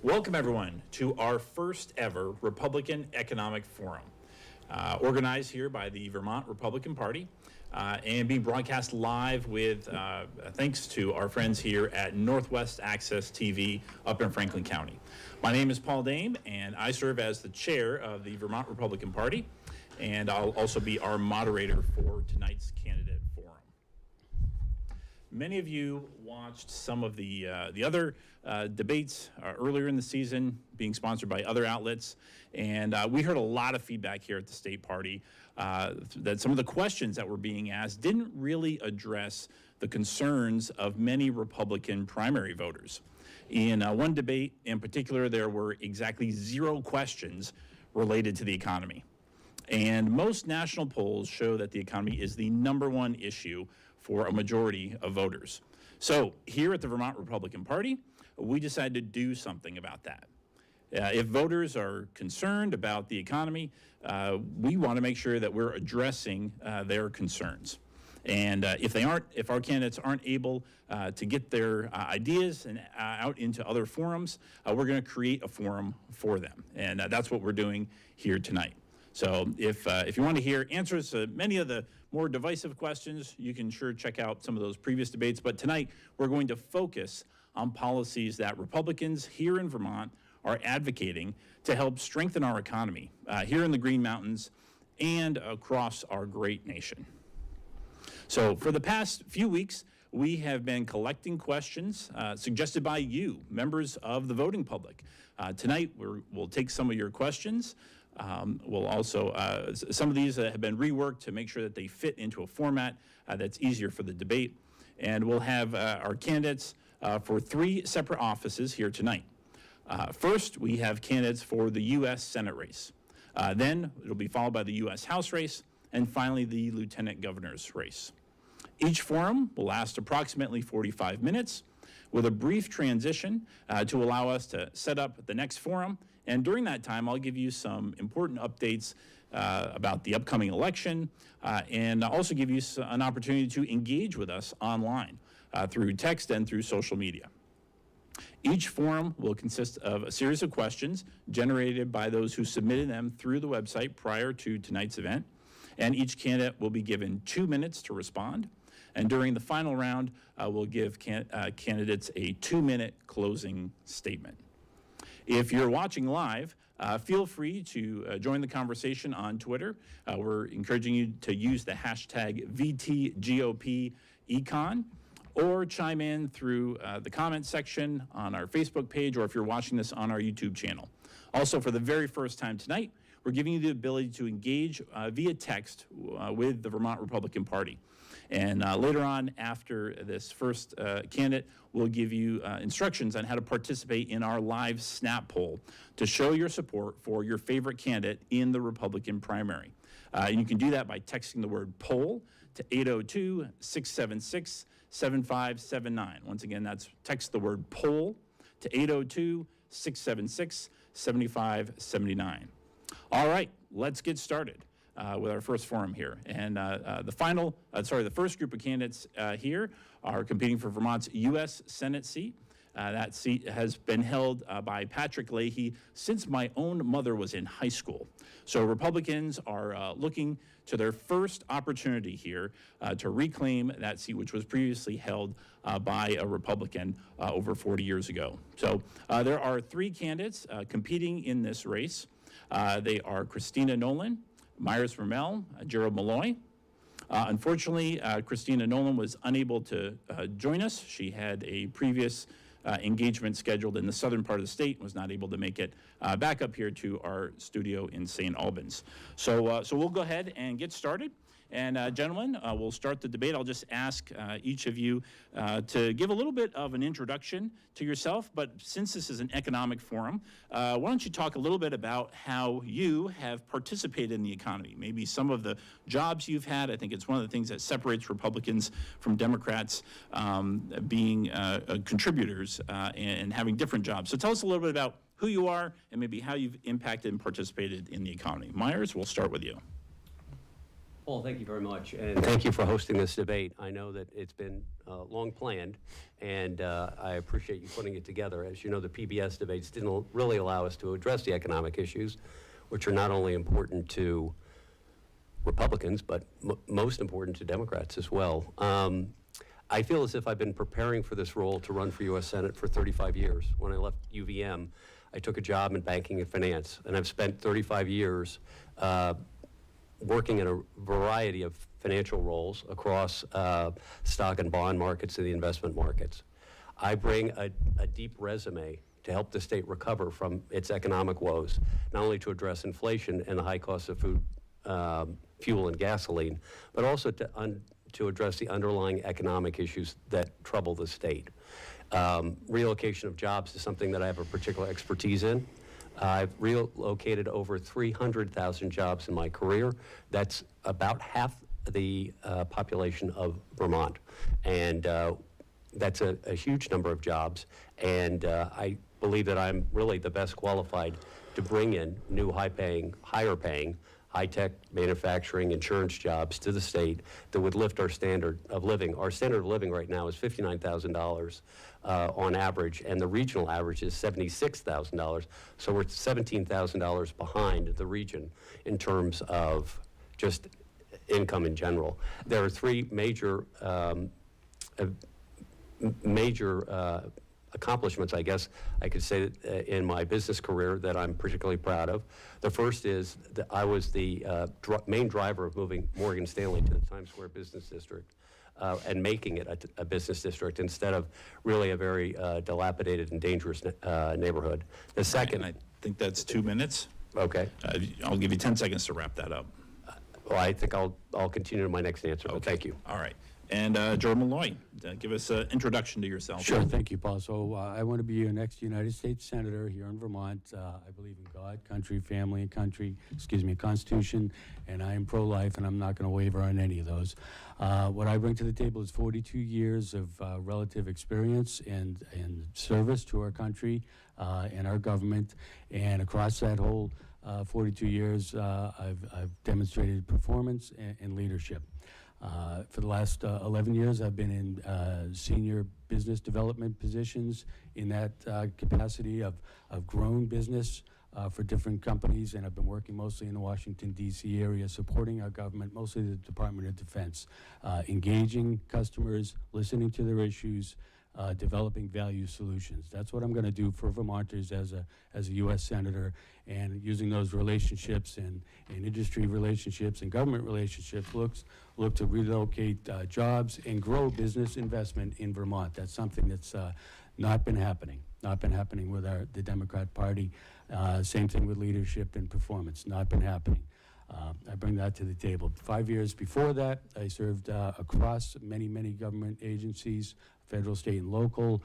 Welcome, everyone, to our first ever Republican Economic Forum, organized here by the Vermont Republican Party and being broadcast live with thanks to our friends here at Northwest Access TV up in Franklin County. My name is Paul Dame, and I serve as the chair of the Vermont Republican Party, and I'll also be our moderator for tonight's candidate forum. Many of you watched some of the other debates earlier in the season being sponsored by other outlets, and we heard a lot of feedback here at the state party that some of the questions that were being asked didn't really address the concerns of many Republican primary voters. In one debate in particular, there were exactly 0 questions related to the economy. And most national polls show that the economy is the #1 issue for a majority of voters. So here at the Vermont Republican Party, we decided to do something about that. If voters are concerned about the economy, we want to make sure that we're addressing their concerns. And if our candidates aren't able to get their ideas and out into other forums, we're going to create a forum for them. And that's what we're doing here tonight. So if you want to hear answers to many of the more divisive questions, you can sure check out some of those previous debates. But tonight, we're going to focus on policies that Republicans here in Vermont are advocating to help strengthen our economy here in the Green Mountains and across our great nation. So for the past few weeks, we have been collecting questions suggested by you, members of the voting public. Tonight, we'll take some of your questions. We'll also, some of these have been reworked to make sure that they fit into a format that's easier for the debate. And we'll have our candidates for 3 separate offices here tonight. First, we have candidates for the U.S. Senate race. Then it'll be followed by the U.S. House race, and finally the Lieutenant Governor's race. Each forum will last approximately 45 minutes with a brief transition to allow us to set up the next forum. And during that time, I'll give you some important updates about the upcoming election and also give you an opportunity to engage with us online through text and through social media. Each forum will consist of a series of questions generated by those who submitted them through the website prior to tonight's event. And each candidate will be given 2 minutes to respond. And during the final round, we'll give candidates a 2-minute closing statement. If you're watching live, feel free to join the conversation on Twitter. We're encouraging you to use the hashtag VTGOPEcon or chime in through the comment section on our Facebook page, or if you're watching this on our YouTube channel. Also, for the very first time tonight, we're giving you the ability to engage via text with the Vermont Republican Party. And later on, after this first candidate, we'll give you instructions on how to participate in our live snap poll to show your support for your favorite candidate in the Republican primary. And you can do that by texting the word poll to 802-676-7579. Once again, that's text the word poll to 802-676-7579. All right, let's get started with our first forum here. And the first group of candidates here are competing for Vermont's U.S. Senate seat. That seat has been held by Patrick Leahy since my own mother was in high school. So Republicans are looking to their first opportunity here to reclaim that seat, which was previously held by a Republican over 40 years ago. So there are 3 candidates competing in this race. They are Christina Nolan, Myers Vermel, Gerald Malloy. Unfortunately, Christina Nolan was unable to join us. She had a previous engagement scheduled in the southern part of the state and was not able to make it back up here to our studio in St. Albans. So we'll go ahead and get started. And gentlemen, we'll start the debate. I'll just ask each of you to give a little bit of an introduction to yourself, but since this is an economic forum, why don't you talk a little bit about how you have participated in the economy, maybe some of the jobs you've had. I think it's one of the things that separates Republicans from Democrats, being contributors and having different jobs. So tell us a little bit about who you are and maybe how you've impacted and participated in the economy. Myers, we'll start with you. Paul, thank you very much, and thank you for hosting this debate. I know that it's been long planned, and I appreciate you putting it together. As you know, the PBS debates didn't really allow us to address the economic issues, which are not only important to Republicans, but most important to Democrats as well. I feel as if I've been preparing for this role to run for U.S. Senate for 35 years. When I left UVM, I took a job in banking and finance, and I've spent 35 years working in a variety of financial roles across stock and bond markets and the investment markets. I bring a deep resume to help the state recover from its economic woes, not only to address inflation and the high cost of food, fuel and gasoline, but also to address the underlying economic issues that trouble the state. Relocation of jobs is something that I have a particular expertise in. I've relocated over 300,000 jobs in my career. That's about half the population of Vermont. And that's a huge number of jobs. And I believe that I'm really the best qualified to bring in new higher paying, high-tech manufacturing, insurance jobs to the state that would lift our standard of living. Our standard of living right now is $59,000 on average, and the regional average is $76,000. So we're $17,000 behind the region in terms of just income in general. There are three major accomplishments, I guess I could say, in my business career that I'm particularly proud of. The first is that I was the main driver of moving Morgan Stanley to the Times Square Business District and making it a business district instead of really a very dilapidated and dangerous neighborhood. The second... I think that's 2 minutes. Okay. I'll give you 10 seconds to wrap that up. Well, I think I'll continue to my next answer, but thank you. All right. And Joe Malloy, give us an introduction to yourself. Sure, thank you, Paul. So I want to be your next United States Senator here in Vermont. I believe in God, country, family, and Constitution, and I am pro-life, and I'm not going to waver on any of those. What I bring to the table is 42 years of relative experience and service to our country and our government, and across that whole 42 years, I've demonstrated performance and leadership. For the last 11 years, I've been in senior business development positions in that capacity. I've grown business for different companies, and I've been working mostly in the Washington, D.C. area, supporting our government, mostly the Department of Defense, engaging customers, listening to their issues, developing value solutions. That's what I'm going to do for Vermonters as a U.S. Senator, and using those relationships and industry relationships and government relationships look to relocate jobs and grow business investment in Vermont. That's something that's not been happening with the Democrat Party. Same thing with leadership and performance, not been happening. I bring that to the table. 5 years before that, I served across many government agencies, federal, state, and local,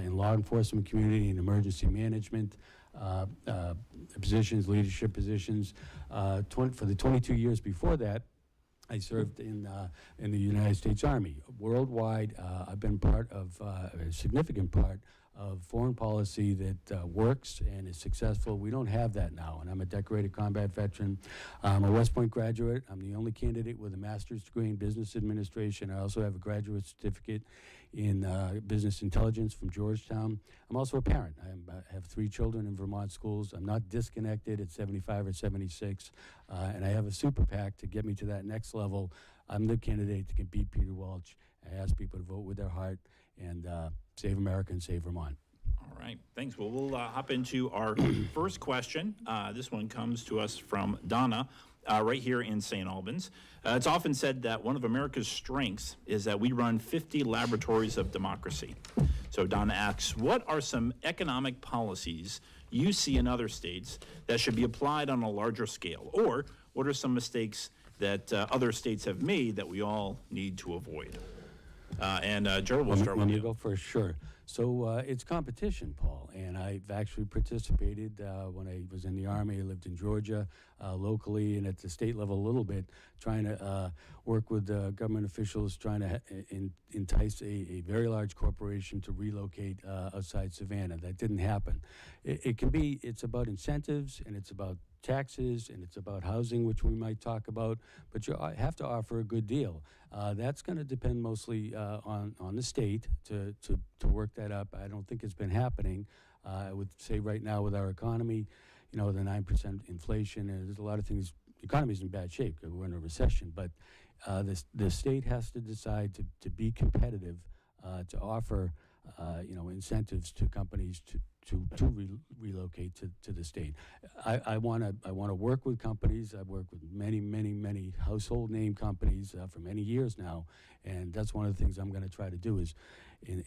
in law enforcement community and emergency management positions, leadership positions. For the 22 years before that, I served in the United States Army. Worldwide, I've been part of a significant part of foreign policy that works and is successful. We don't have that now, and I'm a decorated combat veteran. I'm a West Point graduate. I'm the only candidate with a master's degree in business administration. I also have a graduate certificate in business intelligence from Georgetown. I'm also a parent. I have 3 children in Vermont schools. I'm not disconnected at 75 or 76, and I have a super PAC to get me to that next level. I'm the candidate that can beat Peter Welch. I ask people to vote with their heart and save America and save Vermont. All right, thanks. Well, we'll hop into our first question. This one comes to us from Donna, right here in St. Albans. It's often said that one of America's strengths is that we run 50 laboratories of democracy. So Donna asks, what are some economic policies you see in other states that should be applied on a larger scale? Or what are some mistakes that other states have made that we all need to avoid? Joe, we'll start with you. Let me go first, sure. So it's competition, Paul, and I've actually participated when I was in the Army. I lived in Georgia locally and at the state level a little bit, trying to work with government officials, trying to entice a very large corporation to relocate outside Savannah. That didn't happen. It's about incentives, and it's about taxes, and it's about housing, which we might talk about, but you have to offer a good deal. That's going to depend mostly on the state to work that up. I don't think it's been happening. I would say right now with our economy, the 9% inflation, and there's a lot of things. The economy's in bad shape because we're in a recession, but the state has to decide to be competitive, to offer incentives to companies to relocate to the state. I want to work with companies. I've worked with many household name companies for many years now, and that's one of the things I'm going to try to do is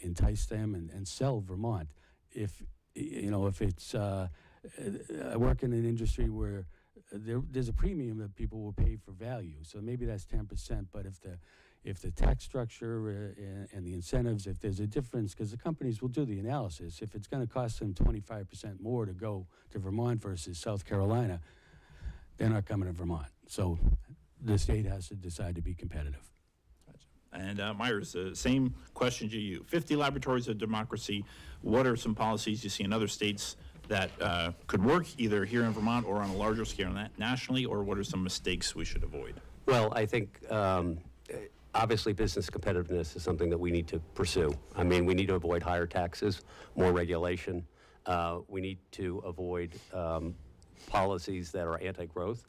entice them and sell Vermont. If it's I work in an industry where there's a premium that people will pay for value, so maybe that's 10%. But if the tax structure and the incentives, if there's a difference, because the companies will do the analysis, if it's going to cost them 25% more to go to Vermont versus South Carolina, they're not coming to Vermont. So the state has to decide to be competitive. And Myers, same question to you. 50 laboratories of democracy. What are some policies you see in other states that could work either here in Vermont or on a larger scale nationally, or what are some mistakes we should avoid? Well, I think obviously business competitiveness is something that we need to pursue. I mean, we need to avoid higher taxes, more regulation. We need to avoid policies that are anti-growth,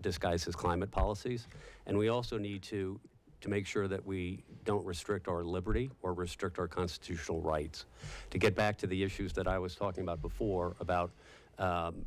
disguised as climate policies. And we also need to make sure that we don't restrict our liberty or restrict our constitutional rights. To get back to the issues that I was talking about before about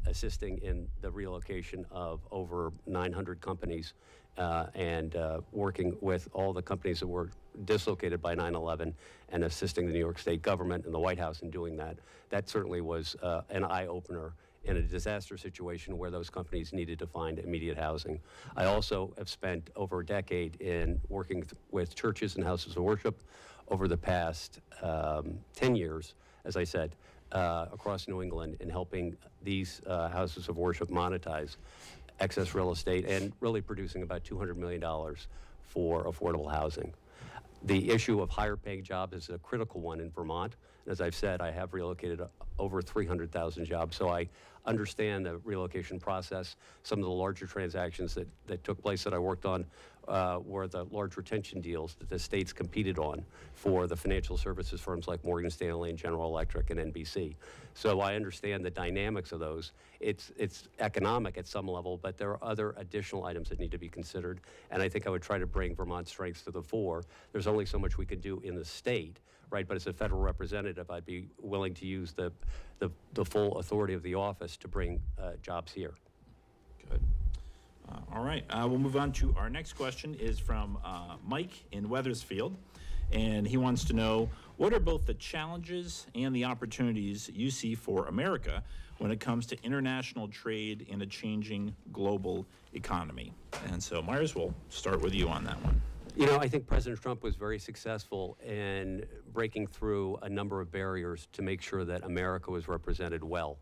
assisting in the relocation of over 900 companies and working with all the companies that were dislocated by 9/11 and assisting the New York State government and the White House in doing that. That certainly was an eye-opener in a disaster situation where those companies needed to find immediate housing. I also have spent over a decade in working with churches and houses of worship over the past 10 years, as I said, across New England in helping these houses of worship monetize excess real estate and really producing about $200 million for affordable housing. The issue of higher paying jobs is a critical one in Vermont. As I've said, I have relocated over 300,000 jobs, so I understand the relocation process. Some of the larger transactions that took place that I worked on were the large retention deals that the states competed on for the financial services firms like Morgan Stanley and General Electric and NBC. So I understand the dynamics of those. It's economic at some level, but there are other additional items that need to be considered, and I think I would try to bring Vermont's strengths to the fore. There's only so much we can do in the state, right? But as a federal representative, I'd be willing to use the full authority of the office to bring jobs here. Good. All right, we'll move on to our next question is from Mike in Wethersfield, and he wants to know, what are both the challenges and the opportunities you see for America when it comes to international trade in a changing global economy? And so, Myers, we'll start with you on that one. You know, I think President Trump was very successful in breaking through a number of barriers to make sure that America was represented well.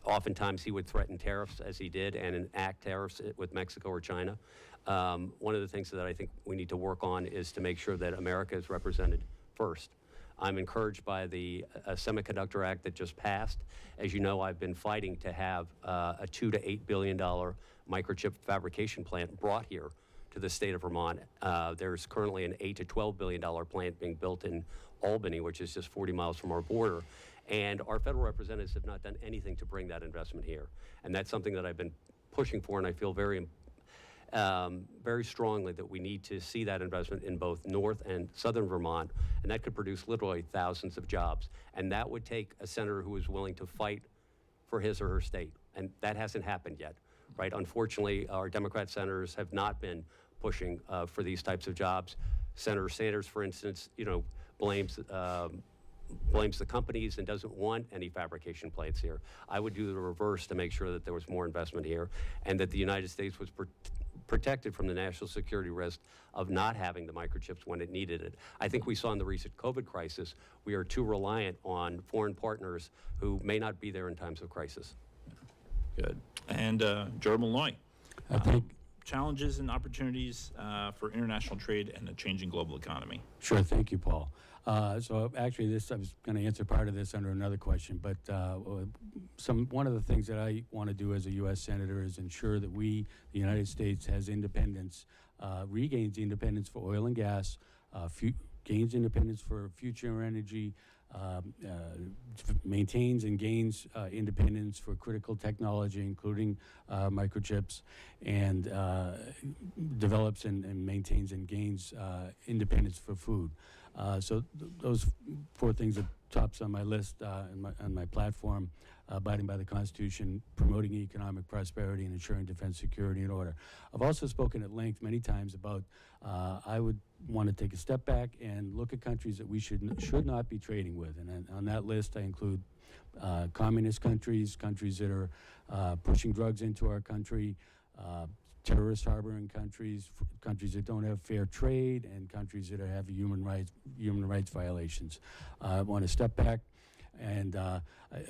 Oftentimes he would threaten tariffs, as he did, and enact tariffs with Mexico or China. One of the things that I think we need to work on is to make sure that America is represented first. I'm encouraged by the Semiconductor Act that just passed. As you know, I've been fighting to have a $2 to $8 billion microchip fabrication plant brought here to the state of Vermont. There's currently an $8 to $12 billion plant being built in Albany, which is just 40 miles from our border. And our federal representatives have not done anything to bring that investment here. And that's something that I've been pushing for, and I feel very strongly that we need to see that investment in both North and Southern Vermont, and that could produce literally thousands of jobs. And that would take a senator who is willing to fight for his or her state, and that hasn't happened yet, right? Unfortunately, our Democrat senators have not been pushing for these types of jobs. Senator Sanders, for instance, blames the companies and doesn't want any fabrication plants here. I would do the reverse to make sure that there was more investment here and that the United States was protected from the national security risk of not having the microchips when it needed it. I think we saw in the recent COVID crisis, we are too reliant on foreign partners who may not be there in times of crisis. Good. And Joe Malloy, I think challenges and opportunities for international trade and a changing global economy. Sure, thank you, Paul. So actually, I was going to answer part of this under another question, but one of the things that I want to do as a U.S. Senator is ensure that the United States, has independence, regains independence for oil and gas, gains independence for future energy, maintains and gains independence for critical technology, including microchips, and develops and maintains and gains independence for food. So those four things are tops on my list on my platform: abiding by the Constitution, promoting economic prosperity, and ensuring defense, security, and order. I've also spoken at length many times about I would want to take a step back and look at countries that we should not be trading with. And on that list, I include communist countries, countries that are pushing drugs into our country, terrorist harboring countries, countries that don't have fair trade, and countries that have human rights violations. I want to step back. And a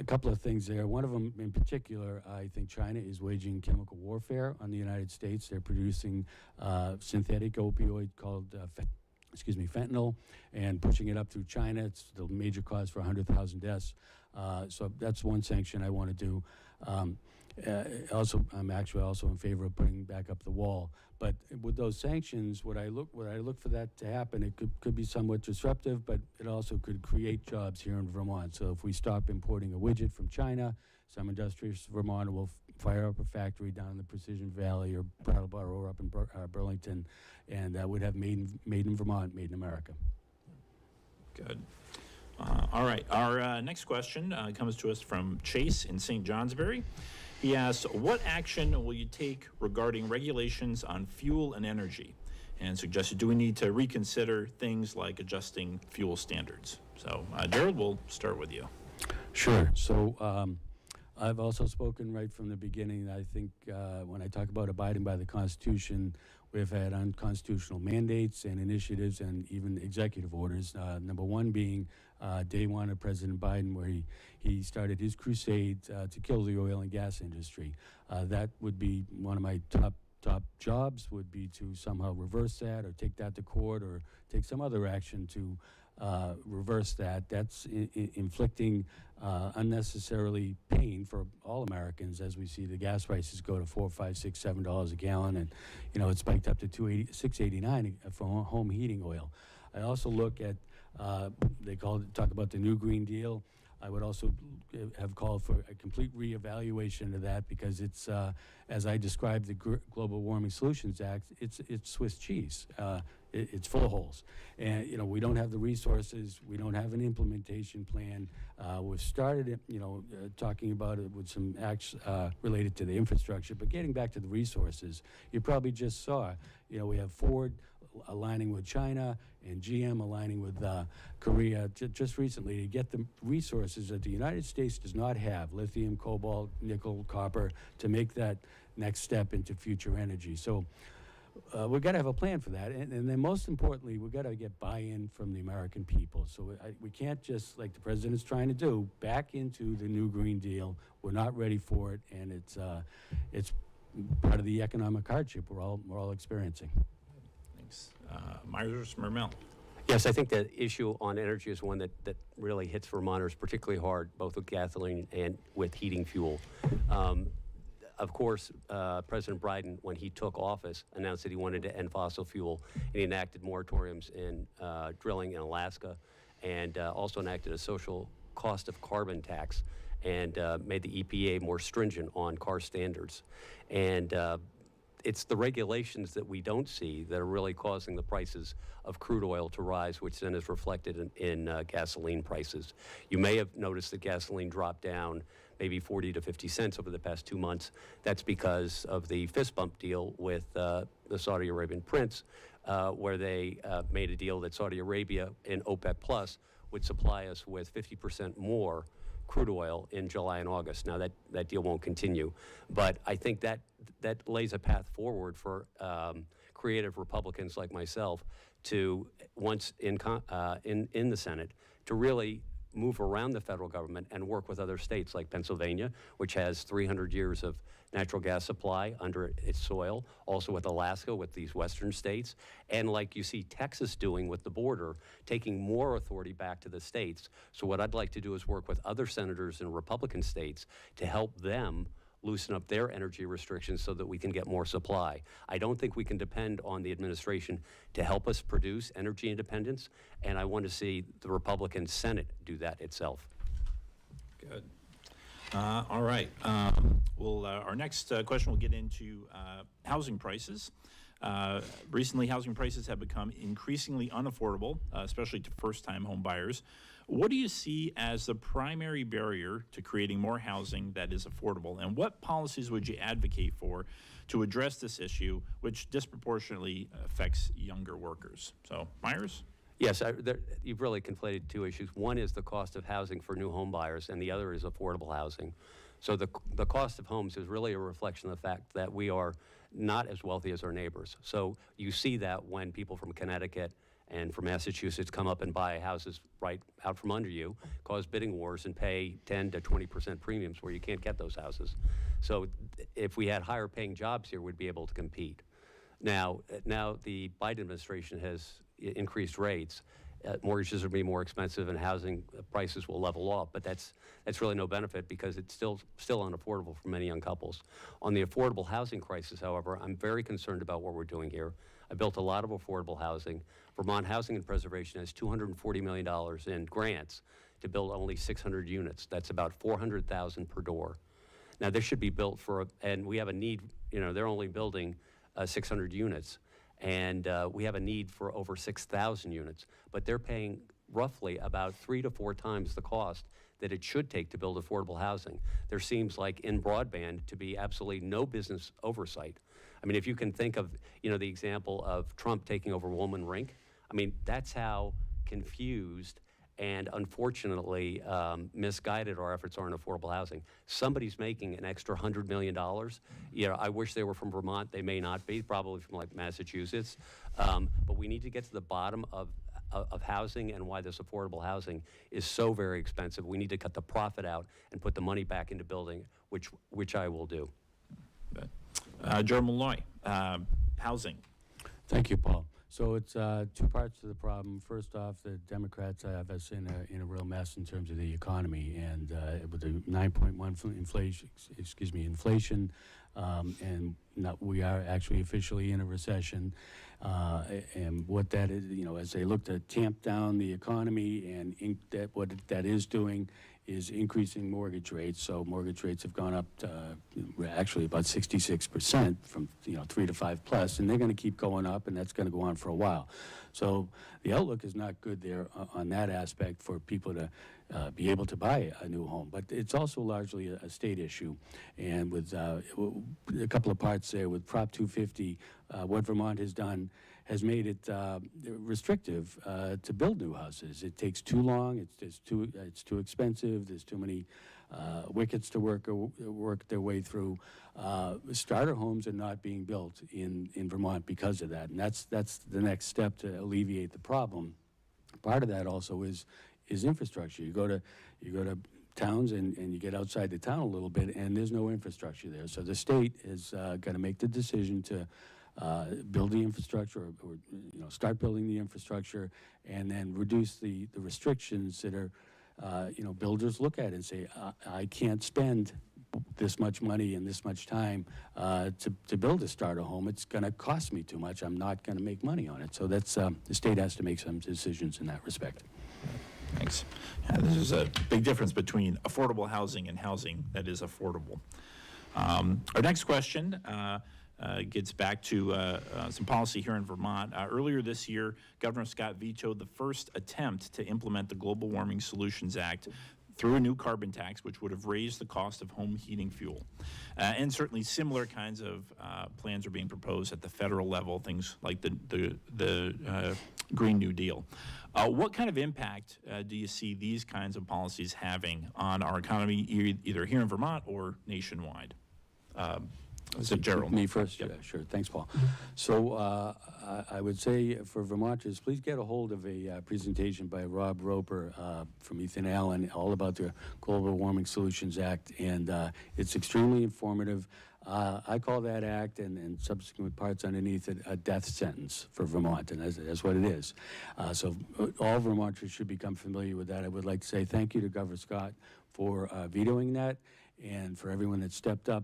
couple of things there. One of them in particular, I think China is waging chemical warfare on the United States. They're producing synthetic opioid called fentanyl, and pushing it up through China. It's the major cause for 100,000 deaths. So that's one sanction I want to do. I'm actually also in favor of putting back up the wall. But with those sanctions, what I look for that to happen, it could be somewhat disruptive, but it also could create jobs here in Vermont. So if we stop importing a widget from China, some industrious Vermonter will fire up a factory down in the Precision Valley or Brattleboro or up in Burlington, and that would have made in Vermont, made in America. Good. All right. Our next question comes to us from Chase in St. Johnsbury. He asks, what action will you take regarding regulations on fuel and energy? And suggested, do we need to reconsider things like adjusting fuel standards? So, Gerald, we'll start with you. Sure. So I've also spoken right from the beginning. I think when I talk about abiding by the Constitution, we've had unconstitutional mandates and initiatives and even executive orders. Number one being day one of President Biden, where he started his crusade to kill the oil and gas industry. That would be one of my top jobs, would be to somehow reverse that or take that to court or take some other action to reverse that. That's inflicting unnecessarily pain for all Americans, as we see the gas prices go to $4, $5, $6, $7 a gallon, and it spiked up to $6.89 for home heating oil. I also look at talk about the new Green Deal. I would also have called for a complete reevaluation of that, because it's, as I described the Global Warming Solutions Act, it's Swiss cheese. It's full of holes. And, we don't have the resources. We don't have an implementation plan. We've started, talking about it with some acts related to the infrastructure. But getting back to the resources, you probably just saw, we have Ford aligning with China and GM aligning with Korea just recently to get the resources that the United States does not have, lithium, cobalt, nickel, copper, to make that next step into future energy. So we've got to have a plan for that. And then most importantly, we've got to get buy-in from the American people. So we can't just, like the president's trying to do, back into the new Green Deal. We're not ready for it, and it's part of the economic hardship we're all experiencing. Thanks. Myers Mermel. Yes, I think the issue on energy is one that really hits Vermonters particularly hard, both with gasoline and with heating fuel. Of course, President Biden, when he took office, announced that he wanted to end fossil fuel, and he enacted moratoriums in drilling in Alaska, and also enacted a social cost of carbon tax, and made the EPA more stringent on car standards. And it's the regulations that we don't see that are really causing the prices of crude oil to rise, which then is reflected in gasoline prices. You may have noticed that gasoline dropped down maybe 40 to 50 cents over the past 2 months. That's because of the fist bump deal with the Saudi Arabian prince, where they made a deal that Saudi Arabia and OPEC Plus would supply us with 50% more crude oil in July and August. Now that deal won't continue, but I think that lays a path forward for creative Republicans like myself to, once in the Senate, to really move around the federal government and work with other states like Pennsylvania, which has 300 years of natural gas supply under its soil, also with Alaska, with these western states, and like you see Texas doing with the border, taking more authority back to the states. So what I'd like to do is work with other senators in Republican states to help them loosen up their energy restrictions so that we can get more supply. I don't think we can depend on the administration to help us produce energy independence, and I want to see the Republican Senate do that itself. Good. All right. Our next question will get into housing prices. Recently, housing prices have become increasingly unaffordable, especially to first-time home buyers. What do you see as the primary barrier to creating more housing that is affordable, and what policies would you advocate for to address this issue, which disproportionately affects younger workers? So, Myers? Yes, you've really conflated two issues. One is the cost of housing for new home buyers, and the other is affordable housing. So the cost of homes is really a reflection of the fact that we are not as wealthy as our neighbors. So you see that when people from Connecticut and from Massachusetts come up and buy houses right out from under you, cause bidding wars, and pay 10 to 20% premiums where you can't get those houses. So if we had higher paying jobs here, we'd be able to compete. Now the Biden administration has increased rates. Mortgages will be more expensive and housing prices will level off, but that's really no benefit because it's still unaffordable for many young couples. On the affordable housing crisis, however, I'm very concerned about what we're doing here. I built a lot of affordable housing. Vermont Housing and Preservation has $240 million in grants to build only 600 units. That's about $400,000 per door. Now this should be built and we have a need, they're only building 600 units. And we have a need for over 6,000 units, but they're paying roughly about 3 to 4 times the cost that it should take to build affordable housing. There seems like in broadband to be absolutely no business oversight. I mean, if you can think of, the example of Trump taking over Woolman Rink, I mean, that's how confused and unfortunately misguided our efforts are in affordable housing. Somebody's making an extra $100 million. I wish they were from Vermont. They may not be, probably from like Massachusetts. But we need to get to the bottom of housing and why this affordable housing is so very expensive. We need to cut the profit out and put the money back into building, which I will do. Joe Malloy, housing. Thank you, Paul. So it's two parts to the problem. First off, the Democrats have us in a real mess in terms of the economy, and with the 9.1 inflation, and we are actually officially in a recession. And what that is, as they look to tamp down the economy, and what that is doing is increasing mortgage rates. So mortgage rates have gone up to actually about 66% from 3 to 5 plus, and they're going to keep going up, and that's going to go on for a while. So the outlook is not good there on that aspect for people to be able to buy a new home. But it's also largely a state issue, and with a couple of parts there with Prop 250, what Vermont has done has made it restrictive to build new houses. It takes too long. It's too expensive. There's too many wickets to work their way through. Starter homes are not being built in Vermont because of that, and that's the next step to alleviate the problem. Part of that also is infrastructure. You go to towns and you get outside the town a little bit, and there's no infrastructure there. So the state is going to make the decision to build the infrastructure, or start building the infrastructure, and then reduce the restrictions that are, builders look at and say, I can't spend this much money and this much time to build a starter home. It's going to cost me too much. I'm not going to make money on it. So that's the state has to make some decisions in that respect. Thanks. There's a big difference between affordable housing and housing that is affordable. Our next question gets back to some policy here in Vermont. Earlier this year, Governor Scott vetoed the first attempt to implement the Global Warming Solutions Act through a new carbon tax, which would have raised the cost of home heating fuel. And certainly similar kinds of plans are being proposed at the federal level, things like the Green New Deal. What kind of impact do you see these kinds of policies having on our economy, either here in Vermont or nationwide? So Gerald. Me first? Yep. Yeah, sure. Thanks, Paul. So I would say for Vermonters, please get a hold of a presentation by Rob Roper from Ethan Allen, all about the Global Warming Solutions Act, and it's extremely informative. I call that act and subsequent parts underneath it a death sentence for Vermont, and that's what it is. So all Vermonters should become familiar with that. I would like to say thank you to Governor Scott for vetoing that, and for everyone that stepped up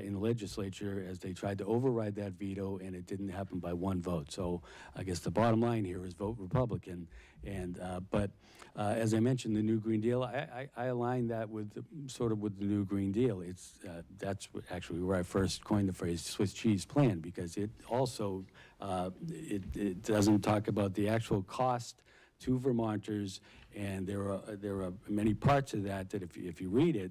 in the legislature as they tried to override that veto, and it didn't happen by one vote. So I guess the bottom line here is vote Republican. And but as I mentioned, the new Green Deal, I align that with sort of with the new Green Deal. It's that's actually where I first coined the phrase Swiss cheese plan, because it also it doesn't talk about the actual cost to Vermonters, and there are many parts of that if you read it.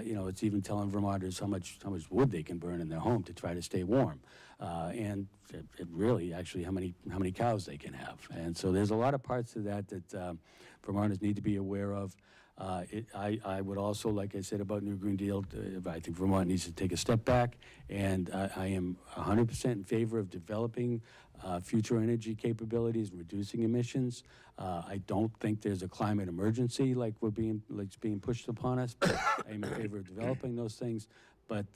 You know, it's even telling Vermonters how much wood they can burn in their home to try to stay warm, and it really actually how many cows they can have. And so there's a lot of parts of that Vermonters need to be aware of. I would also, like I said about New Green Deal, I think Vermont needs to take a step back, and I am 100% in favor of developing future energy capabilities, reducing emissions. I don't think there's a climate emergency like it's being pushed upon us, but I'm in favor of developing those things. But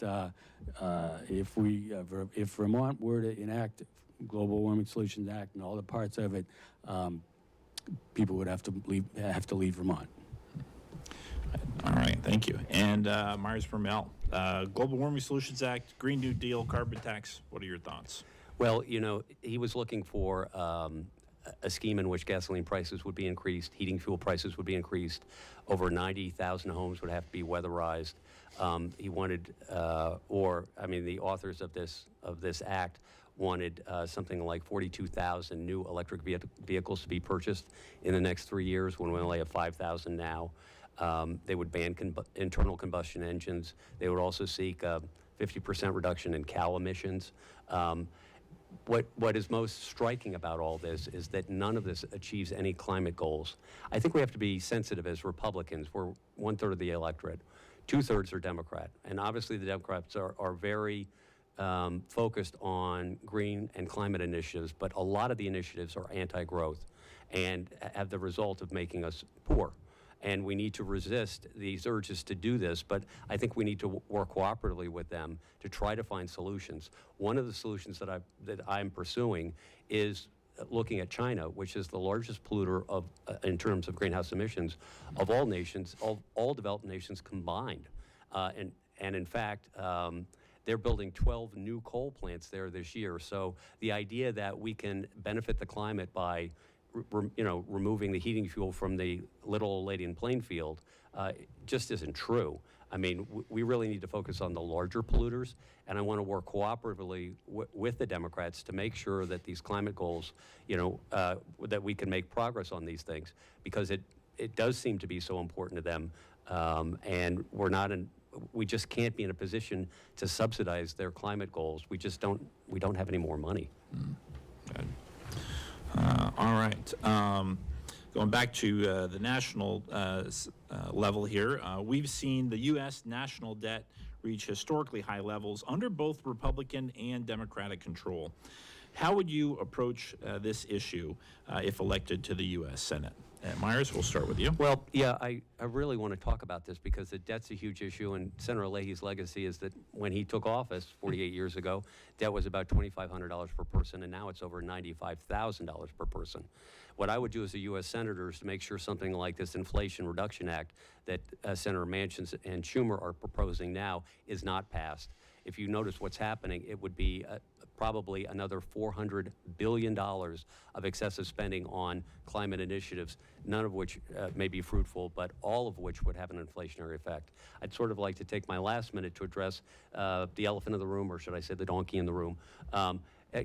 if Vermont were to enact Global Warming Solutions Act and all the parts of it, people would have to leave Vermont. All right, thank you. And Myers Vermel, Global Warming Solutions Act, Green New Deal, carbon tax. What are your thoughts? Well, you know, he was looking for a scheme in which gasoline prices would be increased, heating fuel prices would be increased, over 90,000 homes would have to be weatherized. He wanted, the authors of this act wanted something like 42,000 new electric vehicles to be purchased in the next 3 years, when we only have 5,000 now. They would ban internal combustion engines. They would also seek a 50% reduction in cow emissions. What is most striking about all this is that none of this achieves any climate goals. I think we have to be sensitive as Republicans. We're 1/3 of the electorate. 2/3 are Democrat. And obviously the Democrats are very focused on green and climate initiatives, but a lot of the initiatives are anti-growth and have the result of making us poor. And we need to resist these urges to do this, but I think we need to work cooperatively with them to try to find solutions. One of the solutions that I'm pursuing is looking at China, which is the largest polluter in terms of greenhouse emissions of all nations, all developed nations combined. And in fact, they're building 12 new coal plants there this year. So the idea that we can benefit the climate by removing the heating fuel from the little old lady in Plainfield just isn't true. I mean, we really need to focus on the larger polluters, and I want to work cooperatively with the Democrats to make sure that these climate goals, that we can make progress on these things, because it does seem to be so important to them, and we just can't be in a position to subsidize their climate goals. We don't have any more money. Good. All right. Going back to the national level here, we've seen the U.S. national debt reach historically high levels under both Republican and Democratic control. How would you approach this issue if elected to the U.S. Senate? Myers, we'll start with you. Well, yeah, I really want to talk about this because the debt's a huge issue, and Senator Leahy's legacy is that when he took office 48 years ago, debt was about $2,500 per person, and now it's over $95,000 per person. What I would do as a U.S. Senator is to make sure something like this Inflation Reduction Act that Senator Manchin and Schumer are proposing now is not passed. If you notice what's happening, it would be probably another $400 billion of excessive spending on climate initiatives, none of which may be fruitful, but all of which would have an inflationary effect. I'd sort of like to take my last minute to address the elephant in the room, or should I say the donkey in the room.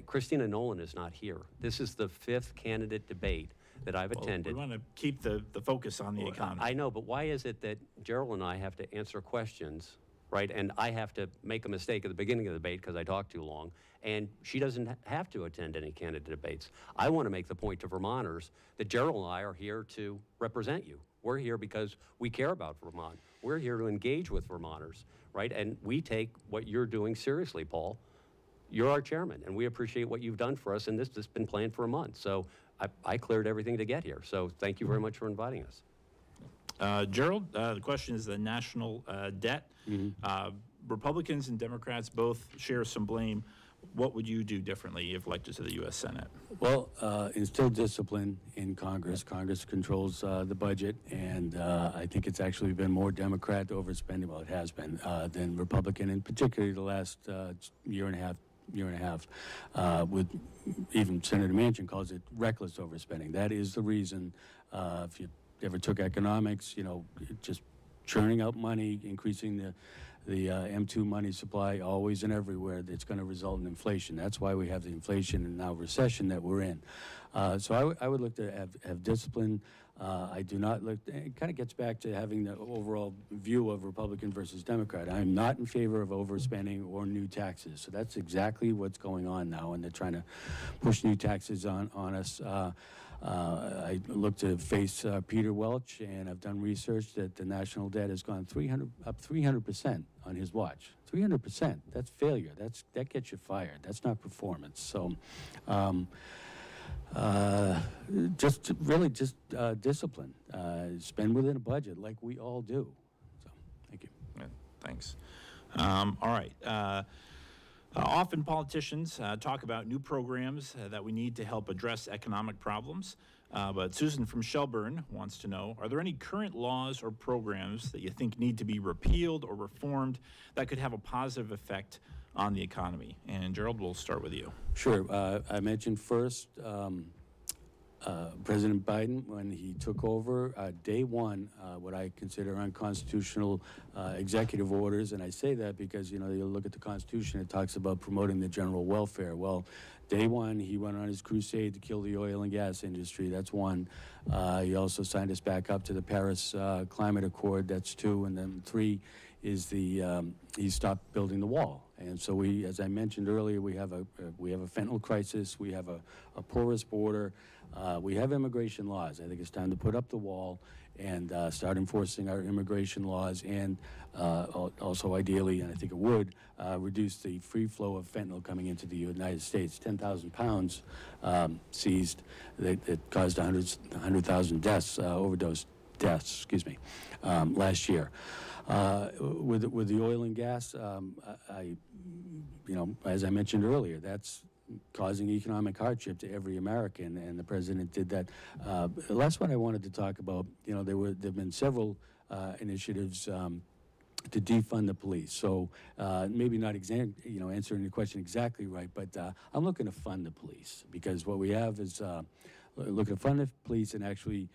Christina Nolan is not here. This is the 5th candidate debate that I've attended. We want to keep the focus on the economy. I know, but why is it that Gerald and I have to answer questions, right? And I have to make a mistake at the beginning of the debate because I talk too long, and she doesn't have to attend any candidate debates. I want to make the point to Vermonters that Gerald and I are here to represent you. We're here because we care about Vermont. We're here to engage with Vermonters, right? And we take what you're doing seriously, Paul. You're our chairman, and we appreciate what you've done for us, and this has been planned for a month. So I cleared everything to get here. So thank you very much for inviting us. Gerald, the question is the national debt. Republicans and Democrats both share some blame. What would you do differently if elected to the U.S. Senate? Well, instill discipline in Congress. Congress controls the budget, and I think it's actually been more Democrat overspending, well, it has been, than Republican, and particularly the last year and a half, with even Senator Manchin calls it reckless overspending. That is the reason, if you ever took economics, just churning out money, increasing the M2 money supply always and everywhere, that's going to result in inflation. That's why we have the inflation and now recession that we're in. So I would look to have discipline. I do not look, it kind of gets back to having the overall view of Republican versus Democrat. I'm not in favor of overspending or new taxes. So that's exactly what's going on now, and they're trying to push new taxes on us. I look to face Peter Welch, and I've done research that the national debt has gone up 300% on his watch. 300%. That's failure. That gets you fired. That's not performance. So, just discipline. Spend within a budget, like we all do. So, thank you. Yeah, thanks. All right. Often politicians talk about new programs that we need to help address economic problems. But Susan from Shelburne wants to know, are there any current laws or programs that you think need to be repealed or reformed that could have a positive effect on the economy? And Gerald, we'll start with you. Sure. I mentioned first President Biden, when he took over, day one, what I consider unconstitutional executive orders. And I say that because, you look at the Constitution, it talks about promoting the general welfare. Well, day one, he went on his crusade to kill the oil and gas industry. That's one. He also signed us back up to the Paris Climate Accord. That's two. And then three is he stopped building the wall. And so we, as I mentioned earlier, we have a fentanyl crisis. We have a porous border. We have immigration laws. I think it's time to put up the wall and start enforcing our immigration laws, and also ideally, and I think it would, reduce the free flow of fentanyl coming into the United States. 10,000 pounds seized that caused 100,000 deaths, overdose deaths, last year. With the oil and gas, as I mentioned earlier, that's causing economic hardship to every American, and the president did that. The last one I wanted to talk about, there've been several initiatives to defund the police. So maybe not answering your question exactly right, but I'm looking to fund the police, because what we have is looking to fund the police and actually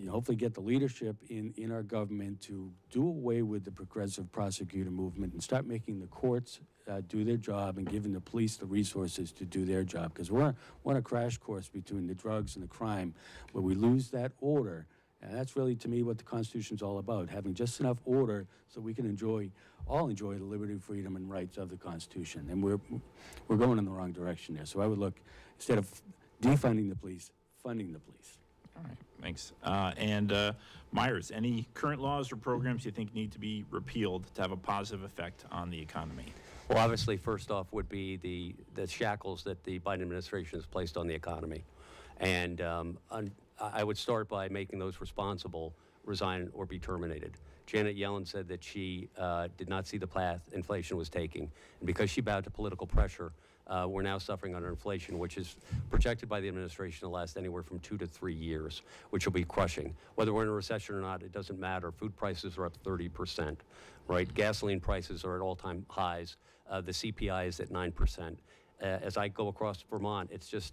hopefully get the leadership in our government to do away with the progressive prosecutor movement and start making the courts do their job and giving the police the resources to do their job. Because we're on a crash course between the drugs and the crime where we lose that order. And that's really, to me, what the Constitution's all about, having just enough order so we can all enjoy the liberty, freedom, and rights of the Constitution. And we're going in the wrong direction there. So I would look, instead of defunding the police, funding the police. All right, thanks. And Myers, any current laws or programs you think need to be repealed to have a positive effect on the economy? Well, obviously, first off would be the shackles that the Biden administration has placed on the economy. And I would start by making those responsible resign or be terminated. Janet Yellen said that she did not see the path inflation was taking. And because she bowed to political pressure, we're now suffering under inflation, which is projected by the administration to last anywhere from 2 to 3 years, which will be crushing. Whether we're in a recession or not, it doesn't matter. Food prices are up 30%, right? Gasoline prices are at all-time highs. The CPI is at 9%. As I go across Vermont, it's just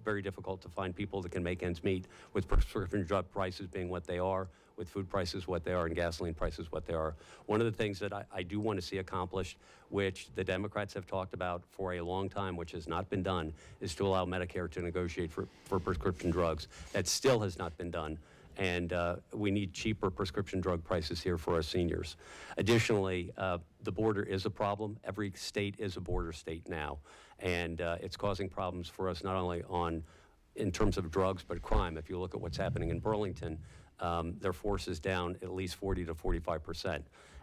very difficult to find people that can make ends meet, with prescription drug prices being what they are, with food prices what they are, and gasoline prices what they are. One of the things that I do want to see accomplished, which the Democrats have talked about for a long time, which has not been done, is to allow Medicare to negotiate for prescription drugs. That still has not been done. And we need cheaper prescription drug prices here for our seniors. Additionally, the border is a problem. Every state is a border state now. And it's causing problems for us not only in terms of drugs, but crime. If you look at what's happening in Burlington, their force is down at least 40 to 45%.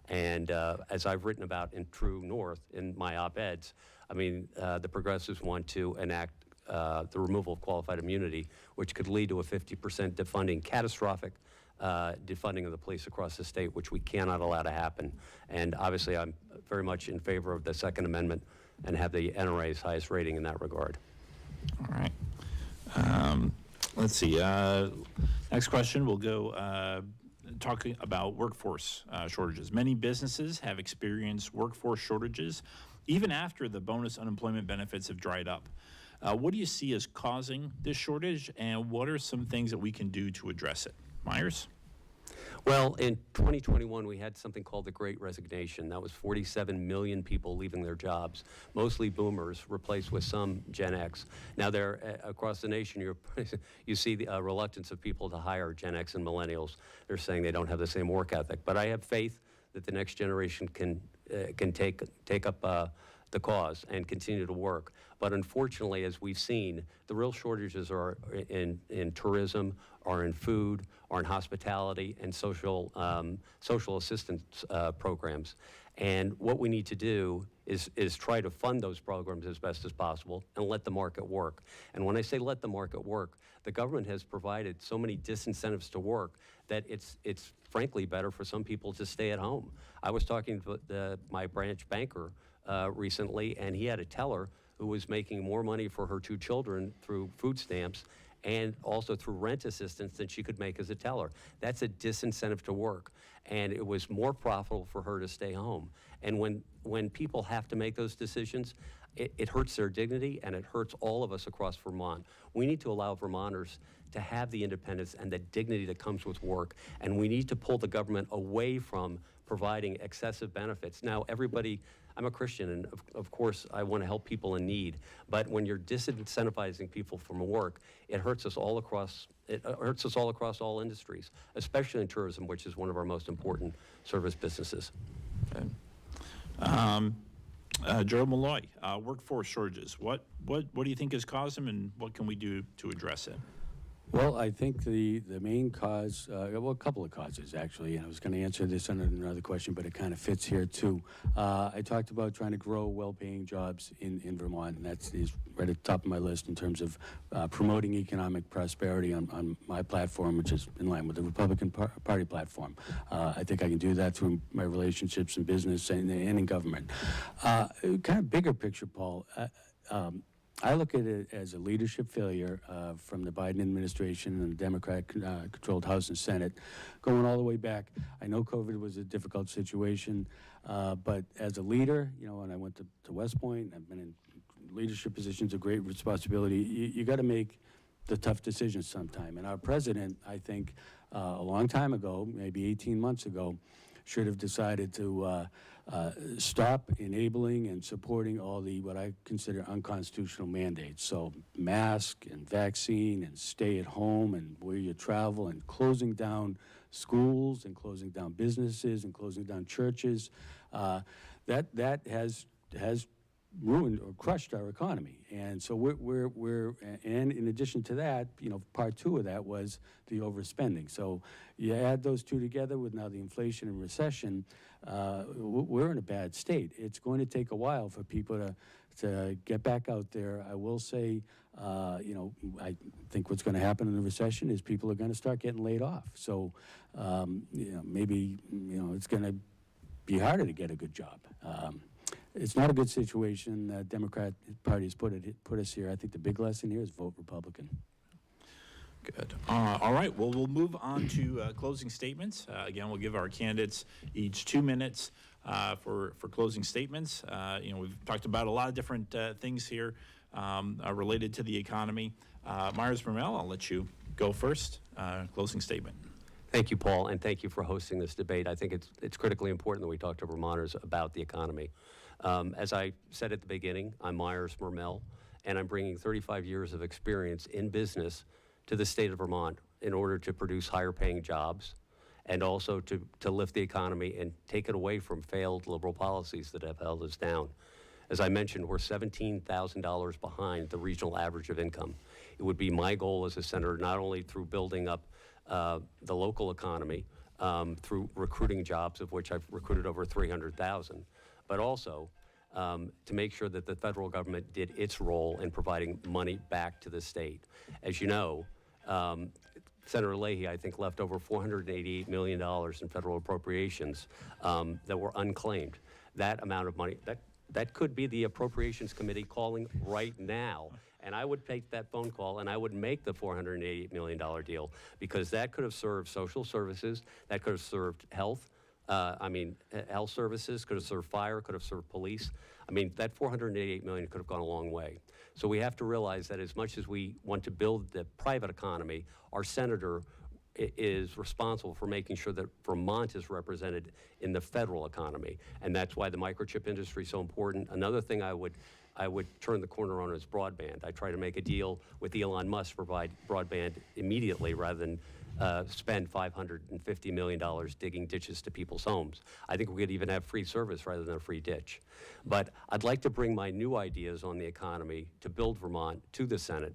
And as I've written about in True North in my op-eds, I mean, the progressives want to enact the removal of qualified immunity, which could lead to a 50% defunding, catastrophic defunding of the police across the state, which we cannot allow to happen. And obviously, I'm very much in favor of the Second Amendment and have the NRA's highest rating in that regard. All right. Let's see. Next question, we'll go talking about workforce shortages. Many businesses have experienced workforce shortages even after the bonus unemployment benefits have dried up. What do you see as causing this shortage, and what are some things that we can do to address it? Myers? Well, in 2021, we had something called the Great Resignation. That was 47 million people leaving their jobs, mostly boomers, replaced with some Gen X. Now, across the nation, you see the reluctance of people to hire Gen X and millennials. They're saying they don't have the same work ethic. But I have faith that the next generation can take up the cause and continue to work. But unfortunately, as we've seen, the real shortages are in tourism, are in food, are in hospitality, and social assistance programs. And what we need to do is try to fund those programs as best as possible and let the market work. And when I say let the market work, the government has provided so many disincentives to work that it's frankly better for some people to stay at home. I was talking to my branch banker recently, and he had a teller who was making more money for her 2 children through food stamps and also through rent assistance than she could make as a teller. That's a disincentive to work, and it was more profitable for her to stay home. And when people have to make those decisions, it hurts their dignity, and it hurts all of us across Vermont. We need to allow Vermonters to have the independence and the dignity that comes with work, and we need to pull the government away from providing excessive benefits. Now, everybody, I'm a Christian, and of course I want to help people in need, but when you're disincentivizing people from work, it hurts us all across all industries, especially in tourism, which is one of our most important service businesses. Okay. Joe Malloy, workforce shortages. What do you think has caused them, and what can we do to address it? Well, I think the main cause, well, a couple of causes, actually, and I was going to answer this on another question, but it kind of fits here, too. I talked about trying to grow well-paying jobs in Vermont, and that is right at the top of my list in terms of promoting economic prosperity on my platform, which is in line with the Republican Party platform. I think I can do that through my relationships in business and in government. Kind of bigger picture, Paul, I look at it as a leadership failure from the Biden administration and the Democrat-controlled House and Senate, going all the way back. I know COVID was a difficult situation, but as a leader, you know, when I went to West Point, I've been in leadership positions of great responsibility. You got to make the tough decisions sometime. And our president, I think, a long time ago, maybe 18 months ago, should have decided to stop enabling and supporting all the what I consider unconstitutional mandates. So mask and vaccine and stay at home and where you travel and closing down schools and closing down businesses and closing down churches. That has ruined or crushed our economy. And so and in addition to that, you know, part 2 of that was the overspending. So you add those two together with now the inflation and recession, we're in a bad state. It's going to take a while for people to get back out there. I will say, you know, I think what's going to happen in the recession is people are going to start getting laid off. So, you know, maybe, you know, it's going to be harder to get a good job. It's not a good situation. The Democrat Party has put us here. I think the big lesson here is vote Republican. Good. All right. Well, we'll move on to closing statements. Again, we'll give our candidates each 2 minutes for closing statements. You know, we've talked about a lot of different things here related to the economy. Myers-Brumell, I'll let you go first. Closing statement. Thank you, Paul, and thank you for hosting this debate. I think it's critically important that we talk to Vermonters about the economy. As I said at the beginning, I'm Myers-Brumell, and I'm bringing 35 years of experience in business to the state of Vermont in order to produce higher paying jobs and also to lift the economy and take it away from failed liberal policies that have held us down. As I mentioned, we're $17,000 behind the regional average of income. It would be my goal as a senator, not only through building up the local economy, through recruiting jobs, of which I've recruited over 300,000, but also to make sure that the federal government did its role in providing money back to the state. As you know, Senator Leahy, I think, left over $488 million in federal appropriations that were unclaimed. That amount of money, that could be the Appropriations Committee calling right now. And I would take that phone call and I would make the $488 million deal, because that could have served social services, that could have served health, health services, could have served fire, could have served police. I mean, that $488 million could have gone a long way. So we have to realize that as much as we want to build the private economy, our senator is responsible for making sure that Vermont is represented in the federal economy. And that's why the microchip industry is so important. Another thing I would turn the corner on is broadband. I try to make a deal with Elon Musk to provide broadband immediately rather than spend $550 million digging ditches to people's homes. I think we could even have free service rather than a free ditch. But I'd like to bring my new ideas on the economy to build Vermont to the Senate.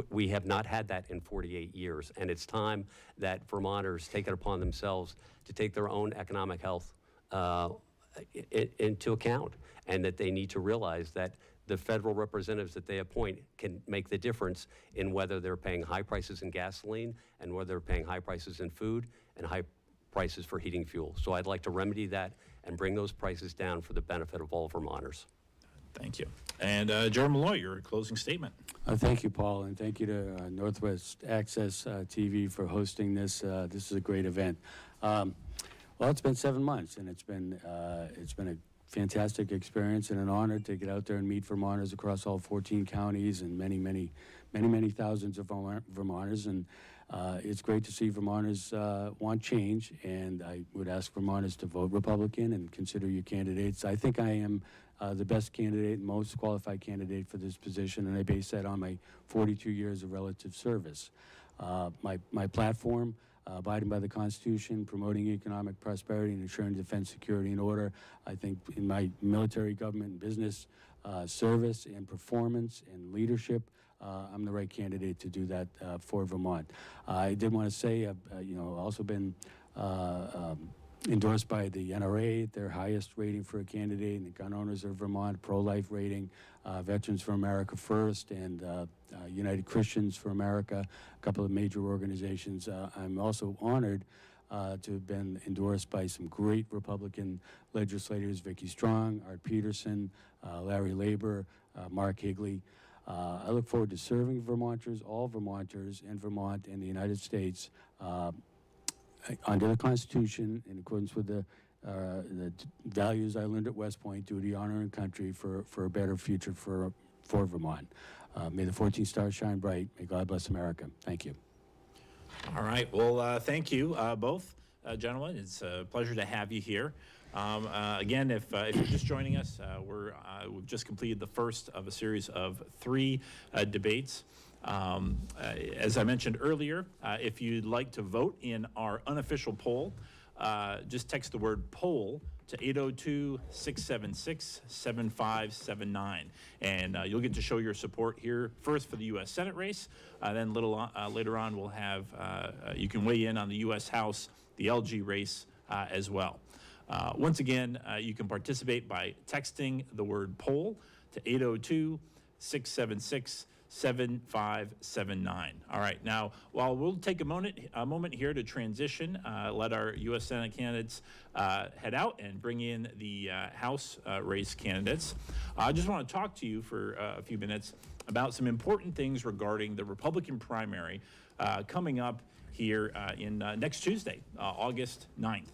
We have not had that in 48 years, and it's time that Vermonters take it upon themselves to take their own economic health into account, and that they need to realize that the federal representatives that they appoint can make the difference in whether they're paying high prices in gasoline and whether they're paying high prices in food and high prices for heating fuel. So I'd like to remedy that and bring those prices down for the benefit of all Vermonters. Thank you. And Joe Malloy, your closing statement. Thank you, Paul, and thank you to Northwest Access TV for hosting this. This is a great event. Well, it's been 7 months, and it's been a fantastic experience and an honor to get out there and meet Vermonters across all 14 counties and many thousands of Vermonters. And it's great to see Vermonters want change, and I would ask Vermonters to vote Republican and consider your candidates. I think I am the best candidate, most qualified candidate for this position, and I base that on my 42 years of relative service. My platform, abiding by the Constitution, promoting economic prosperity, and ensuring defense, security, and order. I think in my military, government, and business service and performance and leadership, I'm the right candidate to do that for Vermont. I did want to say, also been endorsed by the NRA, their highest rating for a candidate, and the Gun Owners of Vermont, pro-life rating, Veterans for America First, and United Christians for America, a couple of major organizations. I'm also honored to have been endorsed by some great Republican legislators, Vicki Strong, Art Peterson, Larry Labor, Mark Higley. I look forward to serving Vermonters, all Vermonters in Vermont and the United States, under the Constitution, in accordance with the values I learned at West Point, duty, honor, and country for a better future for Vermont. May the 14 stars shine bright. May God bless America. Thank you. All right. Well, thank you both, gentlemen. It's a pleasure to have you here. Again, if you're just joining us, we've just completed the first of a series of 3 debates. As I mentioned earlier, if you'd like to vote in our unofficial poll, just text the word poll to 802-676-7579. And you'll get to show your support here first for the U.S. Senate race. Then later on, we'll have, you can weigh in on the U.S. House, the LG race as well. Once again, you can participate by texting the word poll to 802-676-7579. All right. Now, while we'll take a moment here to transition, let our U.S. Senate candidates head out and bring in the House race candidates. I just want to talk to you for a few minutes about some important things regarding the Republican primary coming up here in next Tuesday, August 9th.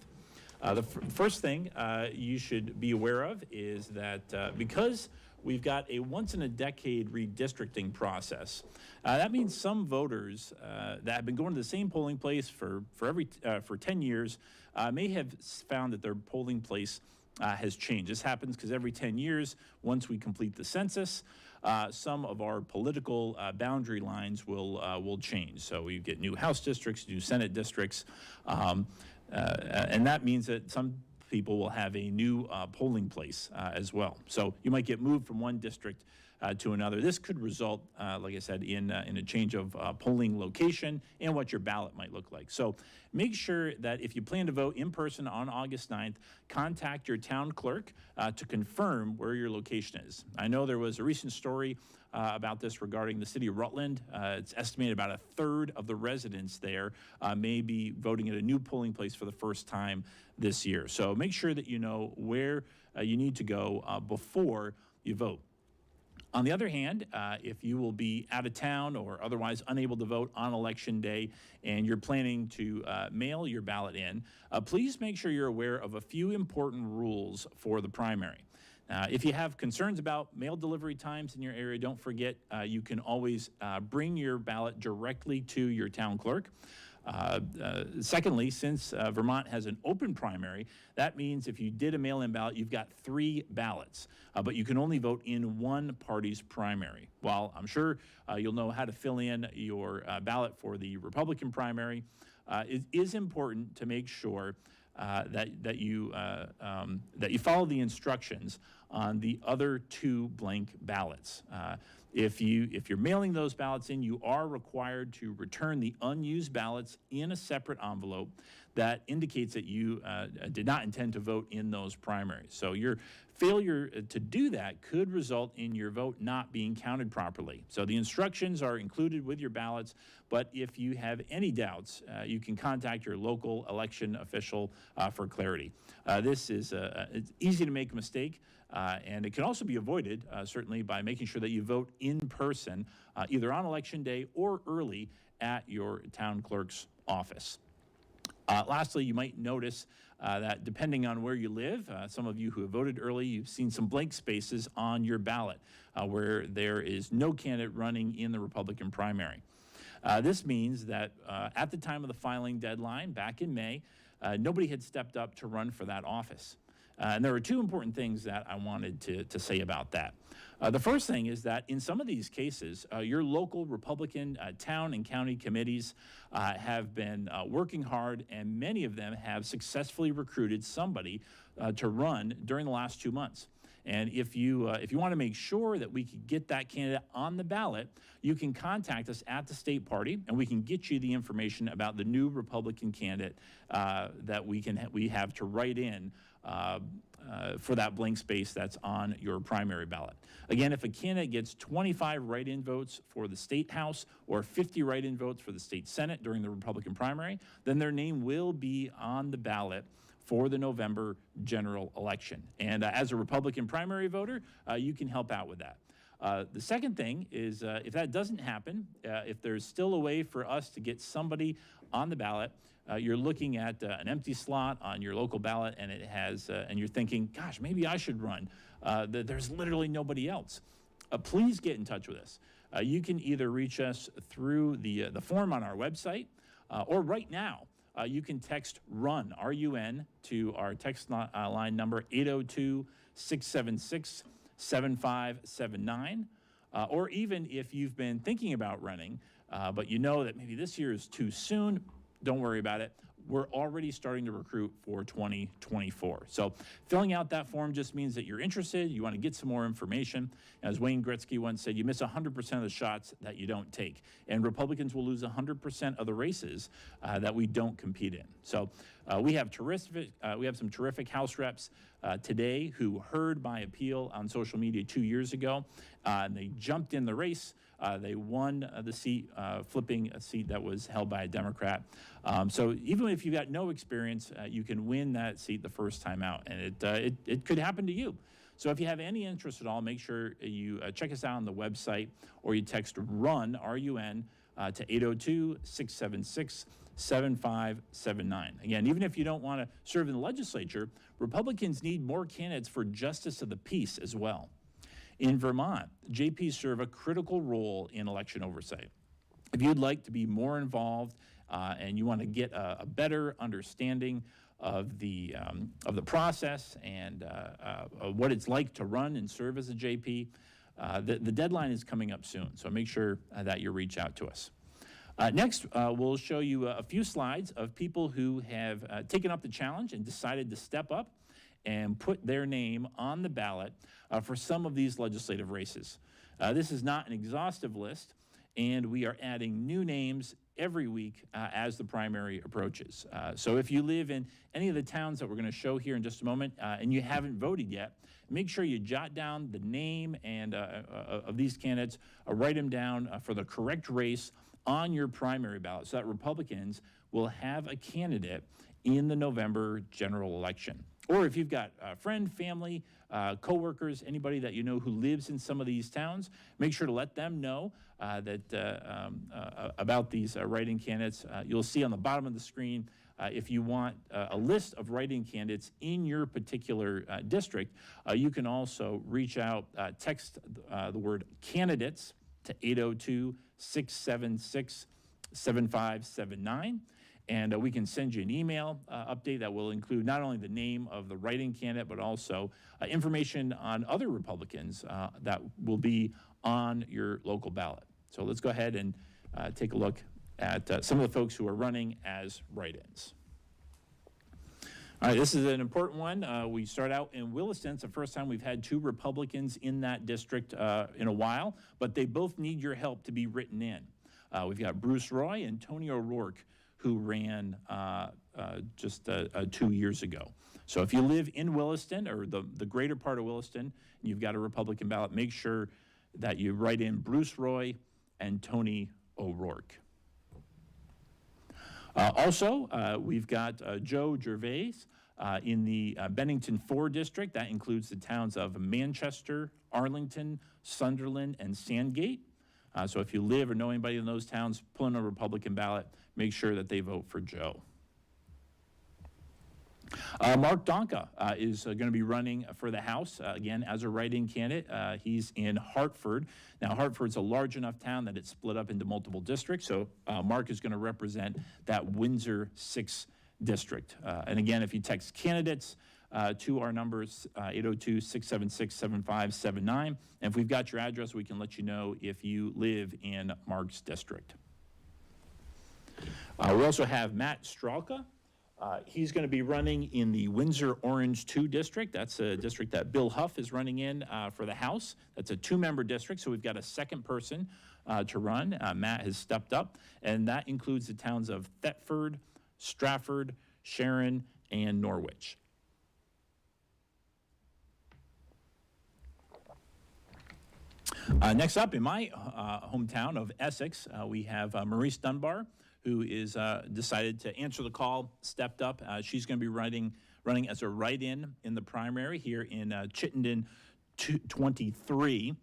The first thing you should be aware of is that because we've got a once-in-a-decade redistricting process, that means some voters that have been going to the same polling place for 10 years may have found that their polling place has changed. This happens because every 10 years, once we complete the census, some of our political boundary lines will change. So we get new House districts, new Senate districts, and that means that some people will have a new polling place as well. So you might get moved from one district to another. This could result, like I said, in a change of polling location and what your ballot might look like. So make sure that if you plan to vote in person on August 9th, contact your town clerk to confirm where your location is. I know there was a recent story about this regarding the city of Rutland. It's estimated about a third of the residents there may be voting at a new polling place for the first time this year. So make sure that you know where you need to go before you vote. On the other hand, if you will be out of town or otherwise unable to vote on Election Day and you're planning to mail your ballot in, please make sure you're aware of a few important rules for the primary. If you have concerns about mail delivery times in your area, don't forget you can always bring your ballot directly to your town clerk. Secondly, since Vermont has an open primary, that means if you did a mail-in ballot, you've got 3 ballots, but you can only vote in one party's primary. While I'm sure you'll know how to fill in your ballot for the Republican primary, it is important to make sure that you follow the instructions on the other 2 blank ballots. If you're mailing those ballots in, you are required to return the unused ballots in a separate envelope that indicates that you did not intend to vote in those primaries. So your failure to do that could result in your vote not being counted properly. So the instructions are included with your ballots, but if you have any doubts, you can contact your local election official for clarity. This is it's easy to make a mistake, and it can also be avoided, certainly, by making sure that you vote in person, either on Election Day or early at your town clerk's office. Lastly, you might notice that depending on where you live, some of you who have voted early, you've seen some blank spaces on your ballot where there is no candidate running in the Republican primary. This means that at the time of the filing deadline back in May, nobody had stepped up to run for that office. And there are 2 important things that I wanted to say about that. The first thing is that in some of these cases, your local Republican town and county committees have been working hard, and many of them have successfully recruited somebody to run during the last 2 months. And if you want to make sure that we can get that candidate on the ballot, you can contact us at the state party, and we can get you the information about the new Republican candidate that we have to write in for that blank space that's on your primary ballot. Again, if a candidate gets 25 write-in votes for the state house or 50 write-in votes for the state senate during the Republican primary, then their name will be on the ballot for the November general election. And as a Republican primary voter, you can help out with that. The second thing is if that doesn't happen, if there's still a way for us to get somebody on the ballot, you're looking at an empty slot on your local ballot, and it has, and you're thinking, gosh, maybe I should run. There's literally nobody else. Please get in touch with us. You can either reach us through the form on our website, or right now, you can text RUN, R-U-N, to our text line number 802-676-7579. Or even if you've been thinking about running, but you know that maybe this year is too soon, don't worry about it. We're already starting to recruit for 2024. So filling out that form just means that you're interested, you want to get some more information. As Wayne Gretzky once said, you miss 100% of the shots that you don't take. And Republicans will lose 100% of the races that we don't compete in. So we have some terrific House reps today who heard my appeal on social media 2 years ago, and they jumped in the race. They won the seat, flipping a seat that was held by a Democrat. So even if you've got no experience, you can win that seat the first time out, and it could happen to you. So if you have any interest at all, make sure you check us out on the website, or you text RUN, R-U-N, to 802-676-7579. Again, even if you don't want to serve in the legislature, Republicans need more candidates for justice of the peace as well. In Vermont, JPs serve a critical role in election oversight. If you'd like to be more involved and you want to get a better understanding of the process and what it's like to run and serve as a JP, the deadline is coming up soon, so make sure that you reach out to us. Next, we'll show you a few slides of people who have taken up the challenge and decided to step up and put their name on the ballot for some of these legislative races. This is not an exhaustive list, and we are adding new names every week as the primary approaches. So if you live in any of the towns that we're going to show here in just a moment and you haven't voted yet, make sure you jot down the name and of these candidates, write them down for the correct race on your primary ballot so that Republicans will have a candidate in the November general election. Or if you've got a friend, family, coworkers, anybody that you know who lives in some of these towns, make sure to let them know about these write-in candidates. You'll see on the bottom of the screen if you want a list of write-in candidates in your particular district. You can also reach out, text the word candidates to 802-676-7579. And we can send you an email update that will include not only the name of the write-in candidate, but also information on other Republicans that will be on your local ballot. So let's go ahead and take a look at some of the folks who are running as write-ins. All right, this is an important one. We start out in Williston. It's the first time we've had two Republicans in that district in a while, but they both need your help to be written in. We've got Bruce Roy and Tony O'Rourke, who ran just 2 years ago. So if you live in Williston or the greater part of Williston, and you've got a Republican ballot, make sure that you write in Bruce Roy and Tony O'Rourke. Also, we've got Joe Gervais in the Bennington 4 district. That includes the towns of Manchester, Arlington, Sunderland, and Sandgate. So if you live or know anybody in those towns, pull in a Republican ballot, make sure that they vote for Joe. Mark Donka is going to be running for the House, again, as a write-in candidate. He's in Hartford. Now, Hartford's a large enough town that it's split up into multiple districts, so Mark is going to represent that Windsor 6 district. And again, if you text candidates to our numbers, 802-676-7579, and if we've got your address, we can let you know if you live in Mark's district. We also have Matt Stralka. He's going to be running in the Windsor Orange 2 district. That's a district that Bill Huff is running in for the House. That's a 2-member district, so we've got a second person to run. Matt has stepped up, and that includes the towns of Thetford, Stratford, Sharon, and Norwich. Next up, in my hometown of Essex, we have Maurice Dunbar, who is decided to answer the call, stepped up. She's going to be running as a write-in in the primary here in Chittenden 23.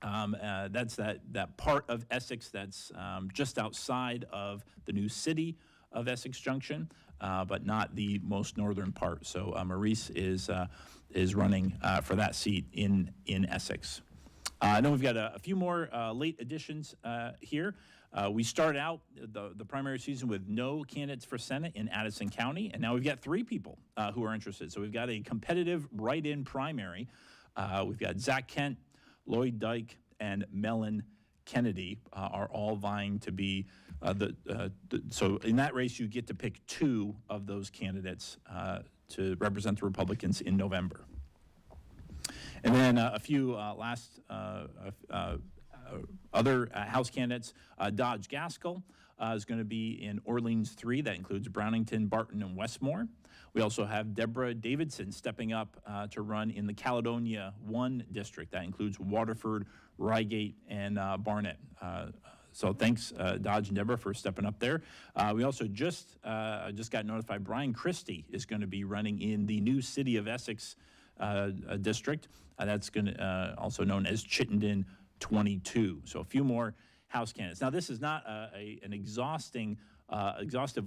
That's that part of Essex that's just outside of the new city of Essex Junction, but not the most northern part. So Maurice is running for that seat in Essex. I know we've got a few more late additions here. We started out the primary season with no candidates for Senate in Addison County, and now we've got 3 people who are interested. So we've got a competitive write-in primary. We've got Zach Kent, Lloyd Dyke, and Mellon Kennedy are all vying to be so in that race you get to pick 2 of those candidates to represent the Republicans in November. And then a few last other House candidates. Dodge Gaskell is going to be in Orleans 3. That includes Brownington, Barton, and Westmore. We also have Deborah Davidson stepping up to run in the Caledonia 1 district. That includes Waterford, Reigate, and Barnett. So thanks, Dodge and Deborah, for stepping up there. We also just got notified Brian Christie is going to be running in the new City of Essex district. That's going to also known as Chittenden 22. So a few more House candidates. Now, this is not an exhaustive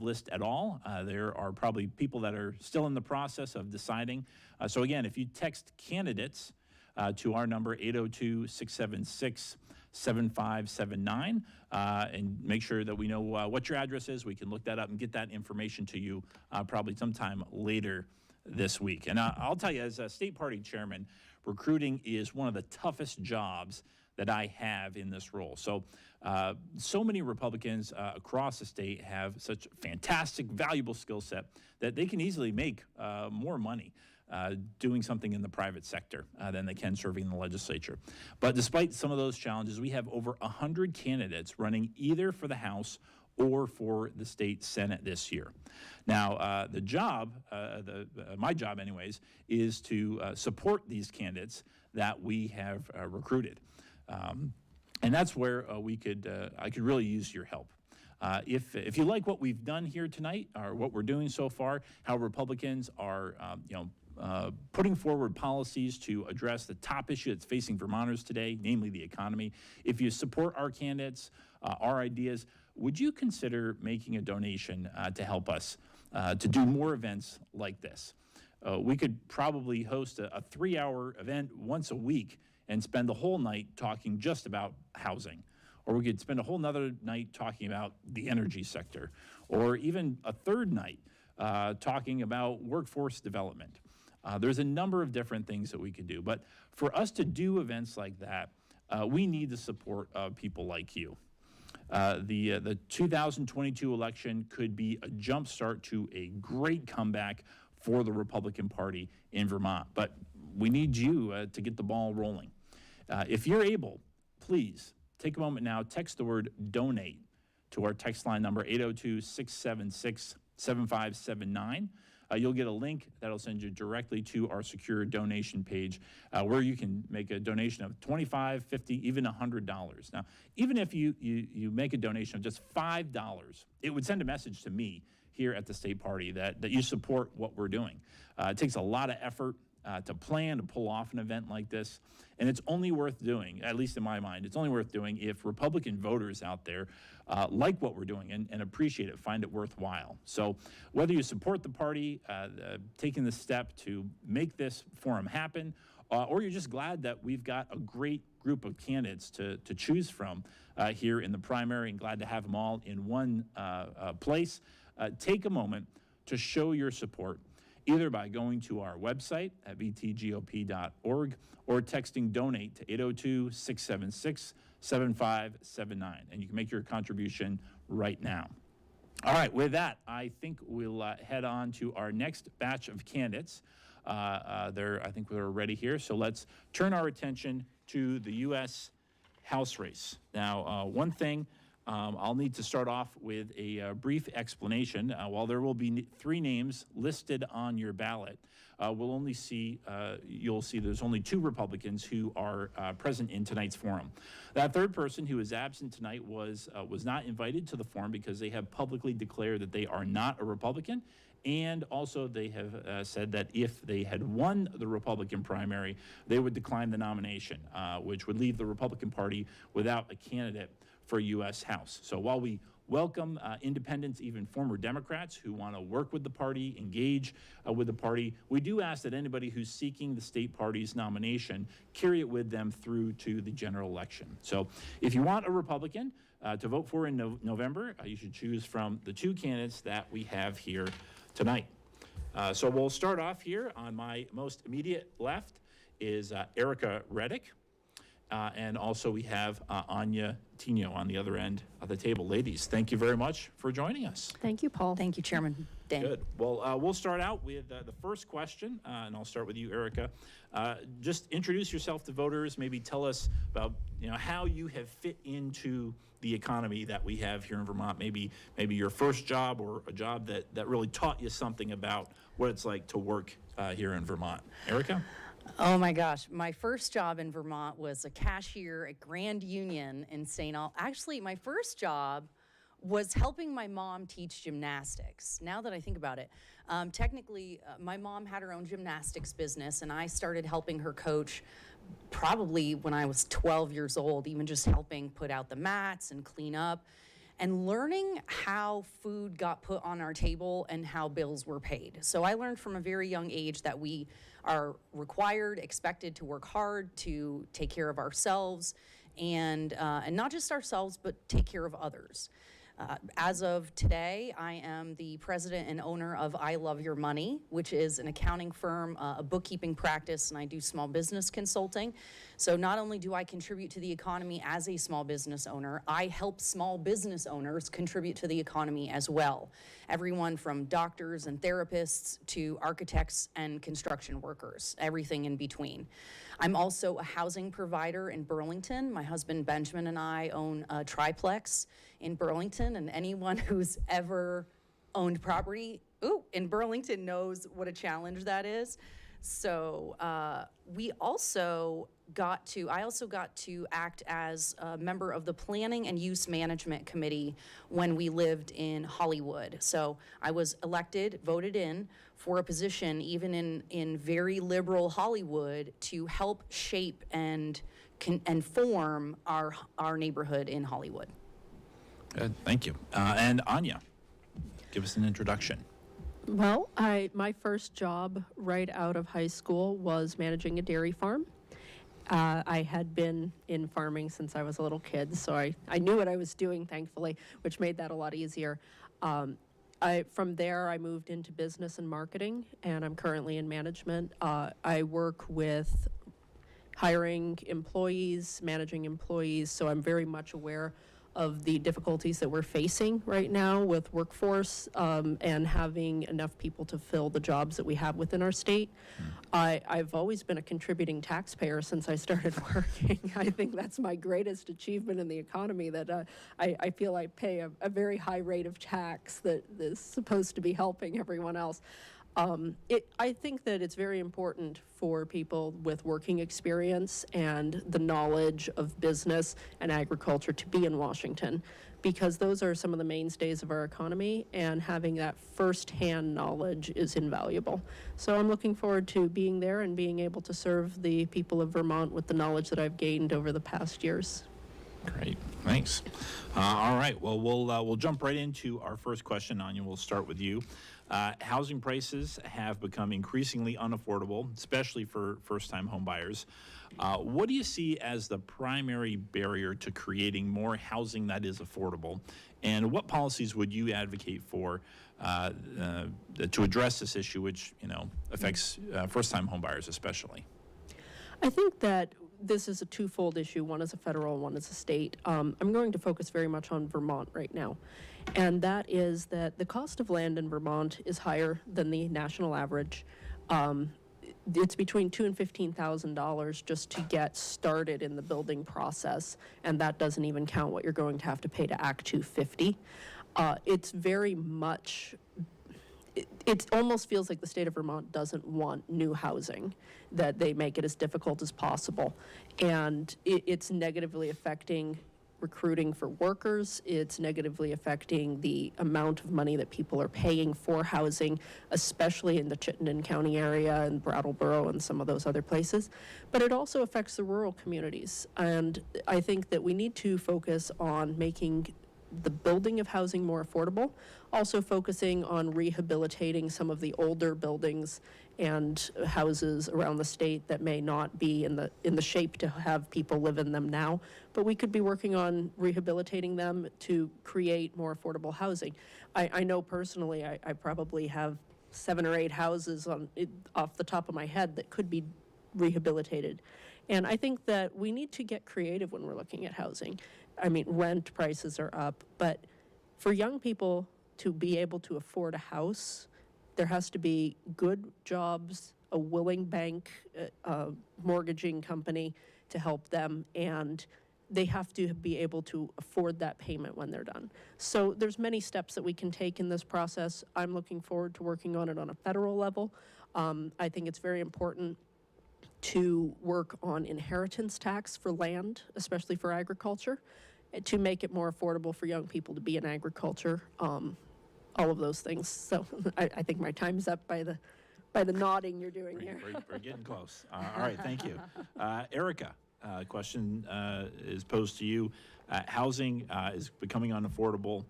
list at all. There are probably people that are still in the process of deciding. So again, if you text candidates to our number 802-676-7579 and make sure that we know what your address is, we can look that up and get that information to you probably sometime later this week. And I'll tell you, as a state party chairman, recruiting is one of the toughest jobs that I have in this role. So many Republicans across the state have such fantastic, valuable skill set that they can easily make more money doing something in the private sector than they can serving in the legislature. But despite some of those challenges, we have over 100 candidates running either for the House or for the state Senate this year. Now, the job, my job anyways, is to support these candidates that we have recruited. And that's where I could really use your help. If you like what we've done here tonight, or what we're doing so far, how Republicans are, putting forward policies to address the top issue that's facing Vermonters today, namely the economy. If you support our candidates, our ideas, would you consider making a donation to help us to do more events like this? We could probably host a 3-hour event once a week and spend the whole night talking just about housing. Or we could spend a whole nother night talking about the energy sector, or even a third night talking about workforce development. There's a number of different things that we could do, but for us to do events like that, we need the support of people like you. The 2022 election could be a jumpstart to a great comeback for the Republican Party in Vermont, but we need you to get the ball rolling. If you're able, please take a moment now, text the word donate to our text line number 802-676-7579. You'll get a link that'll send you directly to our secure donation page where you can make a donation of $25, $50, even $100. Now, even if you make a donation of just $5, it would send a message to me here at the State Party that you support what we're doing. It takes a lot of effort to plan, to pull off an event like this. And it's only worth doing, at least in my mind, it's only worth doing if Republican voters out there like what we're doing and appreciate it, find it worthwhile. So whether you support the party, taking the step to make this forum happen, or you're just glad that we've got a great group of candidates to choose from here in the primary and glad to have them all in one place, take a moment to show your support, either by going to our website at vtgop.org or texting donate to 802-676-7579. And you can make your contribution right now. All right, with that, I think we'll head on to our next batch of candidates. I think we're ready here. So let's turn our attention to the U.S. House race. Now, one thing, I'll need to start off with a brief explanation. While there will be 3 names listed on your ballot, you'll see there's only 2 Republicans who are present in tonight's forum. That third person who is absent tonight was not invited to the forum because they have publicly declared that they are not a Republican. And also they have said that if they had won the Republican primary, they would decline the nomination, which would leave the Republican Party without a candidate for U.S. House. So while we welcome independents, even former Democrats who want to work with the party, engage with the party, we do ask that anybody who's seeking the state party's nomination carry it with them through to the general election. So if you want a Republican to vote for in November, you should choose from the 2 candidates that we have here tonight. So we'll start off here. On my most immediate left is Erica Reddick. And also we have Anya Tino on the other end of the table. Ladies, thank you very much for joining us. Thank you, Paul. Thank you, Chairman Dan. Good. Well, we'll start out with the first question, and I'll start with you, Erica. Just introduce yourself to voters. Maybe tell us about how you have fit into the economy that we have here in Vermont. Maybe your first job or a job that really taught you something about what it's like to work here in Vermont. Erica? Oh my gosh, my first job in Vermont was a cashier at Grand Union in St. Actually, my first job was helping my mom teach gymnastics. Now that I think about it, technically, my mom had her own gymnastics business, and I started helping her coach probably when I was 12 years old, even just helping put out the mats and clean up, and learning how food got put on our table and how bills were paid. So I learned from a very young age that we are expected to work hard to take care of ourselves, and not just ourselves, but take care of others. As of today, I am the president and owner of I Love Your Money, which is an accounting firm, a bookkeeping practice, and I do small business consulting. So not only do I contribute to the economy as a small business owner, I help small business owners contribute to the economy as well. Everyone from doctors and therapists to architects and construction workers, everything in between. I'm also a housing provider in Burlington. My husband Benjamin and I own a triplex in Burlington, and anyone who's ever owned property in Burlington knows what a challenge that is. So I also got to act as a member of the Planning and Use Management Committee when we lived in Hollywood. So I was elected, voted in for a position even in very liberal Hollywood to help shape and form our neighborhood in Hollywood. Good, thank you. And Anya, give us an introduction. Well, my first job right out of high school was managing a dairy farm. I had been in farming since I was a little kid, so I knew what I was doing, thankfully, which made that a lot easier. From there, I moved into business and marketing, and I'm currently in management. I work with hiring employees, managing employees, so I'm very much aware of the difficulties that we're facing right now with workforce and having enough people to fill the jobs that we have within our state. I've always been a contributing taxpayer since I started working. I think that's my greatest achievement in the economy, that I feel I pay a very high rate of tax that is supposed to be helping everyone else. I think that it's very important for people with working experience and the knowledge of business and agriculture to be in Washington, because those are some of the mainstays of our economy, and having that firsthand knowledge is invaluable. So I'm looking forward to being there and being able to serve the people of Vermont with the knowledge that I've gained over the past years. Great, thanks. All right, well, we'll jump right into our first question, Anya. We'll start with you. Housing prices have become increasingly unaffordable, especially for first-time home buyers. What do you see as the primary barrier to creating more housing that is affordable? And what policies would you advocate for to address this issue, which affects first-time home buyers especially? I think that this is a twofold issue. One is a federal, one is a state. I'm going to focus very much on Vermont right now. And that is that the cost of land in Vermont is higher than the national average. It's between $2,000 and $15,000 just to get started in the building process, and that doesn't even count what you're going to have to pay to Act 250. It's very much, it almost feels like the state of Vermont doesn't want new housing, that they make it as difficult as possible. And it's negatively affecting recruiting for workers. It's negatively affecting the amount of money that people are paying for housing, especially in the Chittenden County area and Brattleboro and some of those other places. But it also affects the rural communities. And I think that we need to focus on making the building of housing more affordable, also focusing on rehabilitating some of the older buildings and houses around the state that may not be in the shape to have people live in them now, but we could be working on rehabilitating them to create more affordable housing. I know personally I probably have 7 or 8 houses off the top of my head that could be rehabilitated. And I think that we need to get creative when we're looking at housing. I mean, rent prices are up, but for young people to be able to afford a house, there has to be good jobs, a willing bank, mortgaging company to help them, and they have to be able to afford that payment when they're done. So there's many steps that we can take in this process. I'm looking forward to working on it on a federal level. I think it's very important to work on inheritance tax for land, especially for agriculture, to make it more affordable for young people to be in agriculture, all of those things. So I think my time's up by the nodding you're doing here. We're getting close. All right, thank you. Erica, question is posed to you. Housing is becoming unaffordable.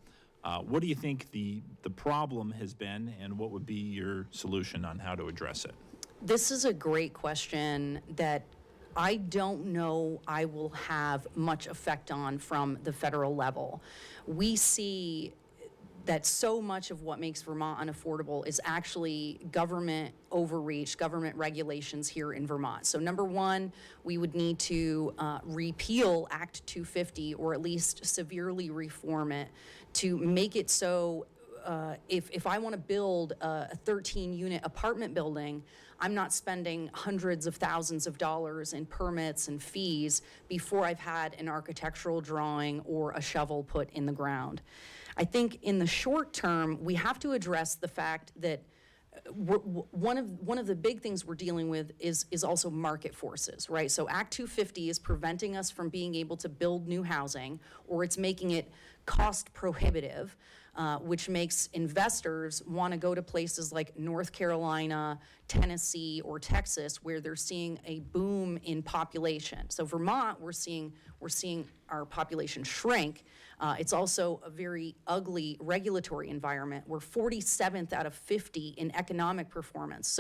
What do you think the problem has been, and what would be your solution on how to address it? This is a great question that I don't know I will have much effect on from the federal level. We see that so much of what makes Vermont unaffordable is actually government overreach, government regulations here in Vermont. So number one, we would need to repeal Act 250, or at least severely reform it to make it so if I want to build a 13-unit apartment building, I'm not spending hundreds of thousands of dollars in permits and fees before I've had an architectural drawing or a shovel put in the ground. I think in the short term, we have to address the fact that one of the big things we're dealing with is also market forces, right? So Act 250 is preventing us from being able to build new housing, or it's making it cost prohibitive, which makes investors want to go to places like North Carolina, Tennessee, or Texas, where they're seeing a boom in population. So Vermont, we're seeing our population shrink. It's also a very ugly regulatory environment. We're 47th out of 50 in economic performance,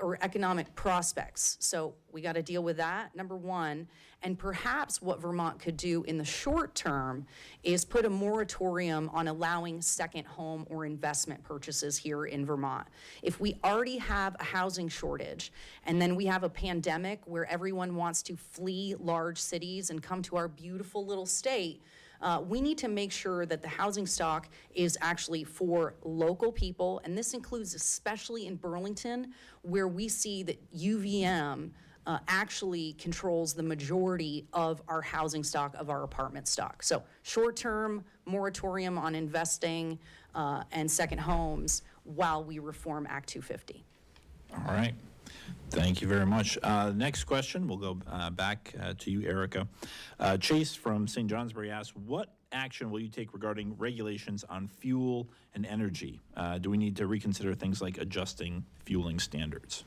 or economic prospects. So we got to deal with that, number one. And perhaps what Vermont could do in the short term is put a moratorium on allowing second home or investment purchases here in Vermont. If we already have a housing shortage, and then we have a pandemic where everyone wants to flee large cities and come to our beautiful little state, we need to make sure that the housing stock is actually for local people, and this includes especially in Burlington, where we see that UVM actually controls the majority of our housing stock, of our apartment stock. So short-term moratorium on investing and second homes while we reform Act 250. All right. Thank you very much. Next question, we'll go back to you, Erica. Chase from St. Johnsbury asks, what action will you take regarding regulations on fuel and energy? Do we need to reconsider things like adjusting fueling standards?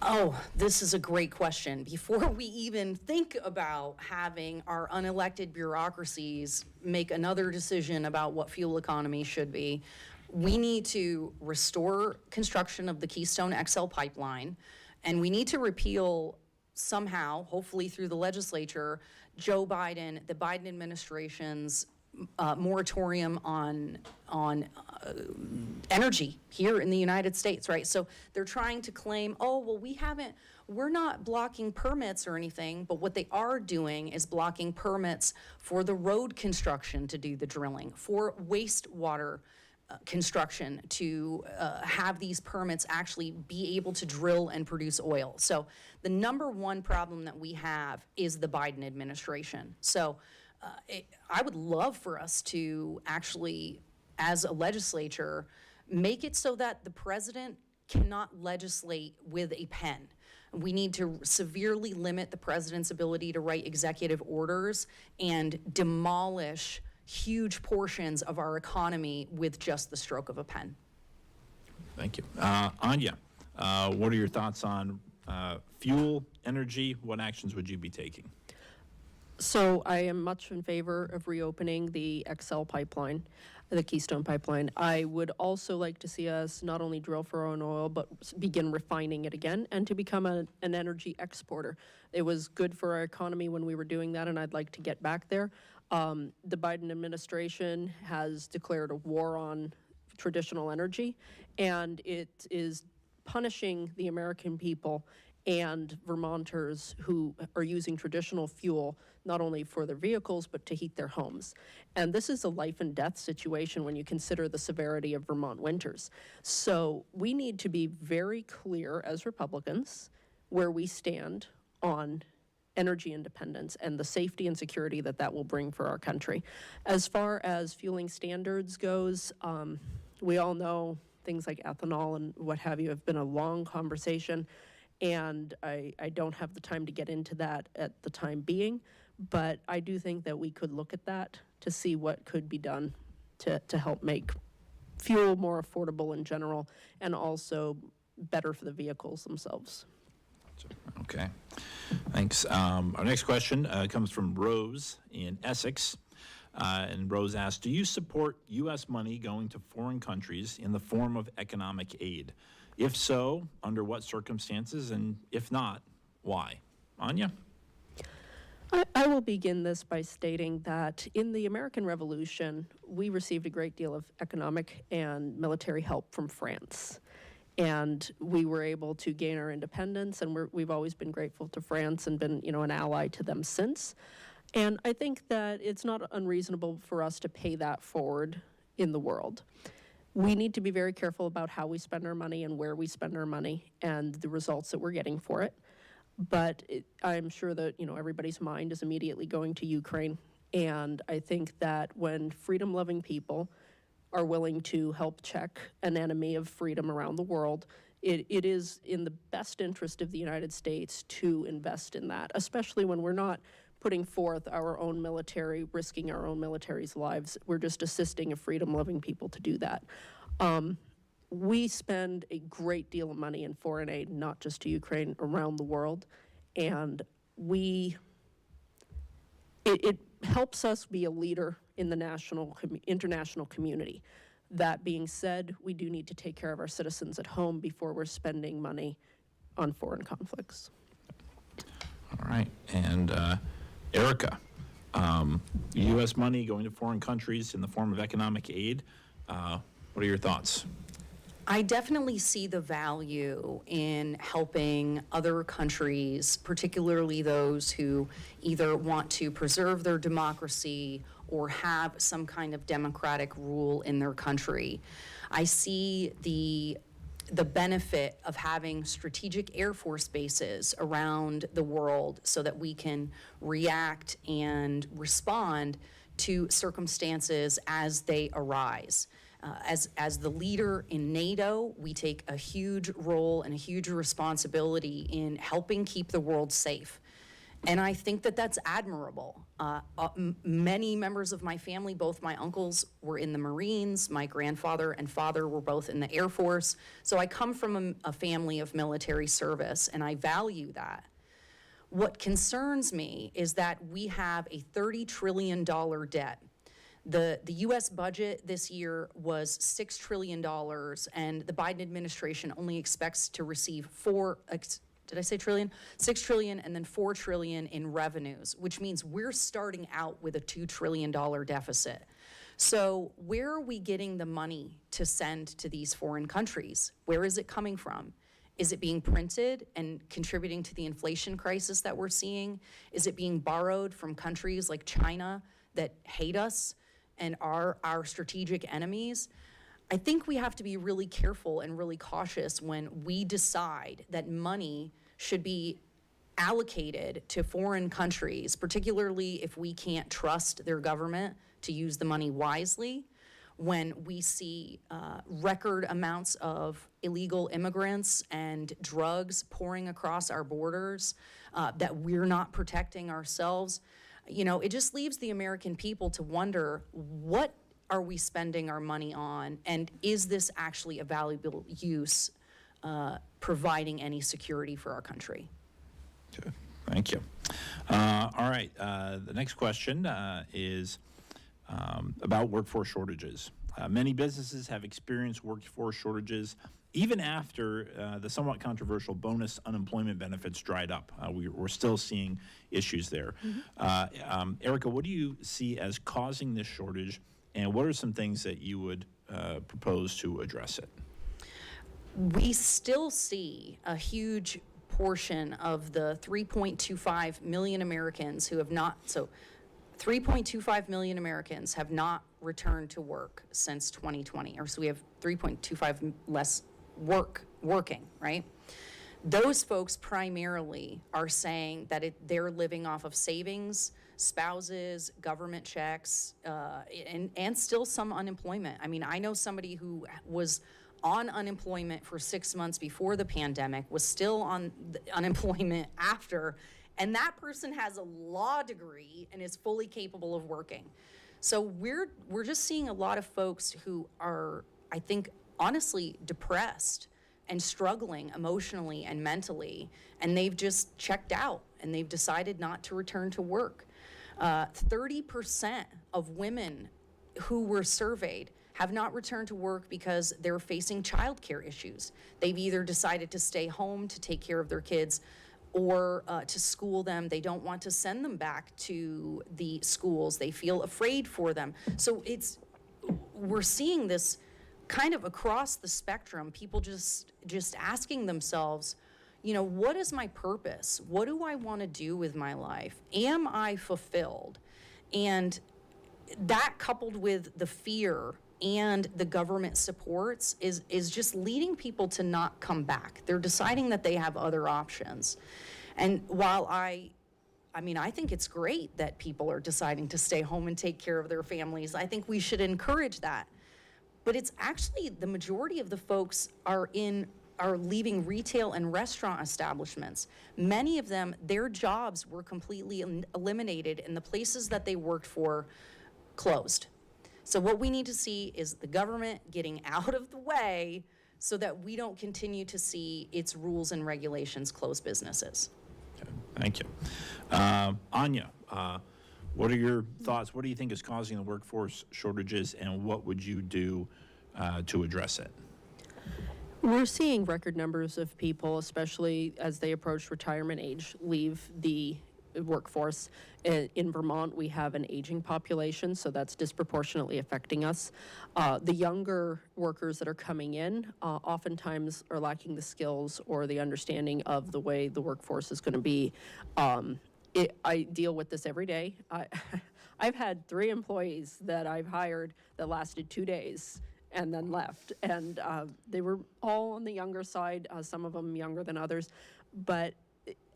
Oh, this is a great question. Before we even think about having our unelected bureaucracies make another decision about what fuel economy should be, we need to restore construction of the Keystone XL pipeline, and we need to repeal somehow, hopefully through the legislature, the Biden administration's moratorium on energy here in the United States, right? So they're trying to claim, oh, well, we're not blocking permits or anything, but what they are doing is blocking permits for the road construction to do the drilling, for wastewater construction to have these permits actually be able to drill and produce oil. So the number one problem that we have is the Biden administration. So I would love for us to actually, as a legislature, make it so that the president cannot legislate with a pen. We need to severely limit the president's ability to write executive orders and demolish huge portions of our economy with just the stroke of a pen. Thank you. Anya, what are your thoughts on fuel, energy? What actions would you be taking? So I am much in favor of reopening the XL pipeline, the Keystone pipeline. I would also like to see us not only drill for our own oil, but begin refining it again and to become an energy exporter. It was good for our economy when we were doing that, and I'd like to get back there. The Biden administration has declared a war on traditional energy, and it is punishing the American people and Vermonters who are using traditional fuel, not only for their vehicles, but to heat their homes. And this is a life and death situation when you consider the severity of Vermont winters. So we need to be very clear as Republicans where we stand on energy independence and the safety and security that that will bring for our country. As far as fueling standards goes, we all know things like ethanol and what have you have been a long conversation. And I don't have the time to get into that at the time being, but I do think that we could look at that to see what could be done to help make fuel more affordable in general and also better for the vehicles themselves. Okay, thanks. Our next question comes from Rose in Essex. And Rose asks, do you support U.S. money going to foreign countries in the form of economic aid? If so, under what circumstances? And if not, Why? Anya? I will begin this by stating that in the American Revolution, we received a great deal of economic and military help from France. And we were able to gain our independence, and we've always been grateful to France and been, an ally to them since. And I think that it's not unreasonable for us to pay that forward in the world. We need to be very careful about how we spend our money and where we spend our money and the results that we're getting for it. But I'm sure that, everybody's mind is immediately going to Ukraine. And I think that when freedom-loving people are willing to help check an enemy of freedom around the world, it is in the best interest of the United States to invest in that, especially when we're not putting forth our own military, risking our own military's lives. We're just assisting a freedom-loving people to do that. We spend a great deal of money in foreign aid, not just to Ukraine, around the world, and it helps us be a leader in the international community. That being said, we do need to take care of our citizens at home before we're spending money on foreign conflicts. All right. And Erica, U.S. money going to foreign countries in the form of economic aid. What are your thoughts? I definitely see the value in helping other countries, particularly those who either want to preserve their democracy or have some kind of democratic rule in their country. I see the benefit of having strategic Air Force bases around the world so that we can react and respond to circumstances as they arise. As the leader in NATO, we take a huge role and a huge responsibility in helping keep the world safe. And I think that that's admirable. Many members of my family, both my uncles were in the Marines, my grandfather and father were both in the Air Force. So I come from a family of military service, and I value that. What concerns me is that we have a $30 trillion debt. The U.S. budget this year was $6 trillion, and the Biden administration only expects to receive did I say trillion? $6 trillion and then $4 trillion in revenues, which means we're starting out with a $2 trillion deficit. So where are we getting the money to send to these foreign countries? Where is it coming from? Is it being printed and contributing to the inflation crisis that we're seeing? Is it being borrowed from countries like China that hate us and are our strategic enemies? I think we have to be really careful and really cautious when we decide that money should be allocated to foreign countries, particularly if we can't trust their government to use the money wisely, when we see record amounts of illegal immigrants and drugs pouring across our borders, that we're not protecting ourselves. It just leaves the American people to wonder, what are we spending our money on? And is this actually a valuable use, providing any security for our country? Okay, thank you. All right, the next question is about workforce shortages. Many businesses have experienced workforce shortages even after the somewhat controversial bonus unemployment benefits dried up. We're still seeing issues there. Erica, what do you see as causing this shortage, and what are some things that you would propose to address it? We still see a huge portion of the 3.25 million Americans who have not, 3.25 million Americans have not returned to work since 2020, or so we have 3.25 less working, right? Those folks primarily are saying that they're living off of savings, spouses, government checks, and still some unemployment. I mean, I know somebody who was on unemployment for 6 months before the pandemic, was still on unemployment after, and that person has a law degree and is fully capable of working. So we're just seeing a lot of folks who are, I think, honestly depressed and struggling emotionally and mentally, and they've just checked out and they've decided not to return to work. 30% of women who were surveyed have not returned to work because they're facing childcare issues. They've either decided to stay home to take care of their kids or to school them. They don't want to send them back to the schools. They feel afraid for them. So we're seeing this kind of across the spectrum, people just asking themselves, what is my purpose? What do I want to do with my life? Am I fulfilled? And that, coupled with the fear and the government supports, is just leading people to not come back. They're deciding that they have other options. And while I think it's great that people are deciding to stay home and take care of their families, I think we should encourage that. But it's actually the majority of the folks are leaving retail and restaurant establishments. Many of them, their jobs were completely eliminated and the places that they worked for closed. So what we need to see is the government getting out of the way so that we don't continue to see its rules and regulations close businesses. Okay, thank you. Anya, what are your thoughts? What do you think is causing the workforce shortages, and what would you do to address it? We're seeing record numbers of people, especially as they approach retirement age, leave the workforce. In Vermont, we have an aging population, so that's disproportionately affecting us. The younger workers that are coming in oftentimes are lacking the skills or the understanding of the way the workforce is going to be. I deal with this every day. I've had 3 employees that I've hired that lasted 2 days and then left. And they were all on the younger side, some of them younger than others.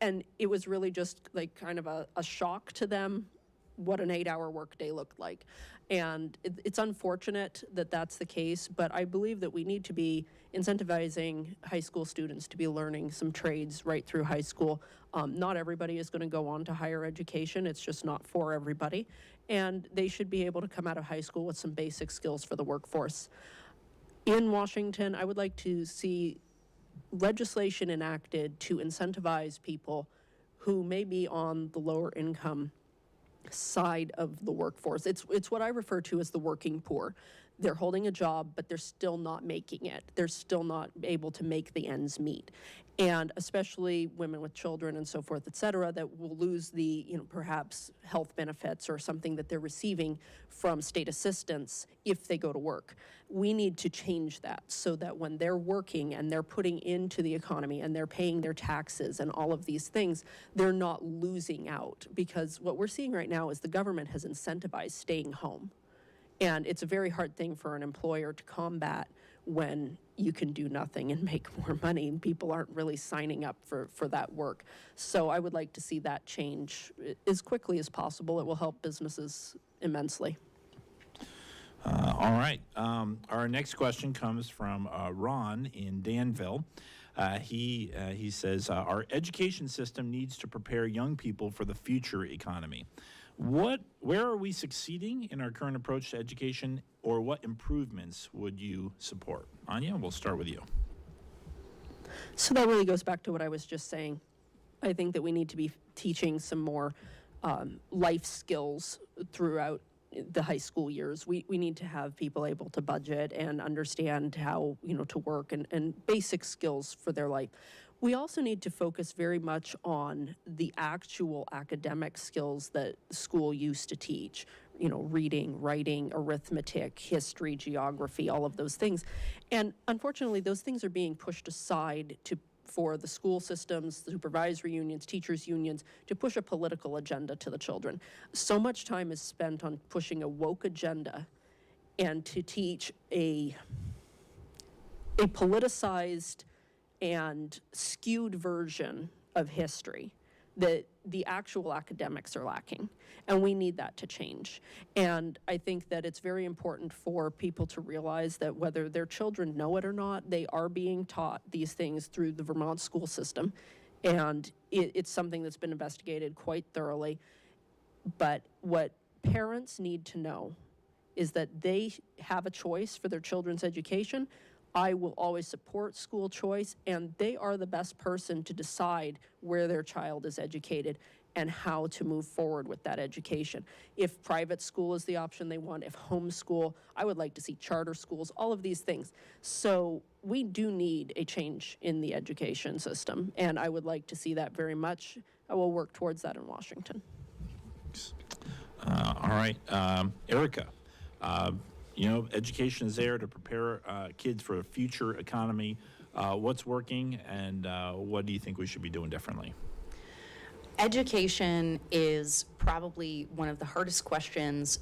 And it was really just like kind of a shock to them what an 8-hour workday looked like. And it's unfortunate that that's the case, but I believe that we need to be incentivizing high school students to be learning some trades right through high school. Not everybody is going to go on to higher education. It's just not for everybody. And they should be able to come out of high school with some basic skills for the workforce. In Washington, I would like to see legislation enacted to incentivize people who may be on the lower income side of the workforce. It's what I refer to as the working poor. They're holding a job, but they're still not making it. They're still not able to make the ends meet. And especially women with children and so forth, et cetera, that will lose the, perhaps health benefits or something that they're receiving from state assistance if they go to work. We need to change that so that when they're working and they're putting into the economy and they're paying their taxes and all of these things, they're not losing out. Because what we're seeing right now is the government has incentivized staying home. And it's a very hard thing for an employer to combat when you can do nothing and make more money and people aren't really signing up for that work. So I would like to see that change as quickly as possible. It will help businesses immensely. All right. Our next question comes from Ron in Danville. He says, our education system needs to prepare young people for the future economy. Where are we succeeding in our current approach to education, or what improvements would you support? Anya, we'll start with you. So that really goes back to what I was just saying. I think that we need to be teaching some more life skills throughout the high school years. We need to have people able to budget and understand how, to work and basic skills for their life. We also need to focus very much on the actual academic skills that school used to teach, reading, writing, arithmetic, history, geography, all of those things. And unfortunately, those things are being pushed aside for the school systems, the supervisory unions, teachers' unions, to push a political agenda to the children. So much time is spent on pushing a woke agenda and to teach a politicized and skewed version of history that the actual academics are lacking. And we need that to change. And I think that it's very important for people to realize that whether their children know it or not, they are being taught these things through the Vermont school system. And it's something that's been investigated quite thoroughly. But what parents need to know is that they have a choice for their children's education. I will always support school choice, and they are the best person to decide where their child is educated. and how to move forward with that education. If private school is the option they want, if homeschool, I would like to see charter schools, all of these things. So we do need a change in the education system, and I would like to see that very much. I will work towards that in Washington. All right, Erica, education is there to prepare kids for a future economy. What's working, and what do you think we should be doing differently? Education is probably one of the hardest questions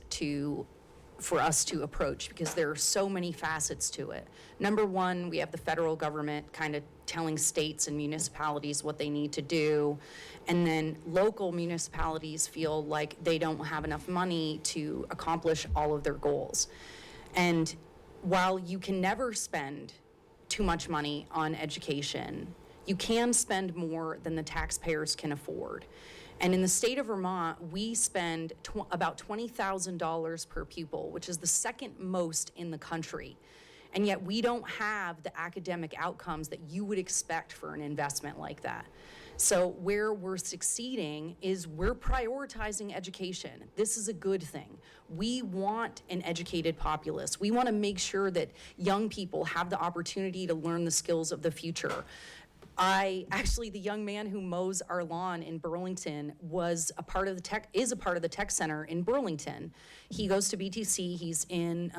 for us to approach because there are so many facets to it. Number one, we have the federal government kind of telling states and municipalities what they need to do, and then local municipalities feel like they don't have enough money to accomplish all of their goals. And while you can never spend too much money on education, you can spend more than the taxpayers can afford. And in the state of Vermont, we spend about $20,000 per pupil, which is the second most in the country. And yet we don't have the academic outcomes that you would expect for an investment like that. So where we're succeeding is we're prioritizing education. This is a good thing. We want an educated populace. We want to make sure that young people have the opportunity to learn the skills of the future. The young man who mows our lawn in Burlington is a part of the tech center in Burlington. He goes to BTC, he's in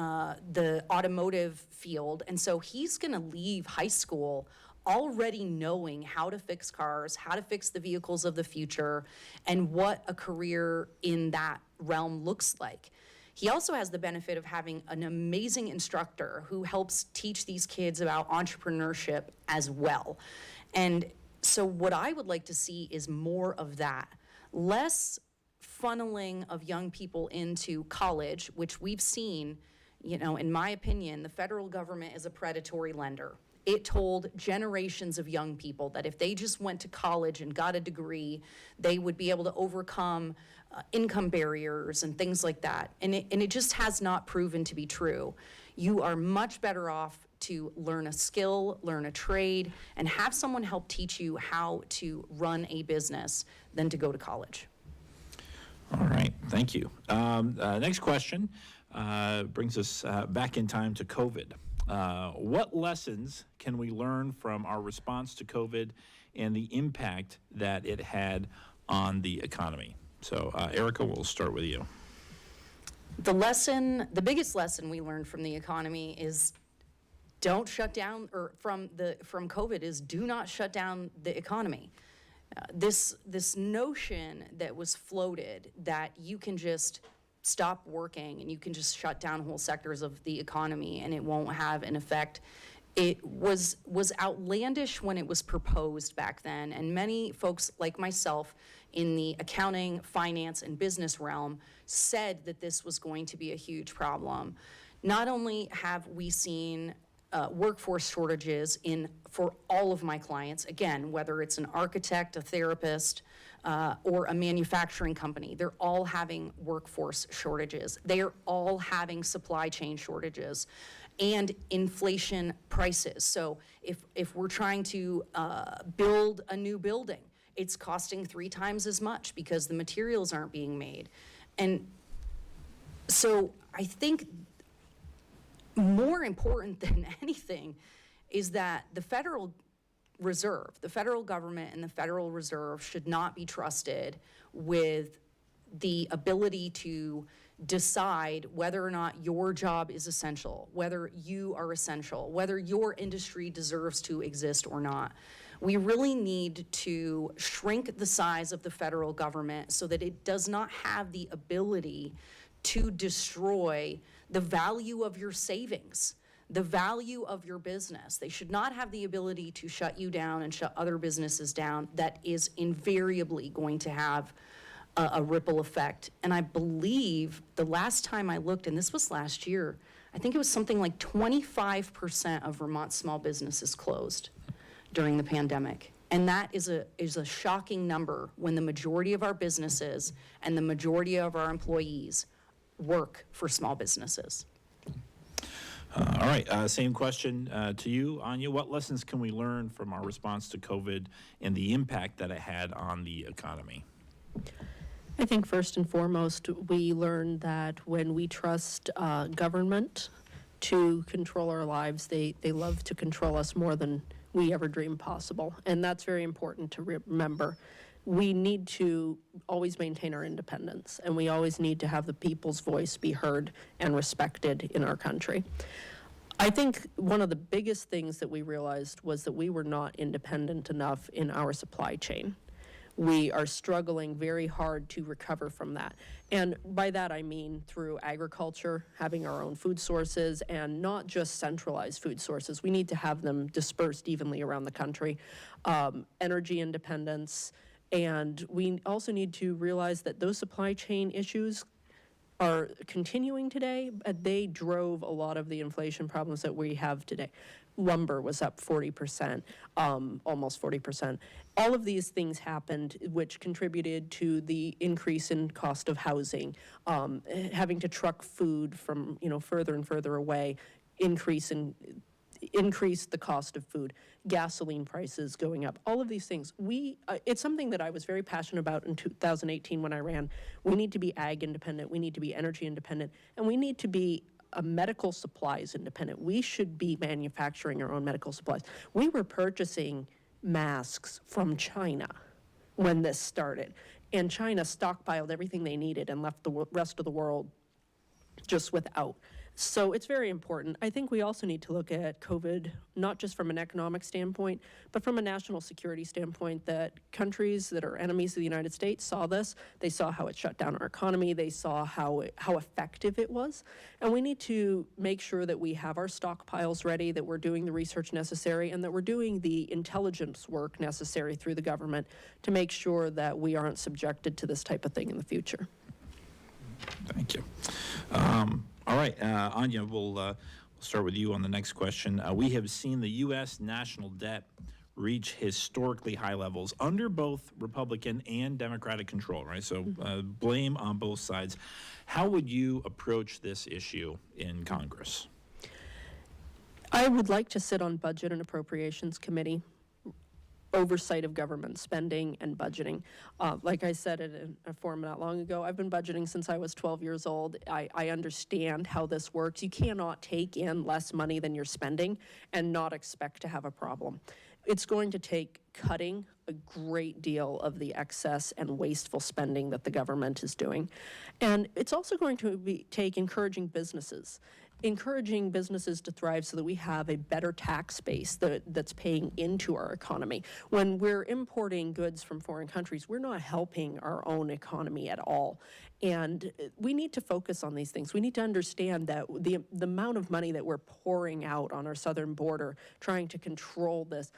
the automotive field, and so he's gonna leave high school already knowing how to fix cars, how to fix the vehicles of the future, and what a career in that realm looks like. He also has the benefit of having an amazing instructor who helps teach these kids about entrepreneurship as well. And so what I would like to see is more of that, less funneling of young people into college, which we've seen, in my opinion, the federal government is a predatory lender. It told generations of young people that if they just went to college and got a degree, they would be able to overcome income barriers and things like that. And it just has not proven to be true. You are much better off to learn a skill, learn a trade, and have someone help teach you how to run a business than to go to college. All right, thank you. Next question brings us back in time to COVID. What lessons can we learn from our response to COVID and the impact that it had on the economy? So, Erica, we'll start with you. The biggest lesson we learned from the economy is don't shut down, or from COVID is do not shut down the economy. This notion that was floated that you can just stop working and you can just shut down whole sectors of the economy and it won't have an effect, it was outlandish when it was proposed back then. And many folks like myself in the accounting, finance, and business realm said that this was going to be a huge problem. Not only have we seen workforce shortages for all of my clients, again, whether it's an architect, a therapist, or a manufacturing company, they're all having workforce shortages. They are all having supply chain shortages and inflation prices. So if we're trying to build a new building, it's costing 3 times as much because the materials aren't being made. And so I think more important than anything is that the Federal Reserve, the federal government and the Federal Reserve should not be trusted with the ability to decide whether or not your job is essential, whether you are essential, whether your industry deserves to exist or not. We really need to shrink the size of the federal government so that it does not have the ability to destroy the value of your savings, the value of your business. They should not have the ability to shut you down and shut other businesses down. That is invariably going to have a ripple effect. And I believe the last time I looked, and this was last year, I think it was something like 25% of Vermont small businesses closed during the pandemic. And that is a shocking number when the majority of our businesses and the majority of our employees work for small businesses. All right, same question to you, Anya. What lessons can we learn from our response to COVID and the impact that it had on the economy? I think first and foremost, we learned that when we trust government to control our lives, they love to control us more than we ever dreamed possible. And that's very important to remember. We need to always maintain our independence, and we always need to have the people's voice be heard and respected in our country. I think one of the biggest things that we realized was that we were not independent enough in our supply chain. We are struggling very hard to recover from that. And by that I mean through agriculture, having our own food sources, and not just centralized food sources. We need to have them dispersed evenly around the country. Energy independence, and we also need to realize that those supply chain issues are continuing today, but they drove a lot of the inflation problems that we have today. Lumber was up 40%, almost 40%. All of these things happened, which contributed to the increase in cost of housing, having to truck food from further and further away, increase the cost of food, gasoline prices going up, all of these things. It's something that I was very passionate about in 2018 when I ran. We need to be ag independent, we need to be energy independent, and we need to be medical supplies independent. We should be manufacturing our own medical supplies. We were purchasing masks from China when this started, and China stockpiled everything they needed and left the rest of the world just without. So it's very important. I think we also need to look at COVID, not just from an economic standpoint, but from a national security standpoint, that countries that are enemies of the United States saw this. They saw how it shut down our economy. They saw how effective it was. And we need to make sure that we have our stockpiles ready, that we're doing the research necessary, and that we're doing the intelligence work necessary through the government to make sure that we aren't subjected to this type of thing in the future. Thank you. All right, Anya, we'll start with you on the next question. We have seen the U.S. national debt reach historically high levels under both Republican and Democratic control, right? So blame on both sides. How would you approach this issue in Congress? I would like to sit on Budget and Appropriations Committee, oversight of government spending and budgeting. Like I said in a forum not long ago, I've been budgeting since I was 12 years old. I understand how this works. You cannot take in less money than you're spending and not expect to have a problem. It's going to take cutting a great deal of the excess and wasteful spending that the government is doing. And it's also going to take encouraging businesses to thrive so that we have a better tax base that's paying into our economy. When we're importing goods from foreign countries, we're not helping our own economy at all. And we need to focus on these things. We need to understand that the amount of money that we're pouring out on our southern border, trying to control this,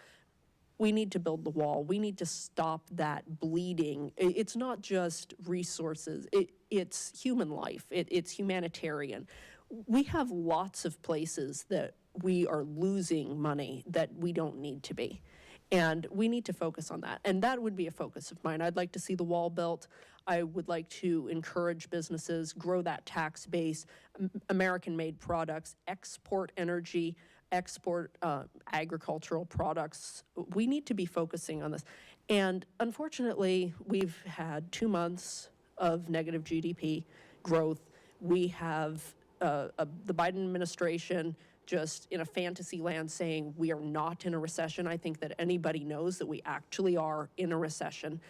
we need to build the wall. We need to stop that bleeding. It's not just resources, it's human life, it's humanitarian. We have lots of places that we are losing money that we don't need to be. And we need to focus on that. And that would be a focus of mine. I'd like to see the wall built. I would like to encourage businesses, grow that tax base, American-made products, export energy, export agricultural products. We need to be focusing on this. And unfortunately, we've had 2 months of negative GDP growth. We have the Biden administration just in a fantasy land saying we are not in a recession. I think that anybody knows that we actually are in a recession.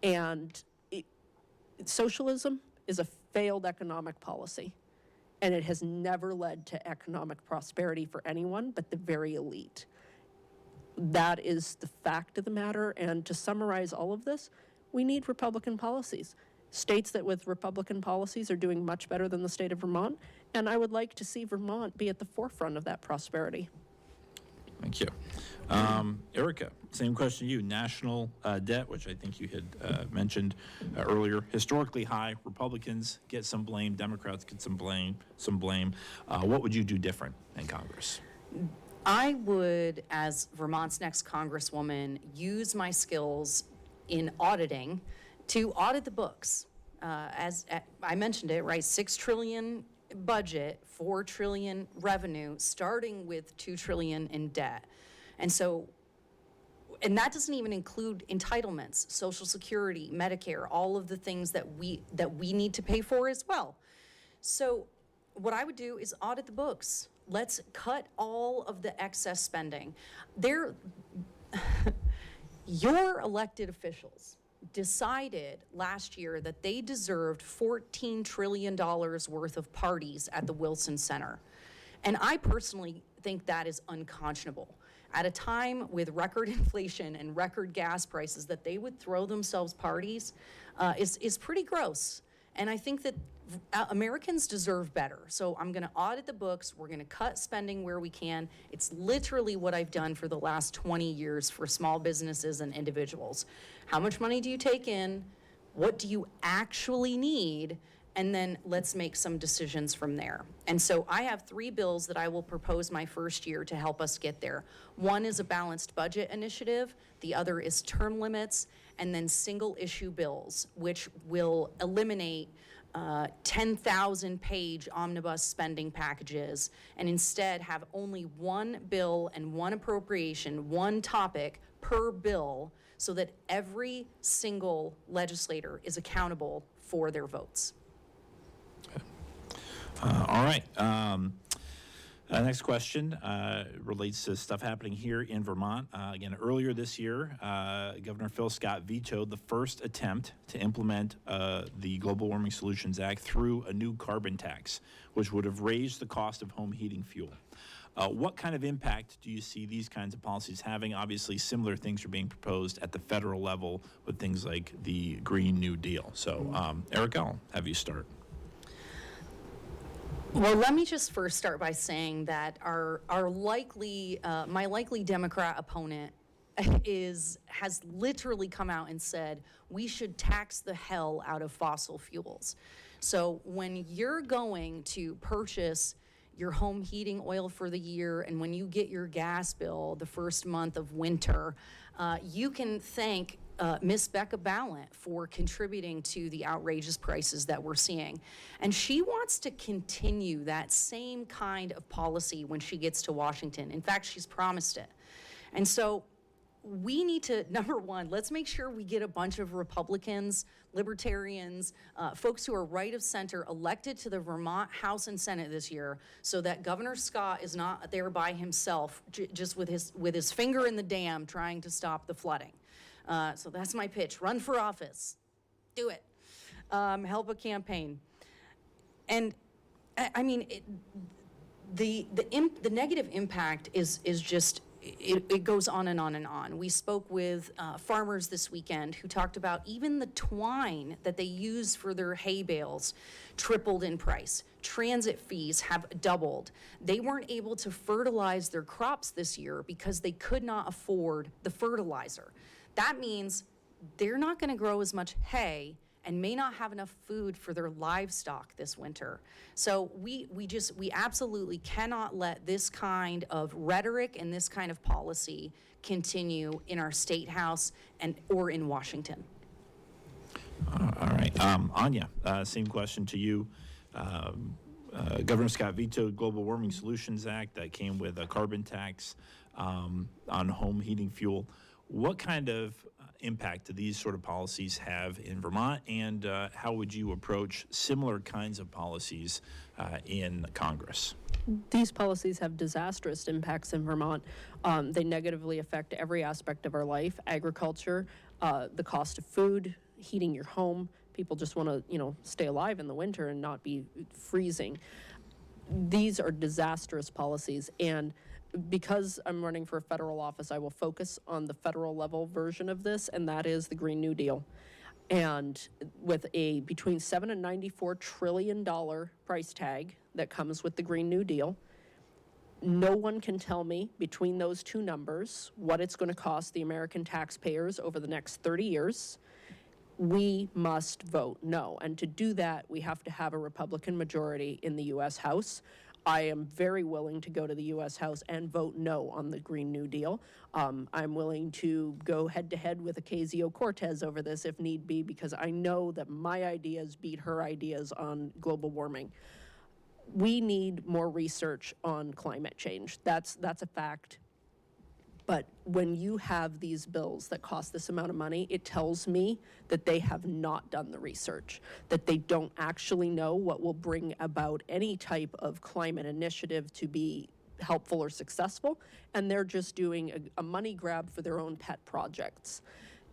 And socialism is a failed economic policy. And it has never led to economic prosperity for anyone but the very elite. That is the fact of the matter. And to summarize all of this, we need Republican policies. States that with Republican policies are doing much better than the state of Vermont, and I would like to see Vermont be at the forefront of that prosperity. Thank you. Erica, same question to you. National debt, which I think you had mentioned earlier, historically high. Republicans get some blame, Democrats get some blame. What would you do different in Congress? I would, as Vermont's next Congresswoman, use my skills in auditing to audit the books. As I mentioned it, right, $6 trillion budget, $4 trillion revenue, starting with $2 trillion in debt. And so and that doesn't even include entitlements, Social Security, Medicare, all of the things that we need to pay for as well. So what I would do is audit the books. Let's cut all of the excess spending. Your elected officials decided last year that they deserved $14 trillion worth of parties at the Wilson Center. And I personally think that is unconscionable. At a time with record inflation and record gas prices, that they would throw themselves parties is pretty gross. And I think that Americans deserve better. So I'm going to audit the books. We're going to cut spending where we can. It's literally what I've done for the last 20 years for small businesses and individuals. How much money do you take in? What do you actually need? And then let's make some decisions from there. And so I have 3 bills that I will propose my first year to help us get there. One is a balanced budget initiative. The other is term limits, and then single issue bills, which will eliminate 10,000-page omnibus spending packages and instead have only one bill and one appropriation, one topic per bill, so that every single legislator is accountable for their votes. All right. Next question relates to stuff happening here in Vermont. Again, earlier this year, Governor Phil Scott vetoed the first attempt to implement the Global Warming Solutions Act through a new carbon tax, which would have raised the cost of home heating fuel. What kind of impact do you see these kinds of policies having? Obviously, similar things are being proposed at the federal level with things like the Green New Deal. So, Eric, I'll have you start. Well, let me just first start by saying that my likely Democrat opponent has literally come out and said we should tax the hell out of fossil fuels. So when you're going to purchase your home heating oil for the year, and when you get your gas bill the first month of winter, you can thank Miss Becca Ballant for contributing to the outrageous prices that we're seeing. And she wants to continue that same kind of policy when she gets to Washington. In fact, she's promised it. And so we need to, number one, let's make sure we get a bunch of Republicans, libertarians, folks who are right of center elected to the Vermont House and Senate this year, so that Governor Scott is not there by himself, just with his finger in the dam trying to stop the flooding. So that's my pitch. Run for office. Do it. Help a campaign. And I mean, the negative impact is just, it goes on and on and on. We spoke with farmers this weekend who talked about even the twine that they use for their hay bales tripled in price. Transit fees have doubled. They weren't able to fertilize their crops this year because they could not afford the fertilizer. That means they're not going to grow as much hay and may not have enough food for their livestock this winter. So we absolutely cannot let this kind of rhetoric and this kind of policy continue in our state house or in Washington. All right. Anya, same question to you. Governor Scott vetoed Global Warming Solutions Act that came with a carbon tax on home heating fuel. What kind of impact do these sort of policies have in Vermont, and how would you approach similar kinds of policies in Congress? These policies have disastrous impacts in Vermont. They negatively affect every aspect of our life: agriculture, the cost of food, heating your home. People just want to, stay alive in the winter and not be freezing. These are disastrous policies, and because I'm running for a federal office, I will focus on the federal level version of this, and that is the Green New Deal. And with a between $7 and $94 trillion price tag that comes with the Green New Deal, no one can tell me between those two numbers what it's going to cost the American taxpayers over the next 30 years. We must vote no. And to do that, we have to have a Republican majority in the U.S. House. I am very willing to go to the U.S. House and vote no on the Green New Deal. I'm willing to go head-to-head with Ocasio-Cortez over this if need be, because I know that my ideas beat her ideas on global warming. We need more research on climate change. That's a fact. But when you have these bills that cost this amount of money, it tells me that they have not done the research, that they don't actually know what will bring about any type of climate initiative to be helpful or successful, and they're just doing a money grab for their own pet projects.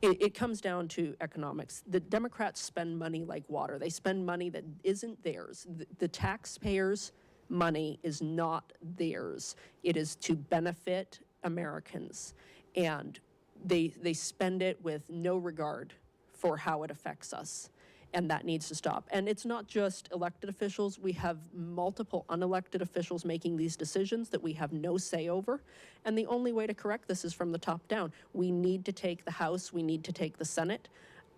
It comes down to economics. The Democrats spend money like water. They spend money that isn't theirs. The taxpayers' money is not theirs. It is to benefit Americans, and they spend it with no regard for how it affects us, and that needs to stop. And it's not just elected officials. We have multiple unelected officials making these decisions that we have no say over, and the only way to correct this is from the top down. We need to take the House, we need to take the Senate,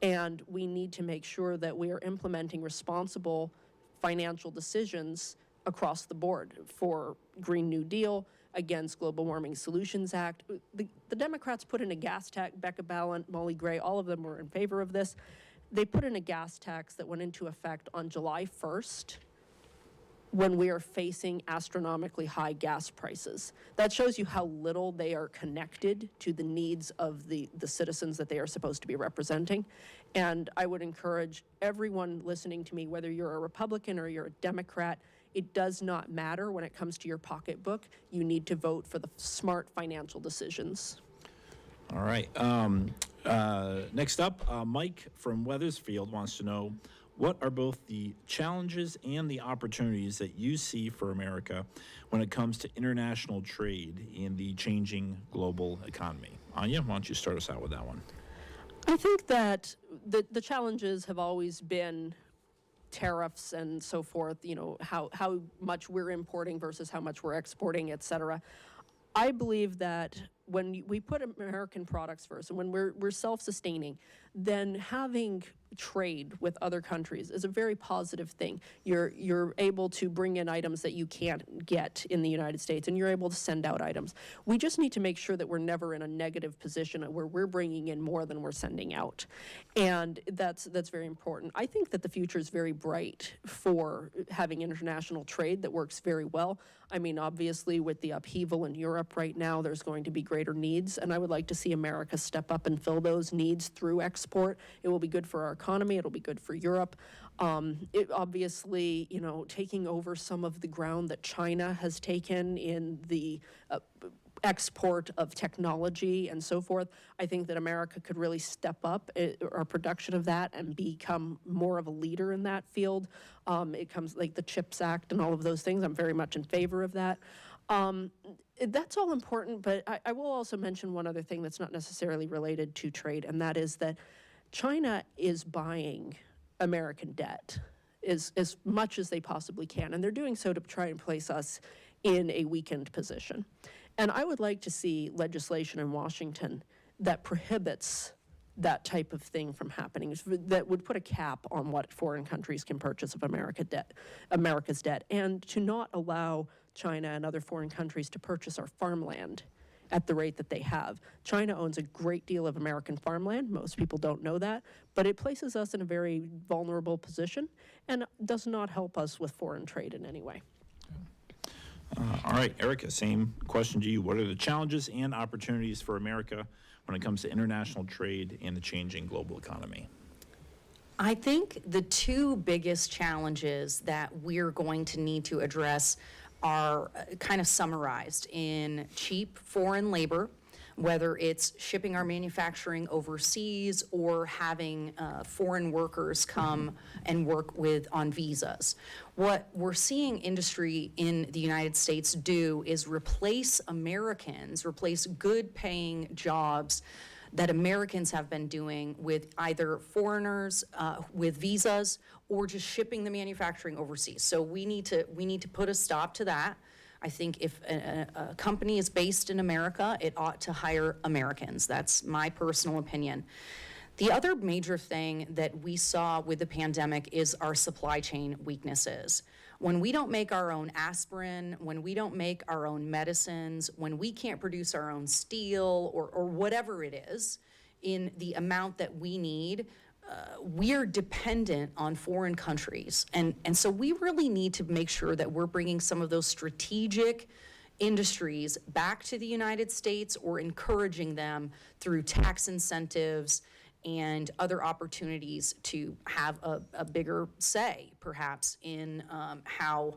and we need to make sure that we are implementing responsible financial decisions across the board for Green New Deal, against Global Warming Solutions Act. The Democrats put in a gas tax, Becca Balint, Molly Gray, all of them were in favor of this. They put in a gas tax that went into effect on July 1st when we are facing astronomically high gas prices. That shows you how little they are connected to the needs of the citizens that they are supposed to be representing. And I would encourage everyone listening to me, whether you're a Republican or you're a Democrat, it does not matter when it comes to your pocketbook. You need to vote for the smart financial decisions. All right. Next up, Mike from Weathersfield wants to know, what are both the challenges and the opportunities that you see for America when it comes to international trade in the changing global economy? Anya, why don't you start us out with that one? I think that the challenges have always been tariffs and so forth, you know, how much we're importing versus how much we're exporting, et cetera. I believe that when we put American products first and when we're self-sustaining, then having trade with other countries is a very positive thing. You're able to bring in items that you can't get in the United States, and you're able to send out items. We just need to make sure that we're never in a negative position where we're bringing in more than we're sending out, and that's very important. I think that the future is very bright for having international trade that works very well. I mean, obviously, with the upheaval in Europe right now, there's going to be greater needs, and I would like to see America step up and fill those needs through export. It will be good for our economy. It'll be good for Europe. It obviously, you know, taking over some of the ground that China has taken in the export of technology and so forth. I think that America could really step up our production of that and become more of a leader in that field. It comes like the CHIPS Act and all of those things. I'm very much in favor of that. That's all important, but I will also mention one other thing that's not necessarily related to trade, and that is that China is buying American debt as much as they possibly can, and they're doing so to try and place us in a weakened position. And I would like to see legislation in Washington that prohibits that type of thing from happening, that would put a cap on what foreign countries can purchase of America's debt, and to not allow China and other foreign countries to purchase our farmland at the rate that they have. China owns a great deal of American farmland. Most people don't know that, but it places us in a very vulnerable position and does not help us with foreign trade in any way. All right, Erica, same question to you. What are the challenges and opportunities for America when it comes to international trade and the changing global economy? I think the two biggest challenges that we're going to need to address are kind of summarized in cheap foreign labor, whether it's shipping our manufacturing overseas or having foreign workers come and work on visas. What we're seeing industry in the United States do is replace good paying jobs that Americans have been doing with either foreigners with visas or just shipping the manufacturing overseas. So we need to put a stop to that. I think if a company is based in America, it ought to hire Americans. That's my personal opinion. The other major thing that we saw with the pandemic is our supply chain weaknesses. When we don't make our own aspirin, when we don't make our own medicines, when we can't produce our own steel or whatever it is in the amount that we need, we're dependent on foreign countries. And so we really need to make sure that we're bringing some of those strategic industries back to the United States or encouraging them through tax incentives and other opportunities to have a bigger say, perhaps, in how,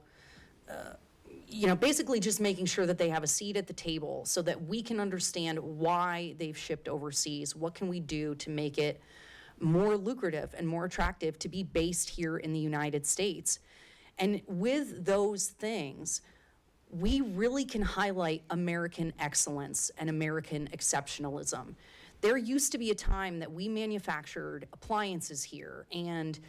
basically just making sure that they have a seat at the table so that we can understand why they've shipped overseas. What can we do to make it more lucrative and more attractive to be based here in the United States? And with those things, we really can highlight American excellence and American exceptionalism. There used to be a time that we manufactured appliances here and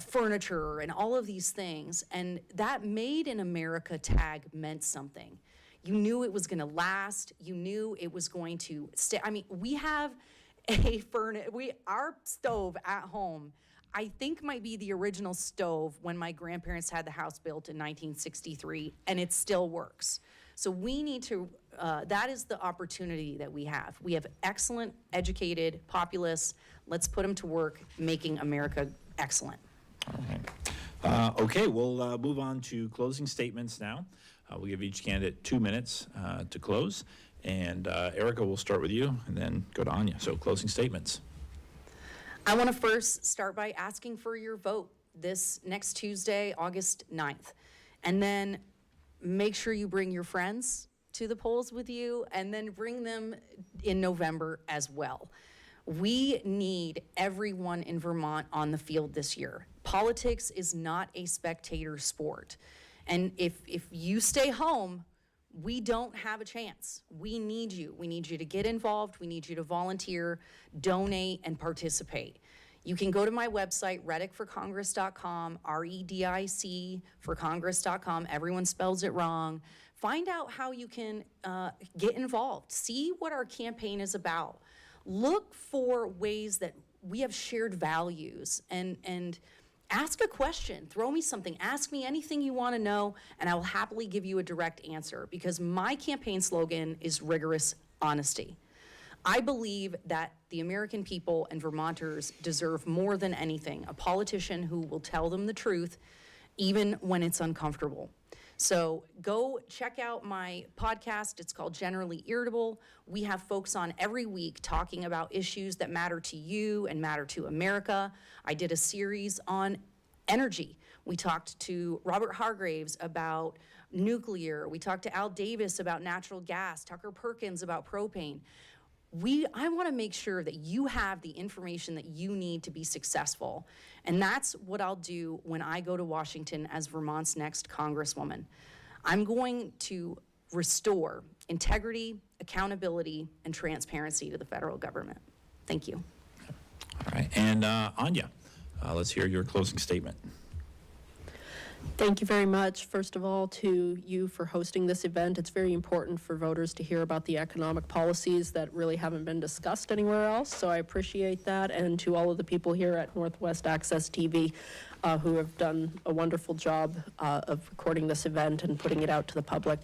furniture and all of these things, and that Made in America tag meant something. You knew it was going to last. You knew it was going to stay. I mean, we have our stove at home, I think, might be the original stove when my grandparents had the house built in 1963, and it still works. So we need to, that is the opportunity that we have. We have excellent, educated populace. Let's put them to work making America excellent. All right. Okay, we'll move on to closing statements now. We'll give each candidate 2 minutes to close. And Erica, we'll start with you and then go to Anya. So closing statements. I want to first start by asking for your vote this next Tuesday, August 9th. And then make sure you bring your friends to the polls with you, and then bring them in November as well. We need everyone in Vermont on the field this year. Politics is not a spectator sport. And if you stay home, we don't have a chance. We need you. We need you to get involved. We need you to volunteer, donate, and participate. You can go to my website, redicforcongress.com, REDIC for Congress.com. Everyone spells it wrong. Find out how you can get involved. See what our campaign is about. Look for ways that we have shared values, and ask a question. Throw me something. Ask me anything you want to know, and I will happily give you a direct answer, because my campaign slogan is rigorous honesty. I believe that the American people and Vermonters deserve more than anything a politician who will tell them the truth, even when it's uncomfortable. So go check out my podcast. It's called Generally Irritable. We have folks on every week talking about issues that matter to you and matter to America. I did a series on energy. We talked to Robert Hargraves about nuclear. We talked to Al Davis about natural gas, Tucker Perkins about propane. I want to make sure that you have the information that you need to be successful. And that's what I'll do when I go to Washington as Vermont's next Congresswoman. I'm going to restore integrity, accountability, and transparency to the federal government. Thank you. All right. And Anya, let's hear your closing statement. Thank you very much, first of all, to you for hosting this event. It's very important for voters to hear about the economic policies that really haven't been discussed anywhere else, so I appreciate that. And to all of the people here at Northwest Access TV who have done a wonderful job of recording this event and putting it out to the public.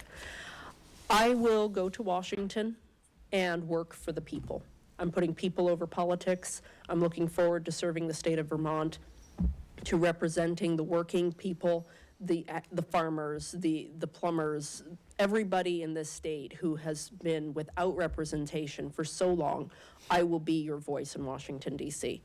I will go to Washington and work for the people. I'm putting people over politics. I'm looking forward to serving the state of Vermont, to representing the working people, the farmers, the plumbers, everybody in this state who has been without representation for so long. I will be your voice in Washington, D.C.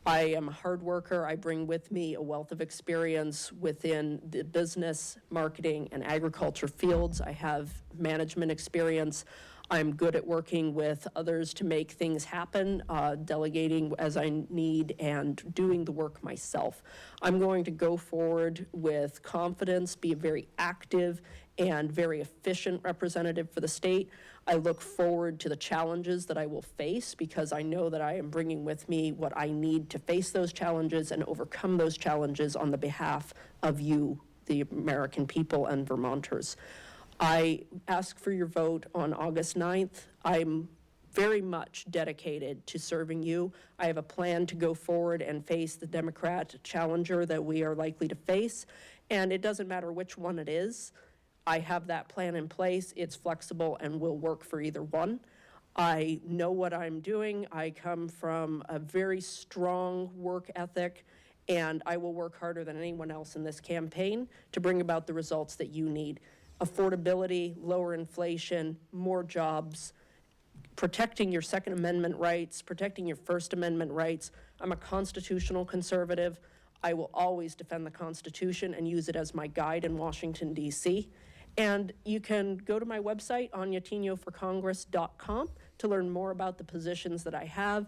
I am a hard worker. I bring with me a wealth of experience within the business, marketing, and agriculture fields. I have management experience. I'm good at working with others to make things happen, delegating as I need, and doing the work myself. I'm going to go forward with confidence, be a very active and very efficient representative for the state. I look forward to the challenges that I will face, because I know that I am bringing with me what I need to face those challenges and overcome those challenges on the behalf of you, the American people and Vermonters. I ask for your vote on August 9th. I'm very much dedicated to serving you. I have a plan to go forward and face the Democrat challenger that we are likely to face, and it doesn't matter which one it is. I have that plan in place. It's flexible and will work for either one. I know what I'm doing. I come from a very strong work ethic, and I will work harder than anyone else in this campaign to bring about the results that you need. affordability, lower inflation, more jobs, protecting your Second Amendment rights, protecting your First Amendment rights. I'm a constitutional conservative. I will always defend the Constitution and use it as my guide in Washington, D.C. And you can go to my website, AnyaTinoForCongress.com, to learn more about the positions that I have.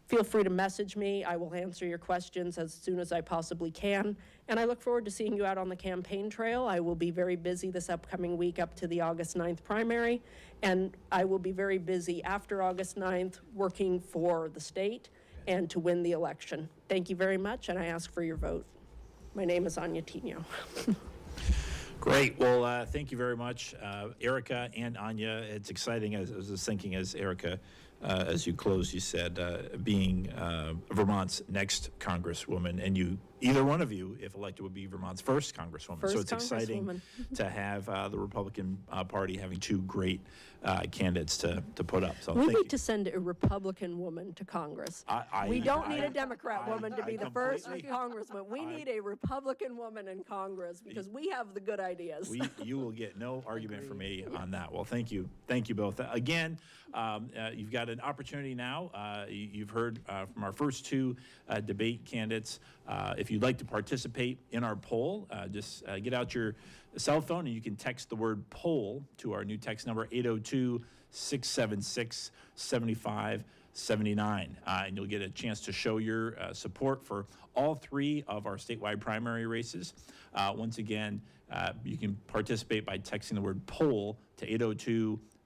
Feel free to message me. I will answer your questions as soon as I possibly can. And I look forward to seeing you out on the campaign trail. I will be very busy this upcoming week up to the August 9th primary. And I will be very busy after August 9th working for the state and to win the election. Thank you very much, and I ask for your vote. My name is Anya Tino. Great. Well, thank you very much, Erica and Anya. It's exciting, as I was thinking, as Erica, as you closed, you said, being Vermont's next Congresswoman, and either one of you, if elected, would be Vermont's first Congresswoman. So it's exciting to have the Republican Party having two great candidates to put up. So We thank need you. to send a Republican woman to Congress. We don't need a Democrat woman to be the first Congresswoman. We need a Republican woman in Congress because we have the good ideas. You will get no argument from me on that. Well, thank you both. Again, you've got an opportunity now. You've heard from our first two debate candidates. If you'd like to participate in our poll, just get out your cell phone and you can text the word poll to our new text number, 802-676-7579. And you'll get a chance to show your support for all three of our statewide primary races. Once again, you can participate by texting the word poll to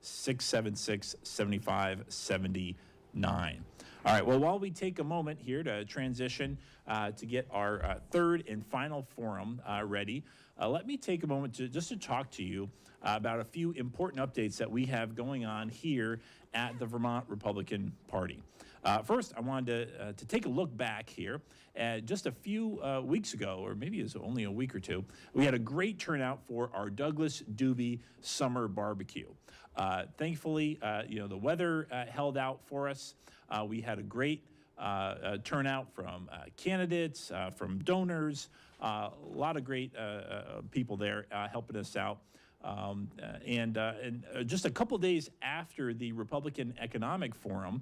802-676-7579. All right, well, while we take a moment here to transition to get our third and final forum ready, let me take a moment to talk to you about a few important updates that we have going on here at the Vermont Republican Party. First, I wanted to take a look back here. Just a few weeks ago, or maybe it was only a week or two, we had a great turnout for our Douglas Doobie Summer Barbecue. Thankfully, the weather held out for us. We had a great turnout from candidates, from donors, a lot of great people there helping us out. And just a couple days after the Republican Economic Forum,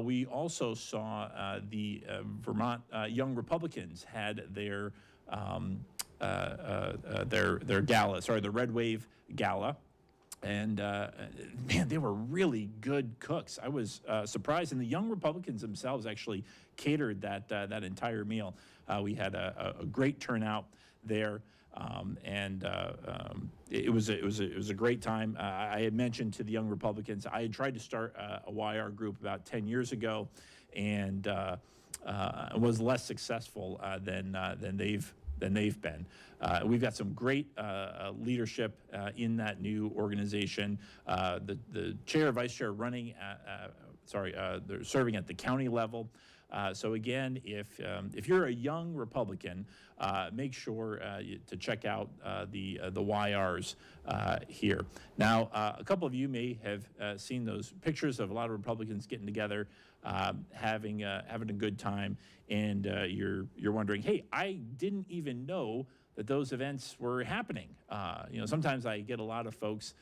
we also saw the Vermont Young Republicans had their gala, the Red Wave Gala. And man, they were really good cooks. I was surprised, and the Young Republicans themselves actually catered that entire meal. We had a great turnout there, and it was a great time. I had mentioned to the Young Republicans I had tried to start a YR group about 10 years ago, and was less successful than they've been. We've got some great leadership in that new organization. The chair, vice chair running, they're serving at the county level. So again, if you're a young Republican, make sure to check out the YRs here. Now, a couple of you may have seen those pictures of a lot of Republicans getting together, having a good time, and you're wondering, hey, I didn't even know that those events were happening. Sometimes I get a lot of folks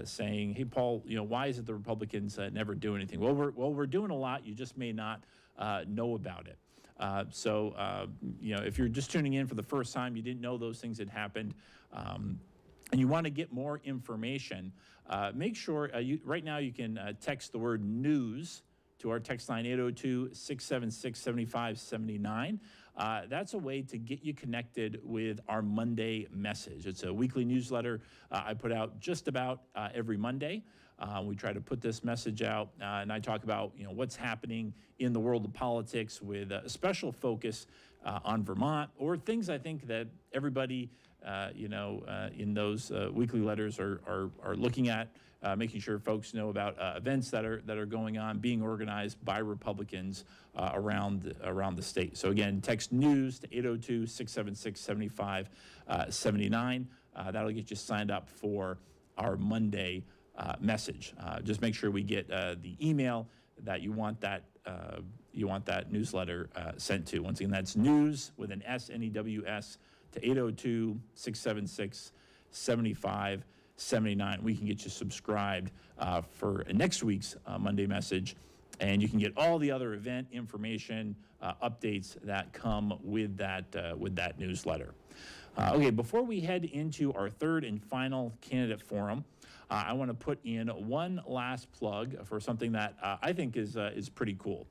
saying, hey, Paul, why is it the Republicans never do anything? Well, we're doing a lot. You just may not know about it. So if you're just tuning in for the first time, you didn't know those things had happened, and you want to get more information, make sure right now you can text the word news to our text line 802-676-7579. That's a way to get you connected with our Monday message. It's a weekly newsletter I put out just about every Monday. We try to put this message out, and I talk about what's happening in the world of politics with a special focus on Vermont, or things I think that everybody in those weekly letters are looking at, making sure folks know about events that are going on, being organized by Republicans around the state. So again, text news to 802-676-7579. That'll get you signed up for our Monday message. Just make sure we get the email that you want that newsletter sent to. Once again, that's news with an S, N-E-W-S, to 802-676-7579. 75 79. We can get you subscribed for next week's Monday message, and you can get all the other event information, updates that come with that newsletter. Okay, before we head into our third and final candidate forum, I want to put in one last plug for something that I think is pretty cool.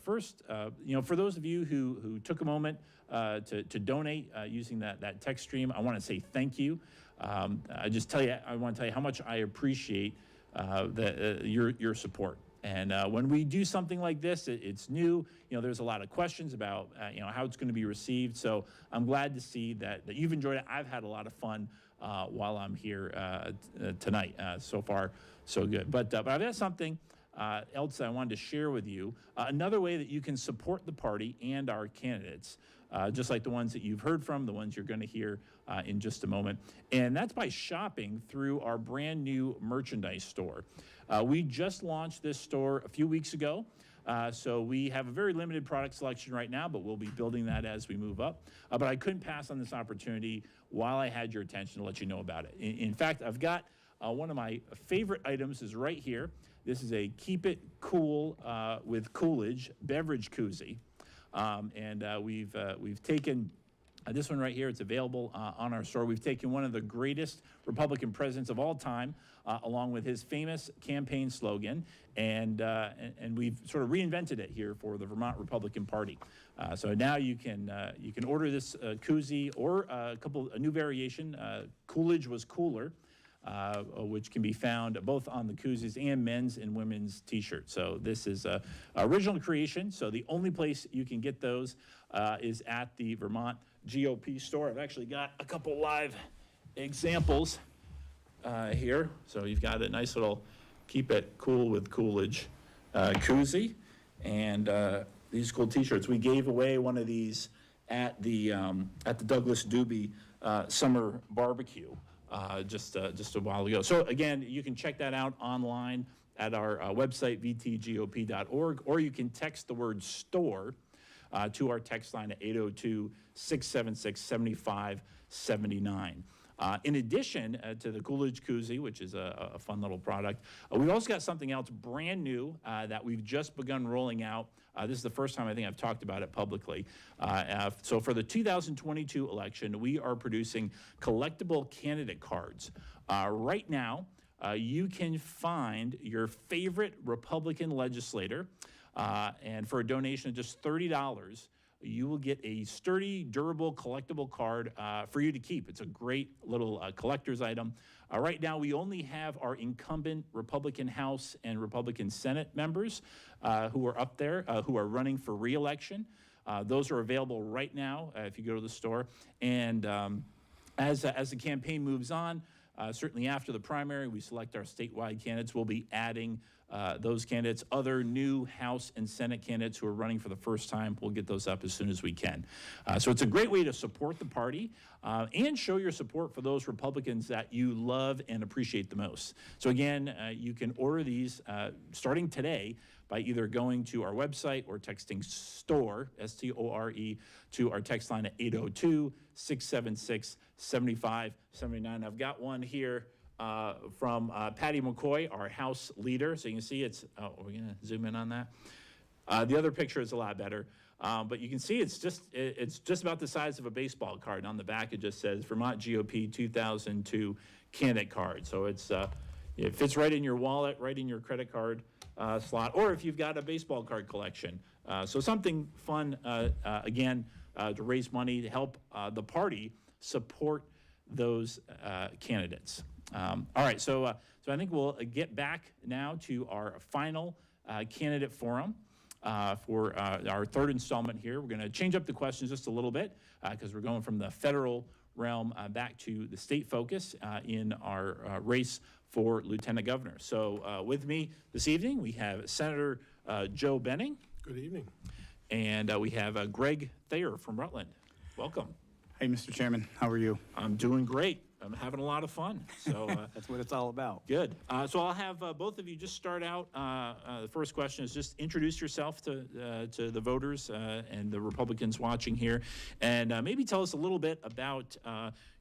First, for those of you who took a moment to donate using that text stream, I want to say thank you. I want to tell you how much I appreciate your support. And when we do something like this, it's new. There's a lot of questions about how it's going to be received. So I'm glad to see that you've enjoyed it. I've had a lot of fun while I'm here tonight. So far, so good. But I've got something else I wanted to share with you. Another way that you can support the party and our candidates, just like the ones that you've heard from, the ones you're going to hear in just a moment. And that's by shopping through our brand new merchandise store. We just launched this store a few weeks ago. So we have a very limited product selection right now, but we'll be building that as we move up. But I couldn't pass on this opportunity while I had your attention to let you know about it. In fact, I've got one of my favorite items is right here. This is a Keep It Cool with Coolidge beverage koozie. We've taken this one right here. It's available on our store. We've taken one of the greatest Republican presidents of all time, along with his famous campaign slogan, and we've sort of reinvented it here for the Vermont Republican Party. So now you can order this koozie or a new variation. Coolidge was cooler. Which can be found both on the koozies and men's and women's t-shirts. So this is a original creation. So the only place you can get those is at the Vermont GOP store. I've actually got a couple live examples here. So you've got a nice little Keep It Cool with Coolidge koozie, and these cool t-shirts. We gave away one of these at the Douglas Doobie summer barbecue. Just a while ago. So again, you can check that out online at our website, vtgop.org, or you can text the word store to our text line at 802-676-7579. In addition to the Coolidge koozie, which is a fun little product, we've also got something else brand new that we've just begun rolling out. This is the first time I think I've talked about it publicly. So for the 2022 election, we are producing collectible candidate cards. Right now, you can find your favorite Republican legislator, and for a donation of just $30, you will get a sturdy, durable, collectible card for you to keep. It's a great little collector's item. Right now, we only have our incumbent Republican House and Republican Senate members who are up there, who are running for re-election. Those are available right now if you go to the store. And as the campaign moves on, certainly after the primary, we select our statewide candidates. We'll be adding those candidates, other new House and Senate candidates who are running for the first time. We'll get those up as soon as we can. So it's a great way to support the party and show your support for those Republicans that you love and appreciate the most. So again, you can order these starting today by either going to our website or texting STORE, S-T-O-R-E, to our text line at 802-676-7579. I've got one here from Patty McCoy, our House leader. So you can see it's, we're gonna zoom in on that. The other picture is a lot better. But you can see it's just about the size of a baseball card. And on the back, it just says Vermont GOP 2002 candidate card. So it fits right in your wallet, right in your credit card slot, or if you've got a baseball card collection. So something fun, again, to raise money to help the party support those candidates. All right, so I think we'll get back now to our final candidate forum for our third installment here. We're going to change up the questions just a little bit because we're going from the federal realm back to the state focus in our race for lieutenant governor. So with me this evening, we have Senator Joe Benning. Good evening. And we have Greg Thayer from Rutland. Welcome. Hey, Mr. Chairman, how are you? I'm doing great. I'm having a lot of fun. So That's what it's all about. good. So I'll have both of you just start out. The first question is just introduce yourself to the voters and the Republicans watching here, and maybe tell us a little bit about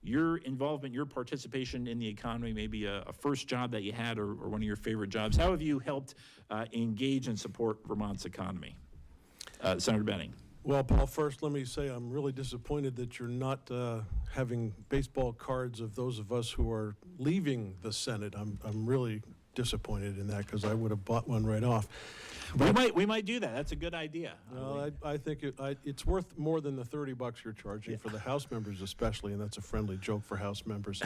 your involvement, your participation in the economy, maybe a first job that you had or one of your favorite jobs. How have you helped engage and support Vermont's economy? Senator Benning. Well, Paul, first let me say I'm really disappointed that you're not having baseball cards of those of us who are leaving the Senate. I'm really disappointed in that because I would have bought one right off. We might do that. That's a good idea. Well, I think it's worth more than the $30 you're charging for the House members especially, and that's a friendly joke for House members.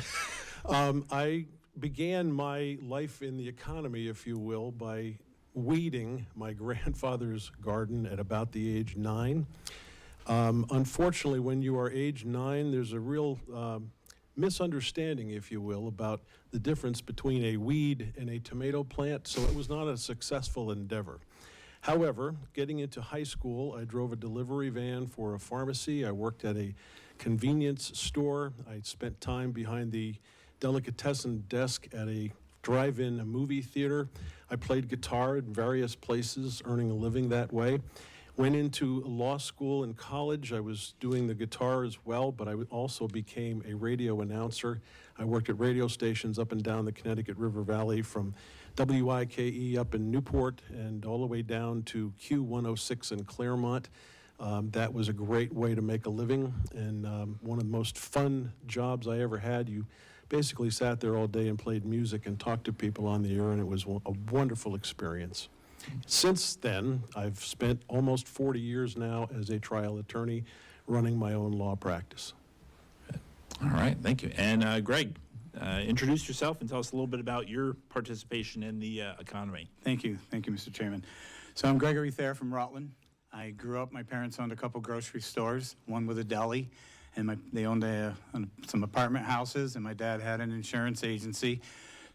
I began my life in the economy, if you will, by weeding my grandfather's garden at about the age 9. Unfortunately, when you are age 9, there's a real misunderstanding, if you will, about the difference between a weed and a tomato plant, so it was not a successful endeavor. However, getting into high school, I drove a delivery van for a pharmacy. I worked at a convenience store. I spent time behind the delicatessen desk at a drive-in movie theater. I played guitar in various places, earning a living that way. Went into law school and college. I was doing the guitar as well, but I also became a radio announcer. I worked at radio stations up and down the Connecticut River Valley, from WIKE up in Newport and all the way down to Q106 in Claremont. That was a great way to make a living, and one of the most fun jobs I ever had. You basically sat there all day and played music and talked to people on the air, and it was a wonderful experience. Since then, I've spent almost 40 years now as a trial attorney running my own law practice. All right, thank you. And Greg, introduce yourself and tell us a little bit about your participation in the economy. Thank you, Mr. Chairman. So I'm Gregory Thayer from Rutland. I grew up, my parents owned a couple grocery stores, one with a deli, and they owned some apartment houses, and my dad had an insurance agency.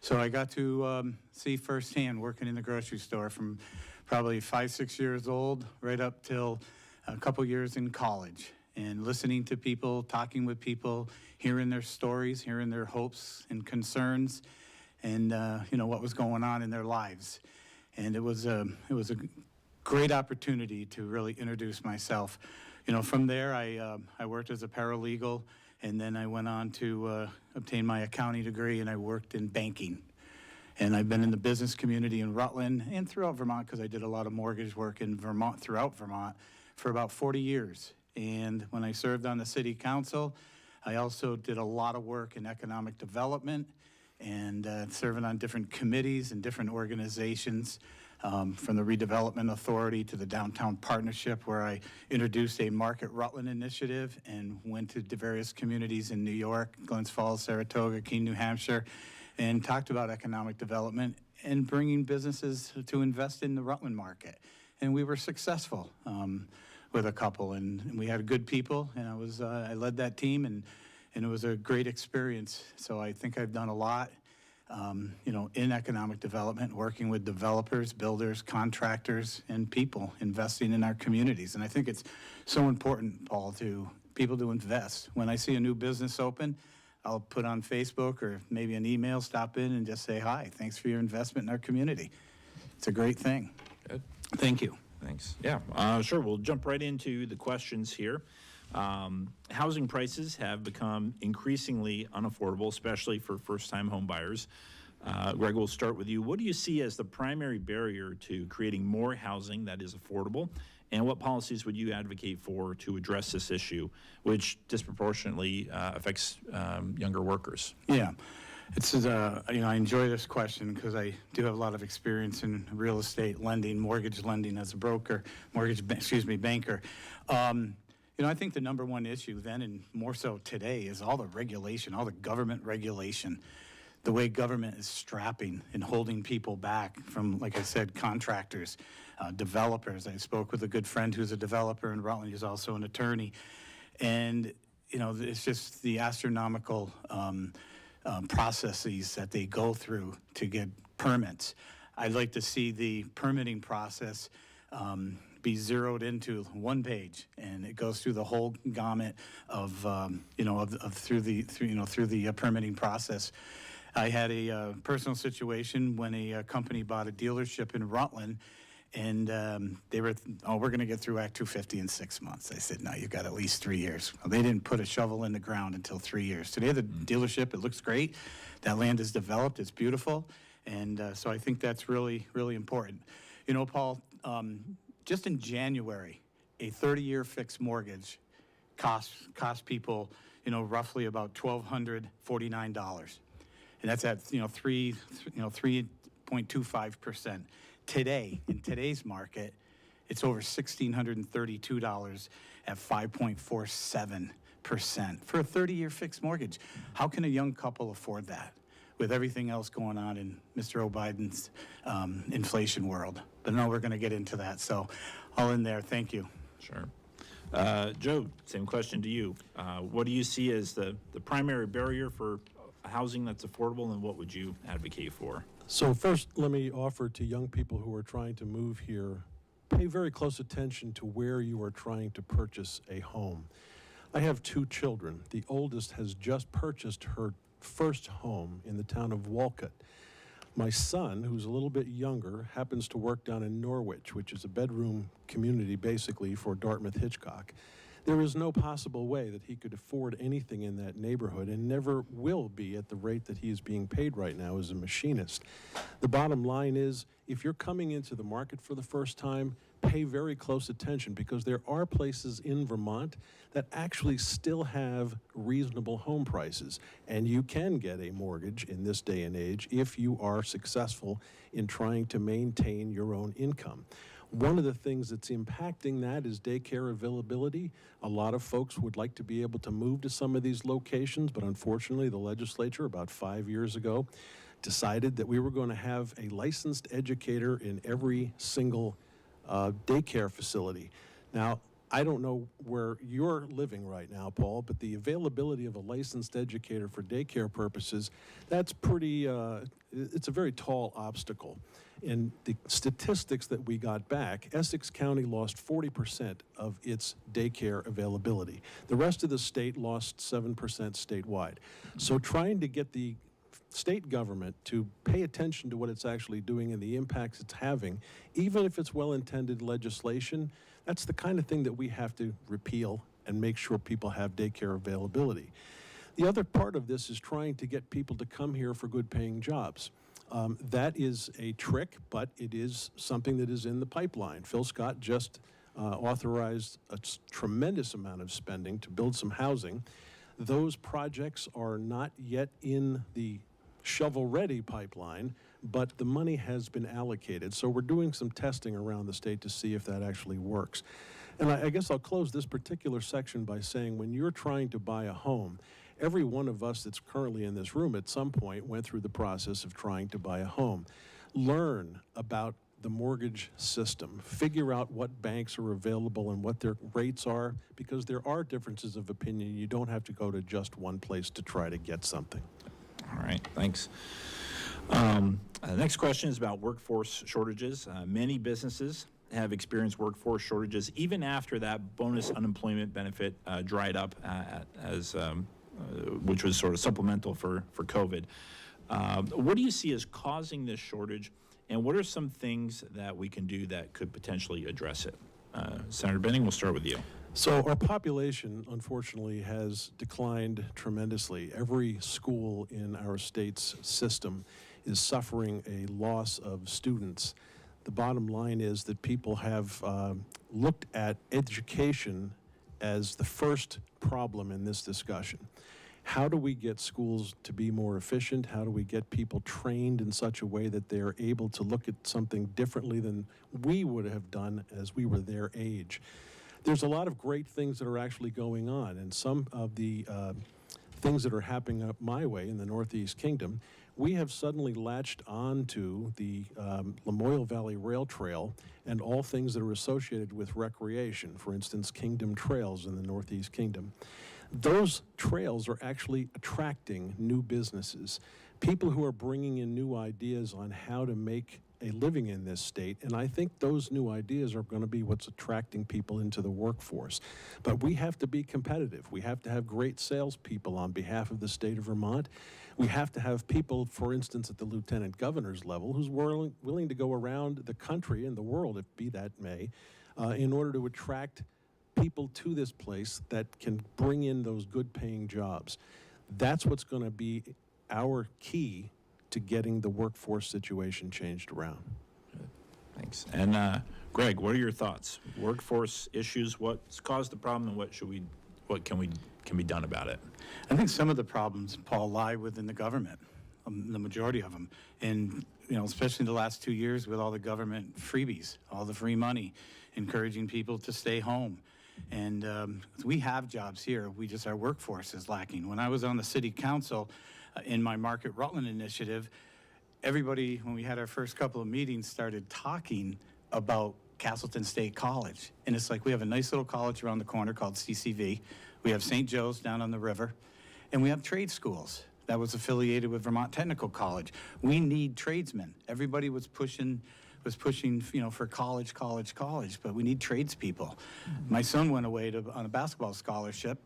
So I got to see firsthand working in the grocery store from probably 5, 6 years old right up till a couple years in college, and listening to people, talking with people, hearing their stories, hearing their hopes and concerns, and what was going on in their lives. And it was a great opportunity to really introduce myself. From there I worked as a paralegal, and then I went on to obtain my accounting degree, and I worked in banking. And I've been in the business community in Rutland and throughout Vermont, because I did a lot of mortgage work in Vermont, throughout Vermont, for about 40 years. And when I served on the city council, I also did a lot of work in economic development and serving on different committees and different organizations, from the Redevelopment Authority to the Downtown Partnership, where I introduced a Market Rutland initiative and went to the various communities in New York, Glens Falls, Saratoga, Keene, New Hampshire, and talked about economic development and bringing businesses to invest in the Rutland market. And we were successful with a couple, and we had good people, and I led that team, and it was a great experience. So I think I've done a lot. In economic development, working with developers, builders, contractors, and people investing in our communities. And I think it's so important, Paul, to people to invest. When I see a new business open, I'll put on Facebook or maybe an email, stop in and just say, hi, thanks for your investment in our community. It's a great thing. Good. Thank you. Thanks. Yeah, sure. We'll jump right into the questions here. Housing prices have become increasingly unaffordable, especially for first-time home buyers. Greg, we'll start with you. What do you see as the primary barrier to creating more housing that is affordable, and what policies would you advocate for to address this issue, which disproportionately affects younger workers? Yeah. I enjoy this question because I do have a lot of experience in real estate lending, mortgage lending as a broker, banker. I think the number one issue then, and more so today, is all the regulation, all the government regulation, the way government is strapping and holding people back from, like I said, contractors, developers. I spoke with a good friend who's a developer in Rutland. He's also an attorney. And, it's just the astronomical processes that they go through to get permits. I'd like to see the permitting process be zeroed into one page, and it goes through the whole gamut of through the permitting process. I had a personal situation when a company bought a dealership in Rutland, and they were, we're going to get through Act 250 in 6 months. I said, no, you've got at least 3 years. Well, they didn't put a shovel in the ground until 3 years. Today, the dealership, it looks great. That land is developed. It's beautiful. And so I think that's really, really important. You know, Paul, just in January, a 30-year fixed mortgage cost people, roughly about $1,249. And that's at, 3.25%. Today, in today's market, it's over $1,632 at 5.47% for a 30-year fixed mortgage. How can a young couple afford that with everything else going on in Mr. O'Biden's inflation world? But no, we're going to get into that. So I'll end there. Thank you. Sure. Joe, same question to you. What do you see as the primary barrier for housing that's affordable, and what would you advocate for? So first, let me offer to young people who are trying to move here, pay very close attention to where you are trying to purchase a home. I have 2 children. The oldest has just purchased her first home in the town of Walcott. My son, who's a little bit younger, happens to work down in Norwich, which is a bedroom community basically for Dartmouth Hitchcock. There is no possible way that he could afford anything in that neighborhood, and never will be at the rate that he is being paid right now as a machinist. The bottom line is, if you're coming into the market for the first time, pay very close attention, because there are places in Vermont that actually still have reasonable home prices, and you can get a mortgage in this day and age if you are successful in trying to maintain your own income. One of the things that's impacting that is daycare availability. A lot of folks would like to be able to move to some of these locations, but unfortunately the legislature about 5 years ago decided that we were going to have a licensed educator in every single daycare facility. Now, I don't know where you're living right now, Paul, but the availability of a licensed educator for daycare purposes, that's pretty, it's a very tall obstacle. In the statistics that we got back, Essex County lost 40% of its daycare availability. The rest of the state lost 7% statewide. So trying to get the state government to pay attention to what it's actually doing and the impacts it's having, even if it's well-intended legislation, that's the kind of thing that we have to repeal and make sure people have daycare availability. The other part of this is trying to get people to come here for good-paying jobs. That is a trick, but it is something that is in the pipeline. Phil Scott just authorized a tremendous amount of spending to build some housing. Those projects are not yet in the shovel-ready pipeline, but the money has been allocated. So we're doing some testing around the state to see if that actually works. And I guess I'll close this particular section by saying, when you're trying to buy a home, every one of us that's currently in this room at some point went through the process of trying to buy a home. Learn about the mortgage system. Figure out what banks are available and what their rates are, because there are differences of opinion. You don't have to go to just one place to try to get something. All right, thanks. The next question is about workforce shortages. Many businesses have experienced workforce shortages even after that bonus unemployment benefit dried up, which was sort of supplemental for COVID. What do you see as causing this shortage, and what are some things that we can do that could potentially address it? Senator Benning, we'll start with you. So our population, unfortunately, has declined tremendously. Every school in our state's system is suffering a loss of students. The bottom line is that people have looked at education as the first problem in this discussion. How do we get schools to be more efficient? How do we get people trained in such a way that they're able to look at something differently than we would have done as we were their age? There's a lot of great things that are actually going on, and some of the things that are happening up my way in the Northeast Kingdom, we have suddenly latched on to the Lamoille Valley Rail Trail and all things that are associated with recreation, for instance, Kingdom Trails in the Northeast Kingdom. Those trails are actually attracting new businesses, people who are bringing in new ideas on how to make a living in this state, and I think those new ideas are going to be what's attracting people into the workforce. But we have to be competitive. We have to have great salespeople on behalf of the state of Vermont. We have to have people, for instance, at the lieutenant governor's level, who's willing to go around the country and the world, if be that may, in order to attract people to this place that can bring in those good-paying jobs. That's what's going to be our key to getting the workforce situation changed around. Thanks. And Greg, what are your thoughts? Workforce issues, what's caused the problem, and what can be done about it? I think some of the problems, Paul, lie within the government, the majority of them. And, especially in the last 2 years with all the government freebies, all the free money, encouraging people to stay home. And we have jobs here, our workforce is lacking. When I was on the city council in my Market Rutland initiative, everybody, when we had our first couple of meetings, started talking about Castleton State College. And it's like we have a nice little college around the corner called CCV. We have St. Joe's down on the river. And we have trade schools that was affiliated with Vermont Technical College. We need tradesmen. Everybody was pushing, for college, but we need tradespeople. My son went away on a basketball scholarship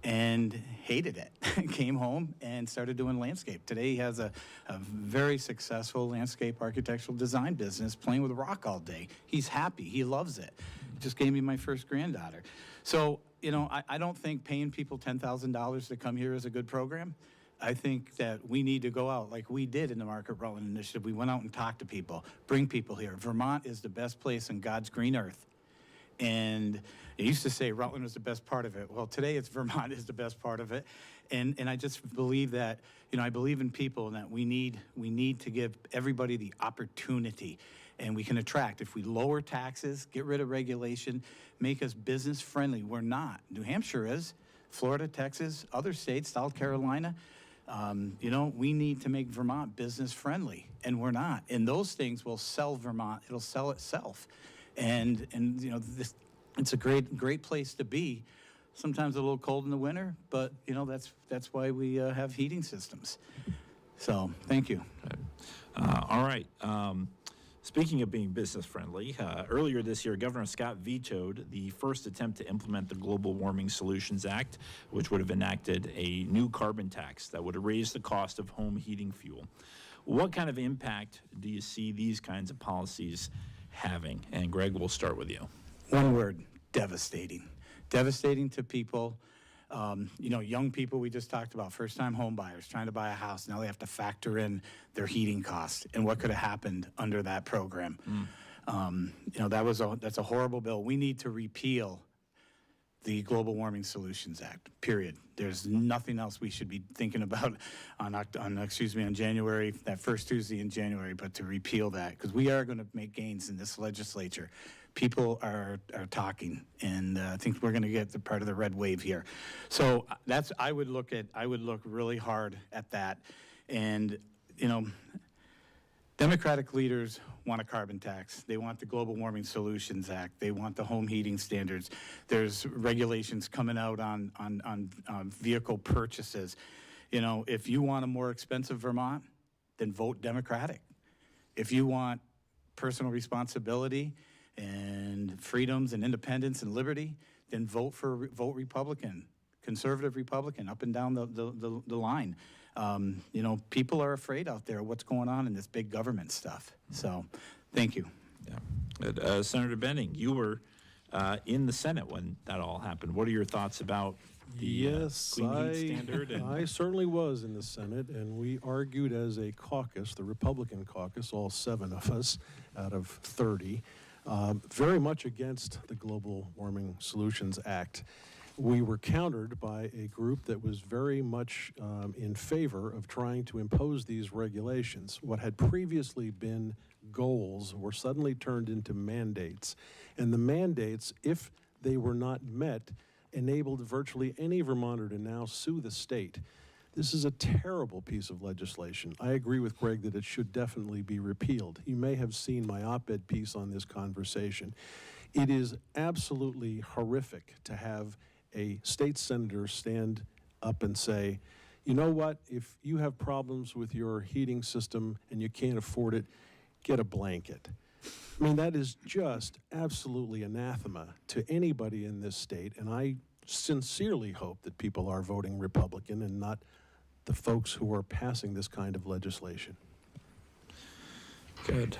and hated it. Came home and started doing landscape. Today he has a very successful landscape architectural design business, playing with rock all day. He's happy, he loves it. Just gave me my first granddaughter. So, I don't think paying people $10,000 to come here is a good program. I think that we need to go out like we did in the Market Rutland Initiative. We went out and talked to people, bring people here. Vermont is the best place on God's green earth. And they used to say Rutland was the best part of it. Well, today it's Vermont is the best part of it. And I just believe that, I believe in people and that we need to give everybody the opportunity. And we can attract. If we lower taxes, get rid of regulation, make us business friendly. We're not. New Hampshire is. Florida, Texas, other states, South Carolina. We need to make Vermont business friendly, and we're not. And those things will sell Vermont. It'll sell itself. And it's a great place to be. Sometimes a little cold in the winter, but that's why we have heating systems. So thank you. All right. Speaking of being business friendly, earlier this year, Governor Scott vetoed the first attempt to implement the Global Warming Solutions Act, which would have enacted a new carbon tax that would have raised the cost of home heating fuel. What kind of impact do you see these kinds of policies having? And Greg, we'll start with you. One word, devastating. Devastating to people. Young people we just talked about, first-time home buyers trying to buy a house. Now they have to factor in their heating costs and what could have happened under that program. That's a horrible bill. We need to repeal the Global Warming Solutions Act, period. There's nothing else we should be thinking about on January, that first Tuesday in January, but to repeal that, because we are going to make gains in this legislature. People are talking, and I think we're going to get the part of the red wave here. So I would look really hard at that. And, Democratic leaders want a carbon tax. They want the Global Warming Solutions Act. They want the home heating standards. There's regulations coming out on vehicle purchases. If you want a more expensive Vermont, then vote Democratic. If you want personal responsibility and freedoms and independence and liberty, then vote Republican, conservative Republican, up and down the line. People are afraid out there of what's going on in this big government stuff. So, thank you. Yeah. Senator Benning, you were in the Senate when that all happened. What are your thoughts about the clean heat standard? I certainly was in the Senate, and we argued as a caucus, the Republican caucus, all 7 of us out of 30, very much against the Global Warming Solutions Act. We were countered by a group that was very much in favor of trying to impose these regulations. What had previously been goals were suddenly turned into mandates. And the mandates, if they were not met, enabled virtually any Vermonter to now sue the state. This is a terrible piece of legislation. I agree with Greg that it should definitely be repealed. You may have seen my op-ed piece on this conversation. It is absolutely horrific to have a state senator stand up and say, you know what, if you have problems with your heating system and you can't afford it, get a blanket. I mean, that is just absolutely anathema to anybody in this state, and I sincerely hope that people are voting Republican and not the folks who are passing this kind of legislation. Good.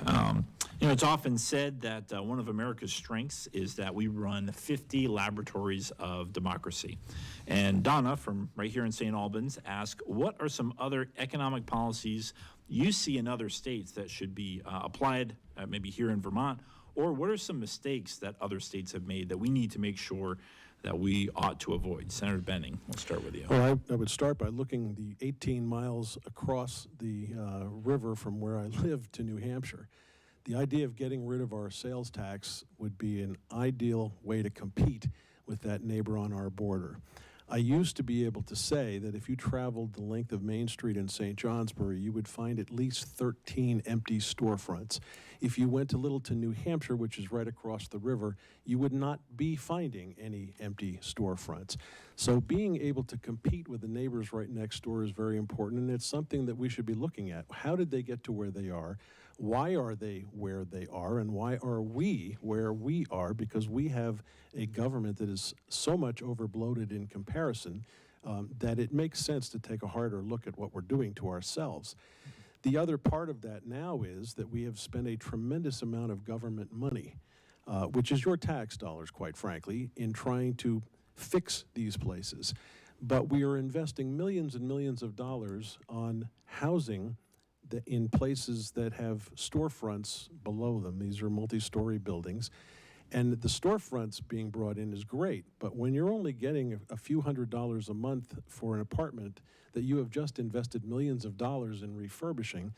It's often said that one of America's strengths is that we run 50 laboratories of democracy. And Donna from right here in St. Albans asked, what are some other economic policies you see in other states that should be applied maybe here in Vermont? Or what are some mistakes that other states have made that we need to make sure that we ought to avoid? Senator Benning, we'll start with you. Well, I would start by looking the 18 miles across the river from where I live to New Hampshire. The idea of getting rid of our sales tax would be an ideal way to compete with that neighbor on our border. I used to be able to say that if you traveled the length of Main Street in St. Johnsbury, you would find at least 13 empty storefronts. If you went to Littleton, New Hampshire, which is right across the river, you would not be finding any empty storefronts. So being able to compete with the neighbors right next door is very important, and it's something that we should be looking at. How did they get to where they are? Why are they where they are? And why are we where we are? Because we have a government that is so much overbloated in comparison that it makes sense to take a harder look at what we're doing to ourselves. The other part of that now is that we have spent a tremendous amount of government money, which is your tax dollars, quite frankly, in trying to fix these places. But we are investing millions and millions of dollars on housing in places that have storefronts below them. These are multi-story buildings. And the storefronts being brought in is great, but when you're only getting a few $100s a month for an apartment that you have just invested millions of dollars in refurbishing,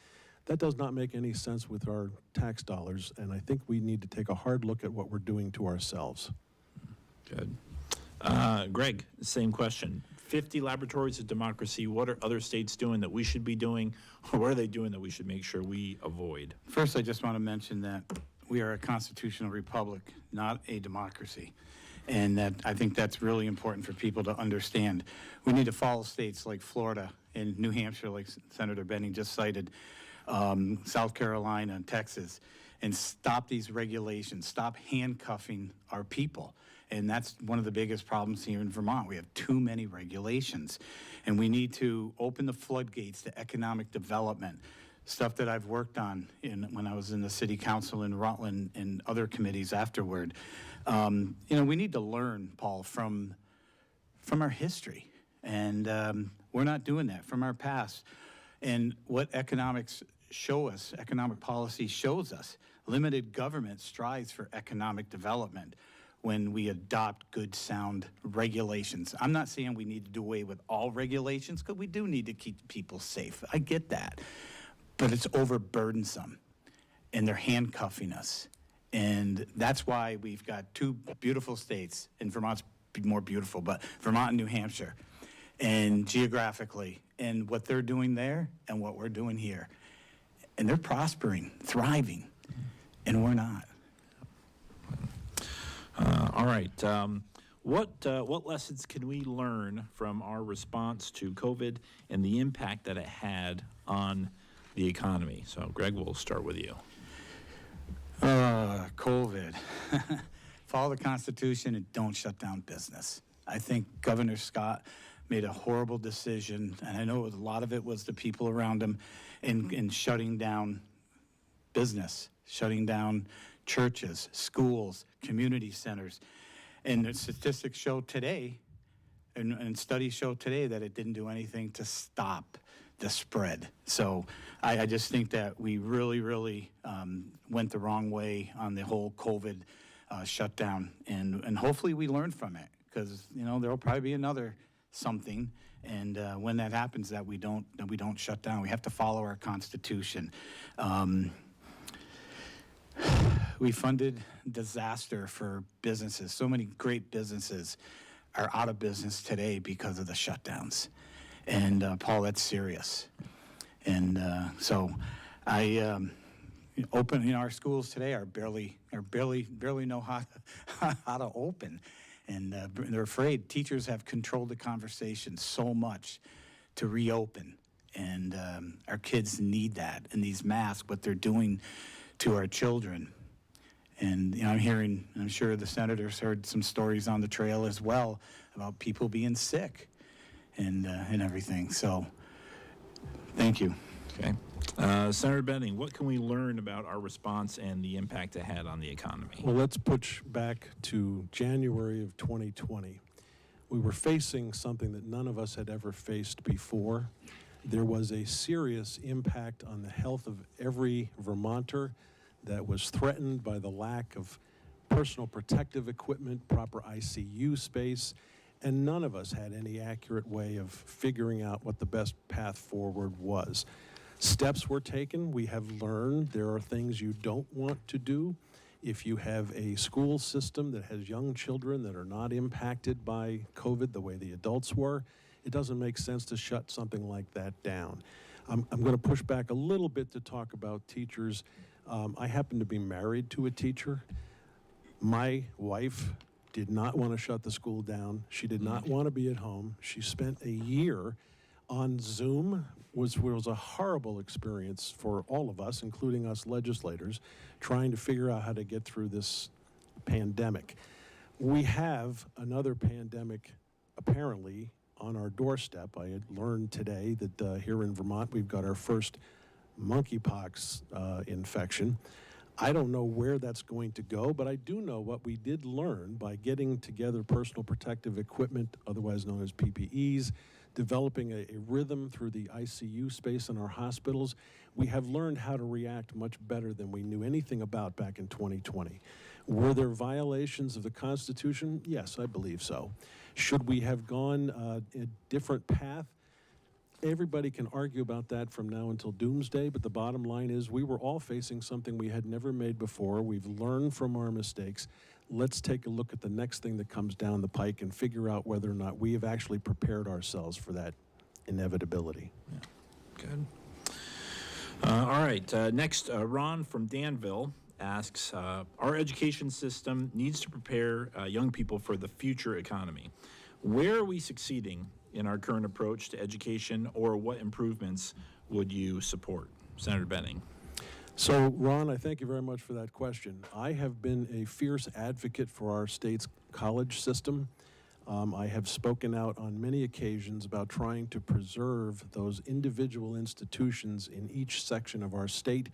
that does not make any sense with our tax dollars, and I think we need to take a hard look at what we're doing to ourselves. Good. Greg, same question. 50 laboratories of democracy, what are other states doing that we should be doing, or what are they doing that we should make sure we avoid? First, I just want to mention that we are a constitutional republic, not a democracy. And that I think that's really important for people to understand. We need to follow states like Florida and New Hampshire, like Senator Benning just cited, South Carolina and Texas, and stop these regulations, stop handcuffing our people. And that's one of the biggest problems here in Vermont. We have too many regulations. And we need to open the floodgates to economic development, stuff that I've worked on when I was in the city council in Rutland and other committees afterward. We need to learn, Paul, from our history. And we're not doing that from our past. And what economics show us, economic policy shows us, limited government strives for economic development when we adopt good, sound regulations. I'm not saying we need to do away with all regulations, because we do need to keep people safe. I get that. But it's overburdensome, and they're handcuffing us. And that's why we've got two beautiful states, and Vermont's more beautiful, but Vermont and New Hampshire, and geographically, and what they're doing there and what we're doing here. And they're prospering, thriving, and we're not. All right. What lessons can we learn from our response to COVID and the impact that it had on the economy? So, Greg, we'll start with you. COVID. Follow the Constitution and don't shut down business. I think Governor Scott made a horrible decision, and I know a lot of it was the people around him in shutting down business, shutting down churches, schools, community centers. And the statistics show today, and studies show today, that it didn't do anything to stop the spread. So I just think that we really, really went the wrong way on the whole COVID shutdown. And hopefully we learn from it, because, there'll probably be another something. And when that happens, that we don't shut down. We have to follow our Constitution. We funded disaster for businesses. So many great businesses are out of business today because of the shutdowns. And Paul, that's serious. And so I open, our schools today are barely know how to open. And they're afraid. Teachers have controlled the conversation so much to reopen. And our kids need that. And these masks, what they're doing to our children. And I'm sure the senators heard some stories on the trail as well about people being sick and everything. So, thank you. Okay. Senator Benning, what can we learn about our response and the impact it had on the economy? Well, let's push back to January of 2020. We were facing something that none of us had ever faced before. There was a serious impact on the health of every Vermonter that was threatened by the lack of personal protective equipment, proper ICU space, and none of us had any accurate way of figuring out what the best path forward was. Steps were taken. We have learned there are things you don't want to do. If you have a school system that has young children that are not impacted by COVID the way the adults were, it doesn't make sense to shut something like that down. I'm going to push back a little bit to talk about teachers. I happen to be married to a teacher. My wife did not want to shut the school down. She did not want to be at home. She spent a year on Zoom, which was a horrible experience for all of us, including us legislators, trying to figure out how to get through this pandemic. We have another pandemic apparently on our doorstep. I had learned today that here in Vermont we've got our first monkeypox infection. I don't know where that's going to go, but I do know what we did learn by getting together personal protective equipment, otherwise known as PPEs, developing a rhythm through the ICU space in our hospitals. We have learned how to react much better than we knew anything about back in 2020. Were there violations of the Constitution? Yes, I believe so. Should we have gone a different path? Everybody can argue about that from now until doomsday, but the bottom line is we were all facing something we had never made before. We've learned from our mistakes. Let's take a look at the next thing that comes down the pike and figure out whether or not we have actually prepared ourselves for that inevitability. Yeah. Good. All right. Next, Ron from Danville asks, our education system needs to prepare young people for the future economy. Where are we succeeding in our current approach to education, or what improvements would you support? Senator Benning. So, Ron, I thank you very much for that question. I have been a fierce advocate for our state's college system. I have spoken out on many occasions about trying to preserve those individual institutions in each section of our state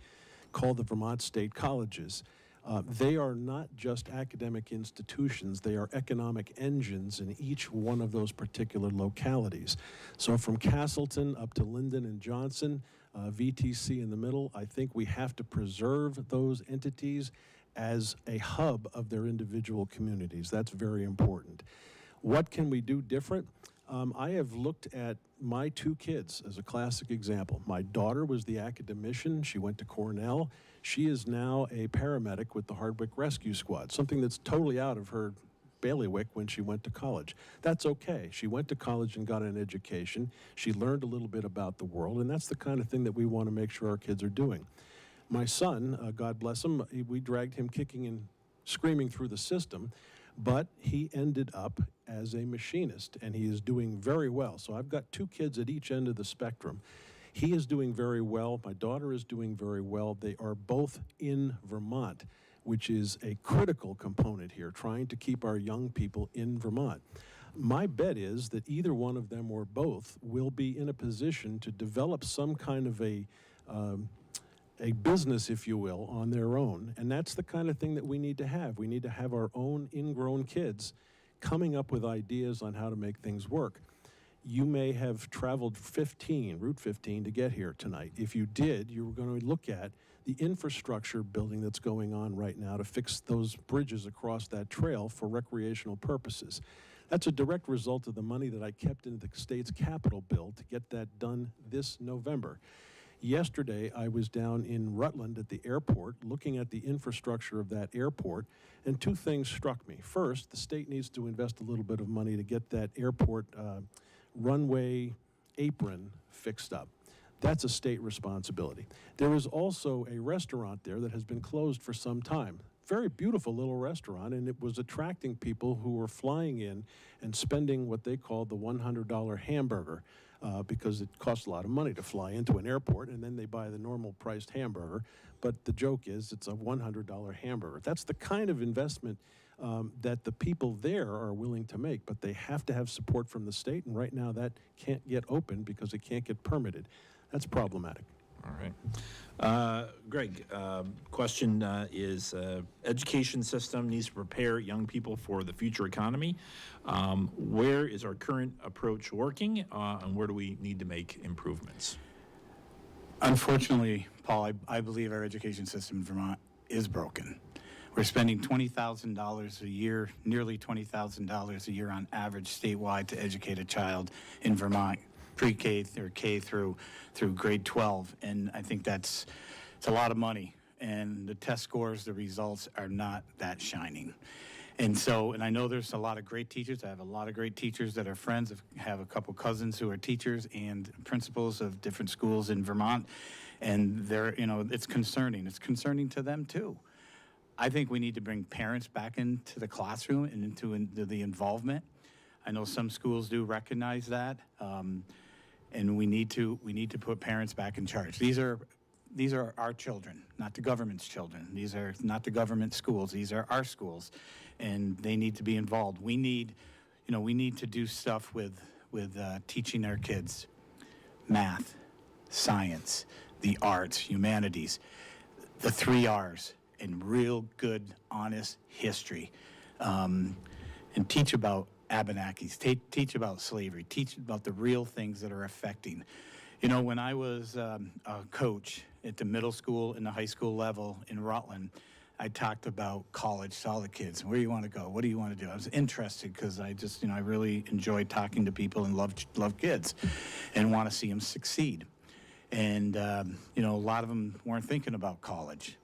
called the Vermont State Colleges. They are not just academic institutions, they are economic engines in each one of those particular localities. So from Castleton up to Linden and Johnson, VTC in the middle, I think we have to preserve those entities as a hub of their individual communities. That's very important. What can we do different? I have looked at my two kids as a classic example. My daughter was the academician. She went to Cornell. She is now a paramedic with the Hardwick Rescue Squad, something that's totally out of her bailiwick when she went to college. That's okay. She went to college and got an education. She learned a little bit about the world, and that's the kind of thing that we want to make sure our kids are doing. My son, God bless him, we dragged him kicking and screaming through the system, but he ended up as a machinist, and he is doing very well. So I've got two kids at each end of the spectrum. He is doing very well. My daughter is doing very well. They are both in Vermont, which is a critical component here, trying to keep our young people in Vermont. My bet is that either one of them or both will be in a position to develop some kind of a business, if you will, on their own. And that's the kind of thing that we need to have. We need to have our own ingrown kids coming up with ideas on how to make things work. You may have traveled Route 15 to get here tonight. If you did, you were going to look at the infrastructure building that's going on right now to fix those bridges across that trail for recreational purposes. That's a direct result of the money that I kept in the state's capital bill to get that done this November. Yesterday, I was down in Rutland at the airport looking at the infrastructure of that airport, and two things struck me. First, the state needs to invest a little bit of money to get that airport runway apron fixed up. That's a state responsibility. There is also a restaurant there that has been closed for some time. Very beautiful little restaurant, and it was attracting people who were flying in and spending what they called the $100 hamburger. because it costs a lot of money to fly into an airport, and then they buy the normal priced hamburger. But the joke is it's a $100 hamburger. That's the kind of investment that the people there are willing to make, but they have to have support from the state, and right now that can't get open because it can't get permitted. That's problematic. All right. Greg, question is education system needs to prepare young people for the future economy. Where is our current approach working, and where do we need to make improvements? Unfortunately, Paul, I believe our education system in Vermont is broken. We're spending $20,000 a year, nearly $20,000 a year on average statewide to educate a child in Vermont, pre-K or K through grade 12. And I think it's a lot of money. And the test scores, the results are not that shining. And I know there's a lot of great teachers. I have a lot of great teachers that are friends. I have a couple cousins who are teachers and principals of different schools in Vermont. And it's concerning. It's concerning to them too. I think we need to bring parents back into the classroom and into the involvement. I know some schools do recognize that, and we need to put parents back in charge. These are our children, not the government's children. These are not the government schools. These are our schools, and they need to be involved. We need to do stuff with teaching our kids math, science, the arts, humanities, the 3 R's. And real good, honest history, and teach about Abenakis, teach about slavery, teach about the real things that are affecting. When I was a coach at the middle school and the high school level in Rutland, I talked about college to all the kids. Where do you want to go? What do you want to do? I was interested because I just, I really enjoyed talking to people and love kids and want to see them succeed. And, a lot of them weren't thinking about college.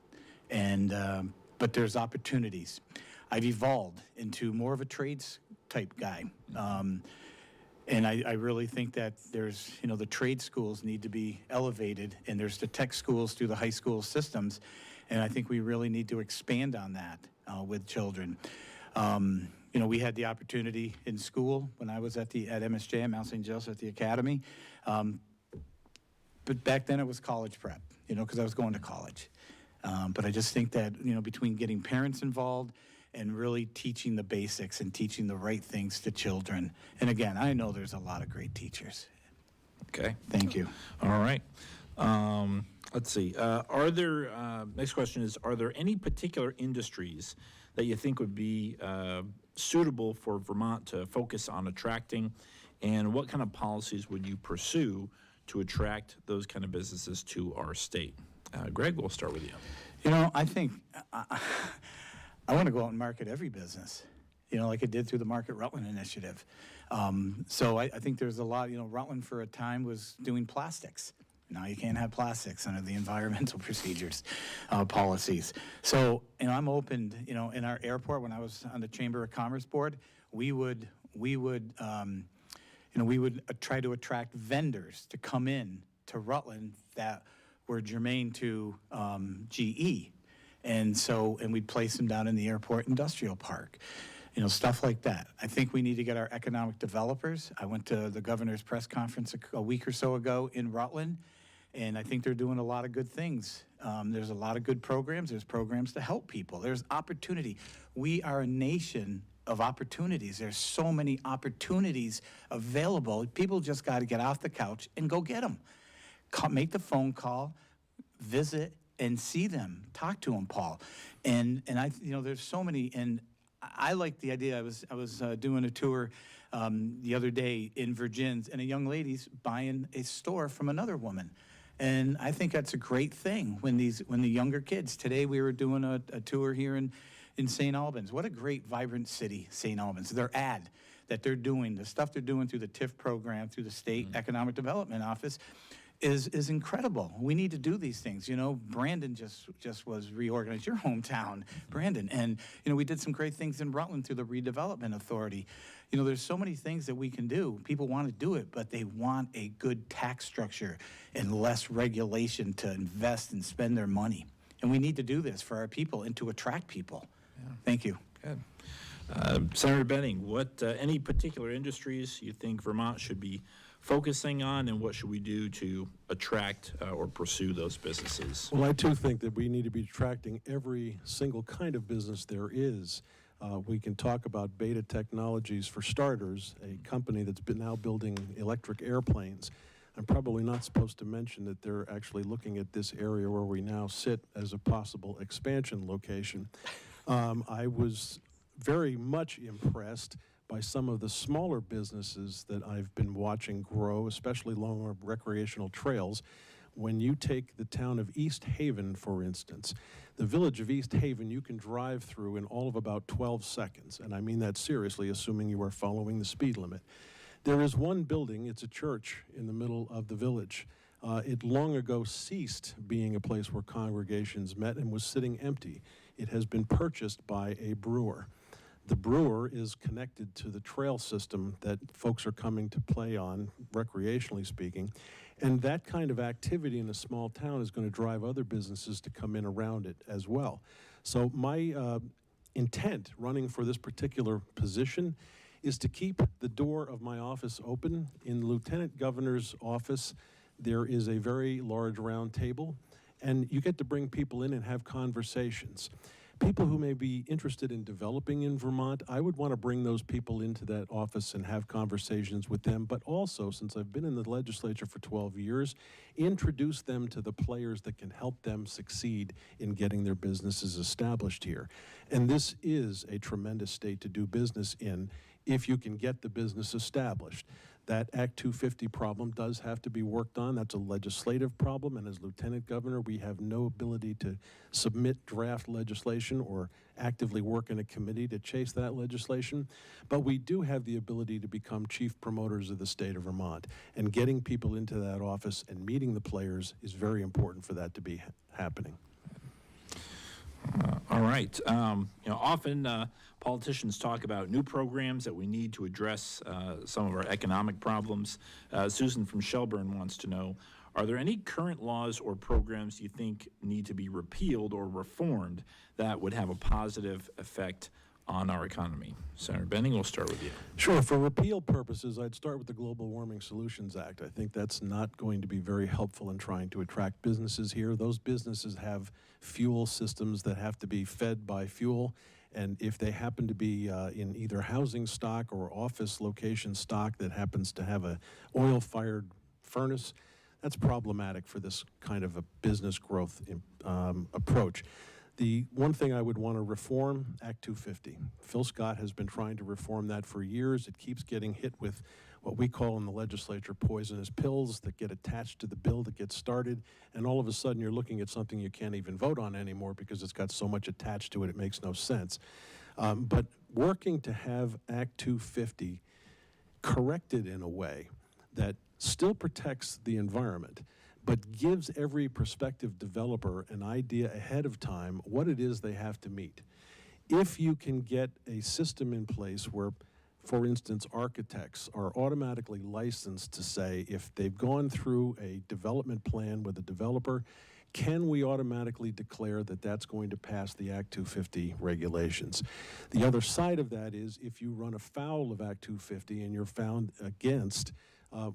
But there's opportunities. I've evolved into more of a trades type guy. And I really think that there's, the trade schools need to be elevated, and there's the tech schools through the high school systems. And I think we really need to expand on that with children. We had the opportunity in school when I was at MSJ, at Mount St. Joseph at the academy. But back then it was college prep, because I was going to college. But I just think that, between getting parents involved and really teaching the basics and teaching the right things to children. And again, I know there's a lot of great teachers. Okay. Thank you. All right. Let's see. Next question is, are there any particular industries that you think would be suitable for Vermont to focus on attracting? And what kind of policies would you pursue to attract those kind of businesses to our state? Greg, we'll start with you. I think I want to go out and market every business, like I did through the Market Rutland initiative. So I think there's a lot, Rutland for a time was doing plastics. Now you can't have plastics under the environmental procedures policies. So, I'm open, in our airport, when I was on the Chamber of Commerce board, we would try to attract vendors to come in to Rutland that were germane to GE. And we'd place them down in the airport industrial park, stuff like that. I think we need to get our economic developers. I went to the governor's press conference a week or so ago in Rutland, and I think they're doing a lot of good things. There's a lot of good programs. There's programs to help people. There's opportunity. We are a nation of opportunities. There's so many opportunities available. People just got to get off the couch and go get them. Make the phone call, visit, and see them. Talk to them, Paul. And there's so many. And I like the idea. I was doing a tour the other day in Virgins, and a young lady's buying a store from another woman. And I think that's a great thing when the younger kids. Today we were doing a tour here in St. Albans. What a great, vibrant city, St. Albans. Their ad that they're doing, the stuff they're doing through the TIF program, through the State Economic Development Office, is incredible. We need to do these things. Brandon just was reorganized, your hometown, Brandon. And, we did some great things in Rutland through the Redevelopment Authority. There's so many things that we can do. People want to do it, but they want a good tax structure and less regulation to invest and spend their money. And we need to do this for our people and to attract people. Yeah. Thank you. Good. Senator Benning, any particular industries you think Vermont should be focusing on, and what should we do to attract or pursue those businesses? Well, I too think that we need to be attracting every single kind of business there is. We can talk about Beta Technologies for starters, a company that's been now building electric airplanes. I'm probably not supposed to mention that they're actually looking at this area where we now sit as a possible expansion location. I was very much impressed by some of the smaller businesses that I've been watching grow, especially along our recreational trails. When you take the town of East Haven, for instance, the village of East Haven you can drive through in all of about 12 seconds, and I mean that seriously, assuming you are following the speed limit. There is one building, it's a church in the middle of the village. It long ago ceased being a place where congregations met and was sitting empty. It has been purchased by a brewer. The brewer is connected to the trail system that folks are coming to play on, recreationally speaking, and that kind of activity in a small town is going to drive other businesses to come in around it as well. So my intent running for this particular position is to keep the door of my office open. In the Lieutenant Governor's office, there is a very large round table, and you get to bring people in and have conversations. People who may be interested in developing in Vermont, I would want to bring those people into that office and have conversations with them, but also, since I've been in the legislature for 12 years, introduce them to the players that can help them succeed in getting their businesses established here. And this is a tremendous state to do business in if you can get the business established. That Act 250 problem does have to be worked on. That's a legislative problem, and as Lieutenant Governor, we have no ability to submit draft legislation or actively work in a committee to chase that legislation. But we do have the ability to become chief promoters of the state of Vermont, and getting people into that office and meeting the players is very important for that to be happening. All right. Often politicians talk about new programs that we need to address some of our economic problems. Susan from Shelburne wants to know, are there any current laws or programs you think need to be repealed or reformed that would have a positive effect on our economy? Senator Benning, we'll start with you. Sure. For repeal purposes, I'd start with the Global Warming Solutions Act. I think that's not going to be very helpful in trying to attract businesses here. Those businesses have fuel systems that have to be fed by fuel, and if they happen to be in either housing stock or office location stock that happens to have a oil-fired furnace, that's problematic for this kind of a business growth approach. The one thing I would want to reform, Act 250. Phil Scott has been trying to reform that for years. It keeps getting hit with what we call in the legislature poisonous pills that get attached to the bill that gets started, and all of a sudden you're looking at something you can't even vote on anymore because it's got so much attached to it, it makes no sense. But working to have Act 250 corrected in a way that still protects the environment, but gives every prospective developer an idea ahead of time what it is they have to meet. If you can get a system in place where, for instance, architects are automatically licensed to say if they've gone through a development plan with a developer, can we automatically declare that that's going to pass the Act 250 regulations? The other side of that is if you run afoul of Act 250 and you're found against,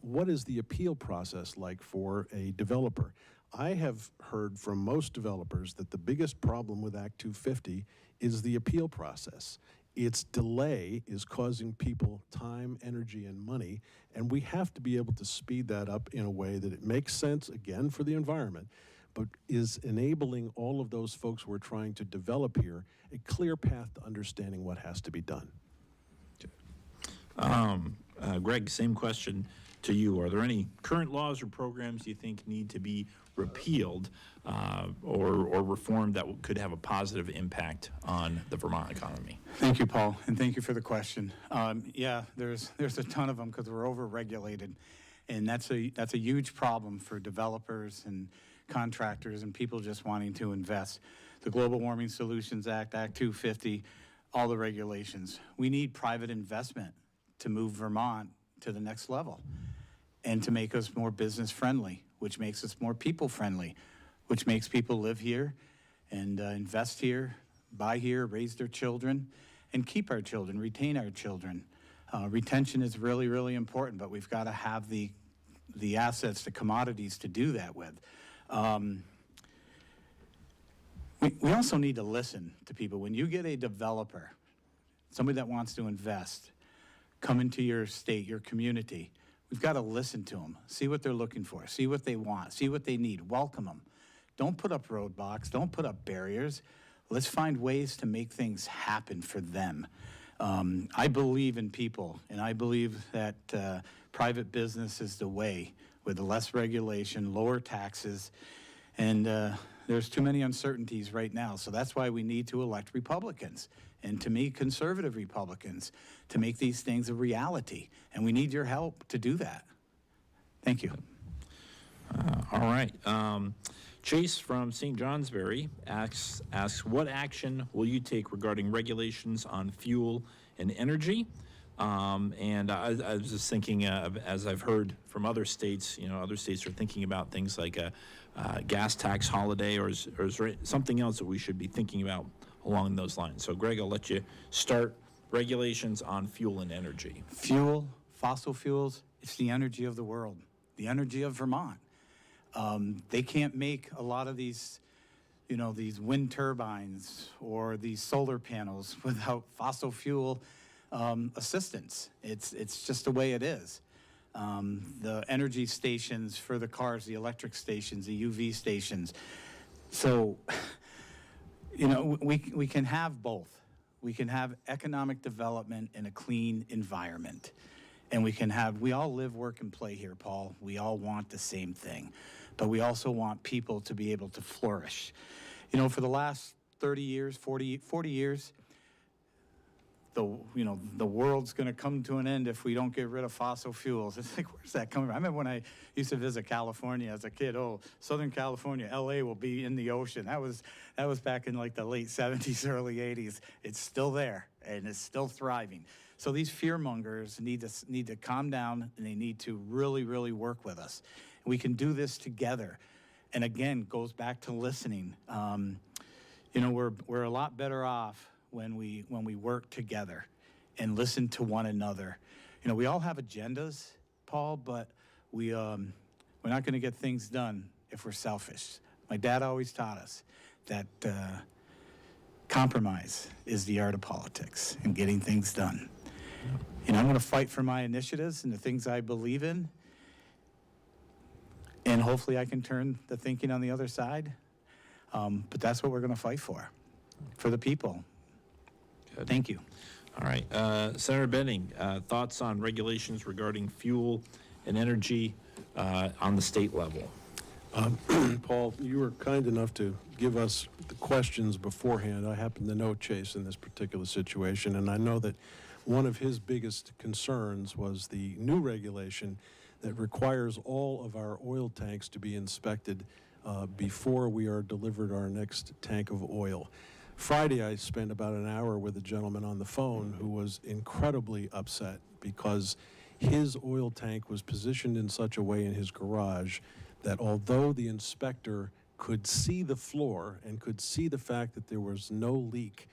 what is the appeal process like for a developer? I have heard from most developers that the biggest problem with Act 250 is the appeal process. Its delay is causing people time, energy, and money, and we have to be able to speed that up in a way that it makes sense, again, for the environment, but is enabling all of those folks who are trying to develop here a clear path to understanding what has to be done. Greg, same question to you. Are there any current laws or programs you think need to be repealed or reformed that could have a positive impact on the Vermont economy? Thank you, Paul, and thank you for the question. Yeah, there's a ton of them because we're over-regulated, and that's a huge problem for developers and contractors and people just wanting to invest. The Global Warming Solutions Act, Act 250, all the regulations. We need private investment to move Vermont to the next level and to make us more business friendly, which makes us more people friendly, which makes people live here and invest here, buy here, raise their children, and keep our children, retain our children. Retention is really, really important, but we've got to have the the assets, the commodities to do that with. We also need to listen to people. When you get a developer, somebody that wants to invest, come into your state, your community, we've got to listen to them, see what they're looking for, see what they want, see what they need, welcome them. Don't put up roadblocks, don't put up barriers. Let's find ways to make things happen for them. I believe in people, and I believe that private business is the way, with less regulation, lower taxes, and there's too many uncertainties right now. So that's why we need to elect Republicans, and to me, conservative Republicans, to make these things a reality. And we need your help to do that. Thank you. All right. Chase from St. Johnsbury asks, what action will you take regarding regulations on fuel and energy? And I was just thinking, as I've heard from other states, other states are thinking about things like a gas tax holiday, or is there something else that we should be thinking about along those lines? So, Greg, I'll let you start. Regulations on fuel and energy. Fuel, fossil fuels, it's the energy of the world, the energy of Vermont. They can't make a lot of these, these wind turbines or these solar panels without fossil fuel assistance. It's just the way it is. The energy stations for the cars, the electric stations, the UV stations. So, we can have both. We can have economic development in a clean environment. And we all live, work, and play here, Paul. We all want the same thing. But we also want people to be able to flourish. For the last 30 years, 40 years, the world's going to come to an end if we don't get rid of fossil fuels. It's like, where's that coming from? I remember when I used to visit California as a kid. Oh, Southern California, LA will be in the ocean. That was back in like the late 70s, early 80s. It's still there, and it's still thriving. So these fearmongers need to calm down, and they need to really, really work with us. We can do this together. And again, goes back to listening. We're a lot better off when we work together and listen to one another. We all have agendas, Paul, but we're not going to get things done if we're selfish. My dad always taught us that compromise is the art of politics and getting things done. I'm going to fight for my initiatives and the things I believe in, and hopefully I can turn the thinking on the other side. But that's what we're going to fight for the people. Good. Thank you. All right. Senator Benning, thoughts on regulations regarding fuel and energy on the state level? Paul, you were kind enough to give us the questions beforehand. I happen to know Chase in this particular situation, and I know that one of his biggest concerns was the new regulation that requires all of our oil tanks to be inspected before we are delivered our next tank of oil. Friday, I spent about an hour with a gentleman on the phone who was incredibly upset because his oil tank was positioned in such a way in his garage that although the inspector could see the floor and could see the fact that there was no leak,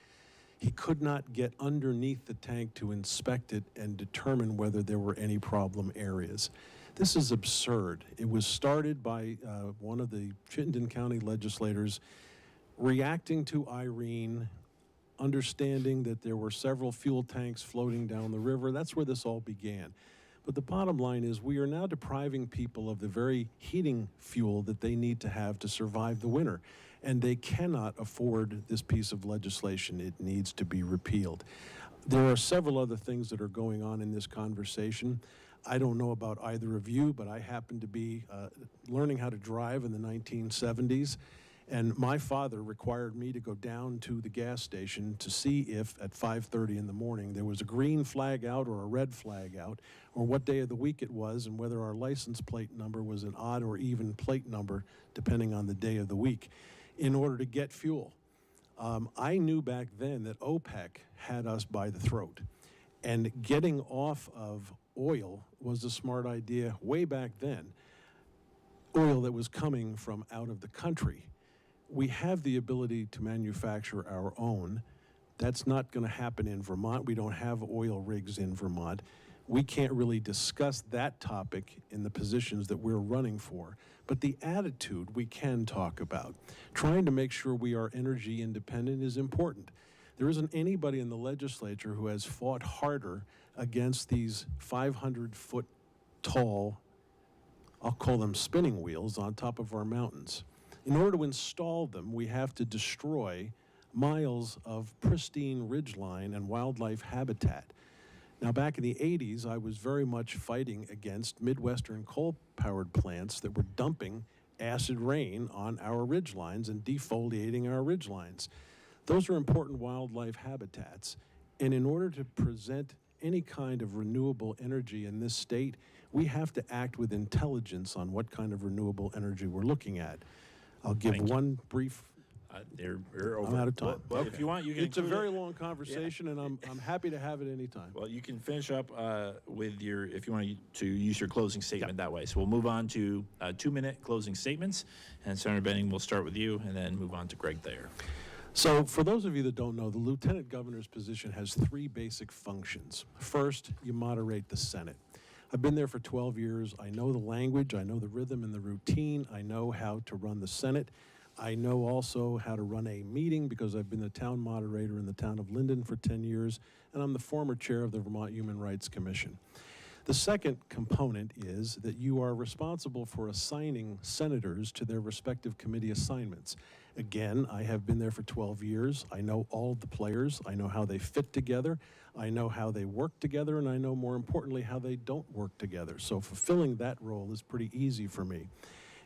he could not get underneath the tank to inspect it and determine whether there were any problem areas. This is absurd. It was started by one of the Chittenden County legislators reacting to Irene, understanding that there were several fuel tanks floating down the river. That's where this all began. But the bottom line is we are now depriving people of the very heating fuel that they need to have to survive the winter. And they cannot afford this piece of legislation. It needs to be repealed. There are several other things that are going on in this conversation. I don't know about either of you, but I happened to be learning how to drive in the 1970s. And my father required me to go down to the gas station to see if at 5:30 in the morning there was a green flag out or a red flag out, or what day of the week it was, and whether our license plate number was an odd or even plate number, depending on the day of the week, in order to get fuel. I knew back then that OPEC had us by the throat. And getting off of oil was a smart idea way back then, oil that was coming from out of the country. We have the ability to manufacture our own. That's not going to happen in Vermont. We don't have oil rigs in Vermont. we can't really discuss that topic in the positions that we're running for. But the attitude we can talk about. Trying to make sure we are energy independent is important. There isn't anybody in the legislature who has fought harder against these 500-foot tall, I'll call them spinning wheels, on top of our mountains. In order to install them, we have to destroy miles of pristine ridgeline and wildlife habitat. Now, back in the 80s, I was very much fighting against Midwestern coal-powered plants that were dumping acid rain on our ridgelines and defoliating our ridgelines. Those are important wildlife habitats. And in order to present any kind of renewable energy in this state, we have to act with intelligence on what kind of renewable energy we're looking at. I'll give Thank you. one brief. You're over. I'm out of time. Well, if you want, you can. It's a include very it. long conversation, and I'm happy to have it anytime. Well, you can finish up with your, if you want to use your closing statement that way. So we'll move on to 2-minute closing statements, and Senator Benning, we'll start with you, and then move on to Greg Thayer. So for those of you that don't know, the lieutenant governor's position has 3 basic functions. First, you moderate the Senate. I've been there for 12 years. I know the language, I know the rhythm and the routine. I know how to run the Senate. I know also how to run a meeting because I've been the town moderator in the town of Linden for 10 years, and I'm the former chair of the Vermont Human Rights Commission. The second component is that you are responsible for assigning senators to their respective committee assignments. Again, I have been there for 12 years. I know all of the players. I know how they fit together. I know how they work together, and I know, more importantly, how they don't work together. So fulfilling that role is pretty easy for me.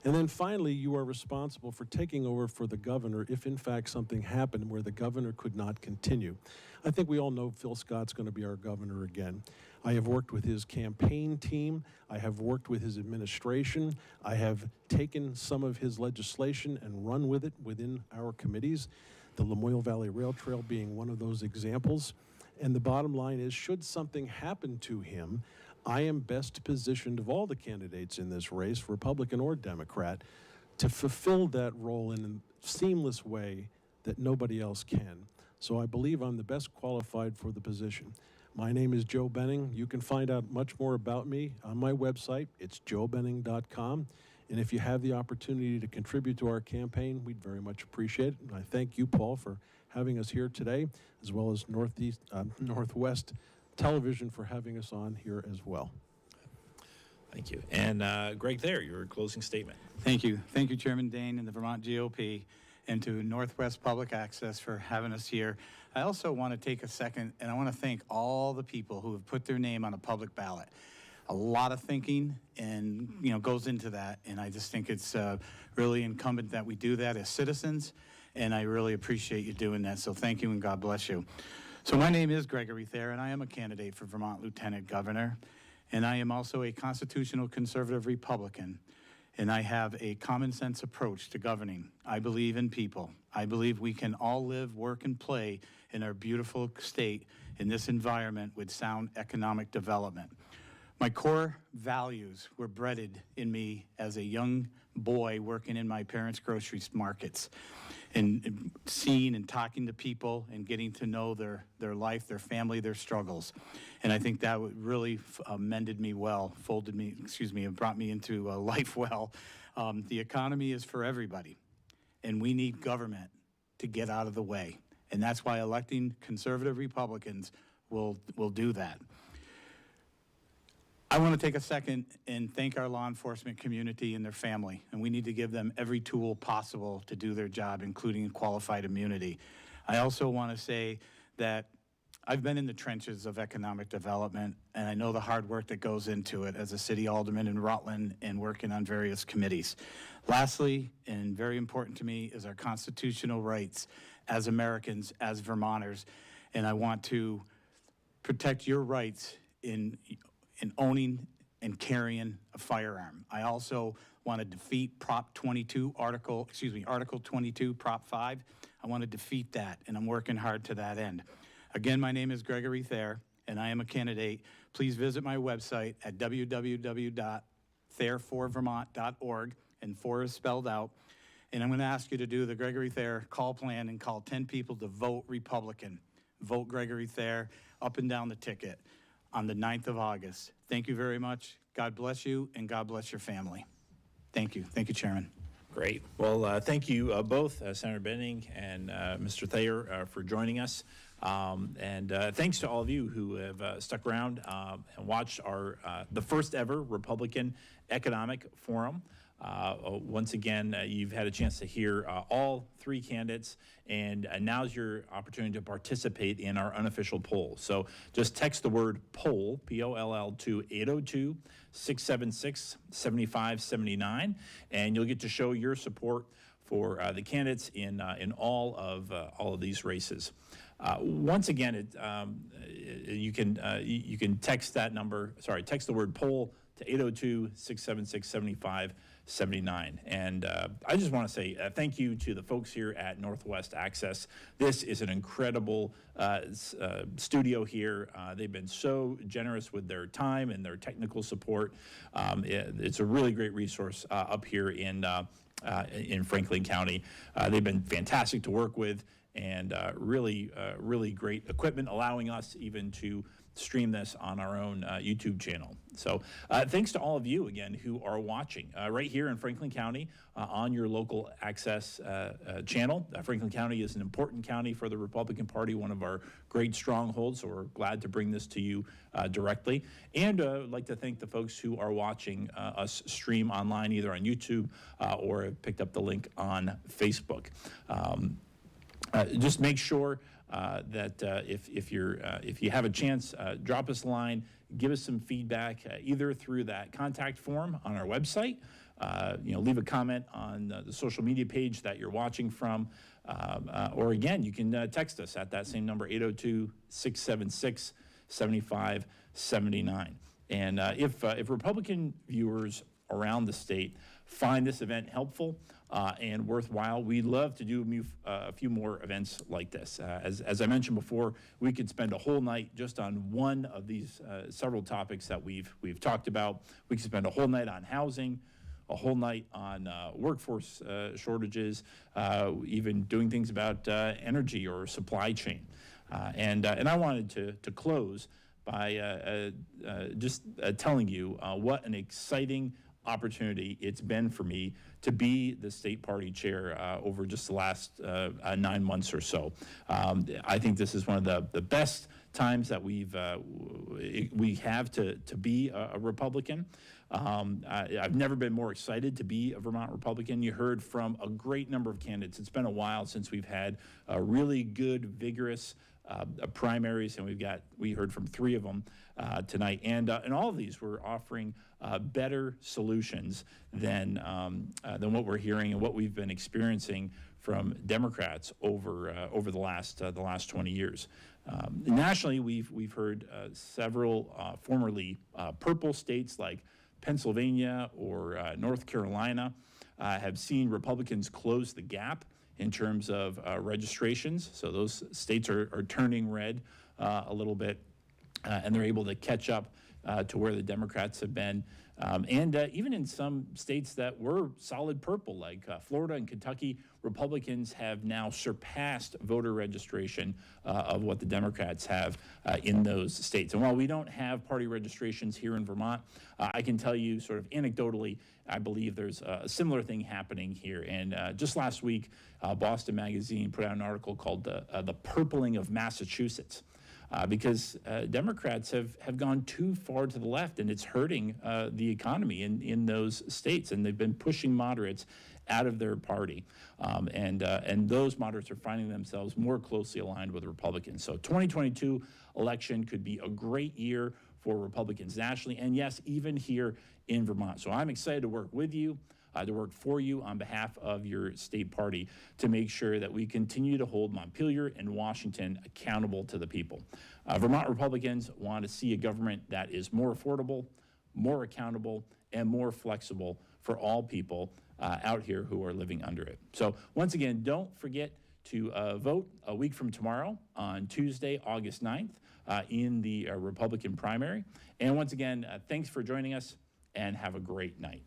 And then finally, you are responsible for taking over for the governor if in fact something happened where the governor could not continue. I think we all know Phil Scott's going to be our governor again. I have worked with his campaign team. I have worked with his administration. I have taken some of his legislation and run with it within our committees, the Lamoille Valley Rail Trail being one of those examples. And the bottom line is, should something happen to him, I am best positioned of all the candidates in this race, Republican or Democrat, to fulfill that role in a seamless way that nobody else can. So I believe I'm the best qualified for the position. My name is Joe Benning. You can find out much more about me on my website. It's joebenning.com. And if you have the opportunity to contribute to our campaign, we'd very much appreciate it. And I thank you, Paul, for having us here today, as well as Northwest Television for having us on here as well. Thank you. And Greg Thayer, your closing statement. Thank you. Thank you, Chairman Dane and the Vermont GOP, and to Northwest Public Access for having us here. I also want to take a second, and I want to thank all the people who have put their name on a public ballot. A lot of thinking and goes into that, and I just think it's really incumbent that we do that as citizens, and I really appreciate you doing that. So thank you, and God bless you. So my name is Gregory Thayer, and I am a candidate for Vermont Lieutenant Governor, and I am also a constitutional conservative Republican, and I have a common sense approach to governing. I believe in people. I believe we can all live, work, and play in our beautiful state in this environment with sound economic development. My core values were bred in me as a young boy working in my parents' grocery markets and seeing and talking to people and getting to know their life, their family, their struggles. And I think that really mended me well, and brought me into life well. The economy is for everybody, and we need government to get out of the way. And that's why electing conservative Republicans will do that. I want to take a second and thank our law enforcement community and their family, and we need to give them every tool possible to do their job, including qualified immunity. I also want to say that I've been in the trenches of economic development, and I know the hard work that goes into it as a city alderman in Rutland and working on various committees. Lastly, and very important to me, is our constitutional rights as Americans, as Vermonters, and I want to protect your rights in owning and carrying a firearm. I also want to defeat Article 22, Prop 5. I want to defeat that, and I'm working hard to that end. Again, my name is Gregory Thayer, and I am a candidate. Please visit my website at www.thayerforvermont.org, and 4 is spelled out. And I'm going to ask you to do the Gregory Thayer call plan and call 10 people to vote Republican. Vote Gregory Thayer up and down the ticket. on the 9th of August. Thank you very much. God bless you, and God bless your family. Thank you. Thank you, Chairman. Great. Well, thank you both, Senator Benning and Mr. Thayer, for joining us. And thanks to all of you who have stuck around and watched our the first ever Republican Economic Forum. Once again, you've had a chance to hear all three candidates, and now's your opportunity to participate in our unofficial poll. So just text the word poll, P-O-L-L, to 802-676-7579, and you'll get to show your support for the candidates in all of these races. Once again, you can text that number. Sorry, text the word poll to 802-676-7579. And I just want to say thank you to the folks here at Northwest Access. This is an incredible studio here. They've been so generous with their time and their technical support. It's a really great resource up here in Franklin County. They've been fantastic to work with, and really great equipment, allowing us even to stream this on our own YouTube channel. So thanks to all of you, again, who are watching right here in Franklin County on your local access channel. Franklin County is an important county for the Republican Party, one of our great strongholds, so we're glad to bring this to you directly. And I'd like to thank the folks who are watching us stream online, either on YouTube or have picked up the link on Facebook. Just make sure that if you have a chance, drop us a line, give us some feedback, either through that contact form on our website, leave a comment on the social media page that you're watching from, or again, you can text us at that same number, 802-676-7579. And if Republican viewers around the state find this event helpful and worthwhile, we'd love to do a few more events like this. As I mentioned before, we could spend a whole night just on one of these several topics that we've talked about. We could spend a whole night on housing, a whole night on workforce shortages, even doing things about energy or supply chain. And I wanted to close by just telling you what an exciting opportunity it's been for me to be the state party chair over just the last 9 months or so. I think this is one of the best times that we have to be a Republican. I've never been more excited to be a Vermont Republican. You heard from a great number of candidates. It's been a while since we've had a really good, vigorous primaries, and we heard from 3 of them tonight, and all of these were offering better solutions than what we're hearing and what we've been experiencing from Democrats over the last 20 years. Nationally, we've heard several formerly purple states like Pennsylvania or North Carolina have seen Republicans close the gap in terms of registrations. So those states are turning red a little bit, and they're able to catch up to where the Democrats have been. And even in some states that were solid purple, like Florida and Kentucky, Republicans have now surpassed voter registration of what the Democrats have in those states. And while we don't have party registrations here in Vermont, I can tell you sort of anecdotally, I believe there's a similar thing happening here. And just last week, Boston Magazine put out an article called The Purpling of Massachusetts. Because Democrats have gone too far to the left, and it's hurting the economy in those states, and they've been pushing moderates out of their party, and those moderates are finding themselves more closely aligned with Republicans. So 2022 election could be a great year for Republicans nationally, and yes, even here in Vermont. So I'm excited to work with you, to work for you on behalf of your state party to make sure that we continue to hold Montpelier and Washington accountable to the people. Vermont Republicans want to see a government that is more affordable, more accountable, and more flexible for all people out here who are living under it. So once again, don't forget to vote a week from tomorrow on Tuesday, August 9th in the Republican primary. And once again, thanks for joining us, and have a great night.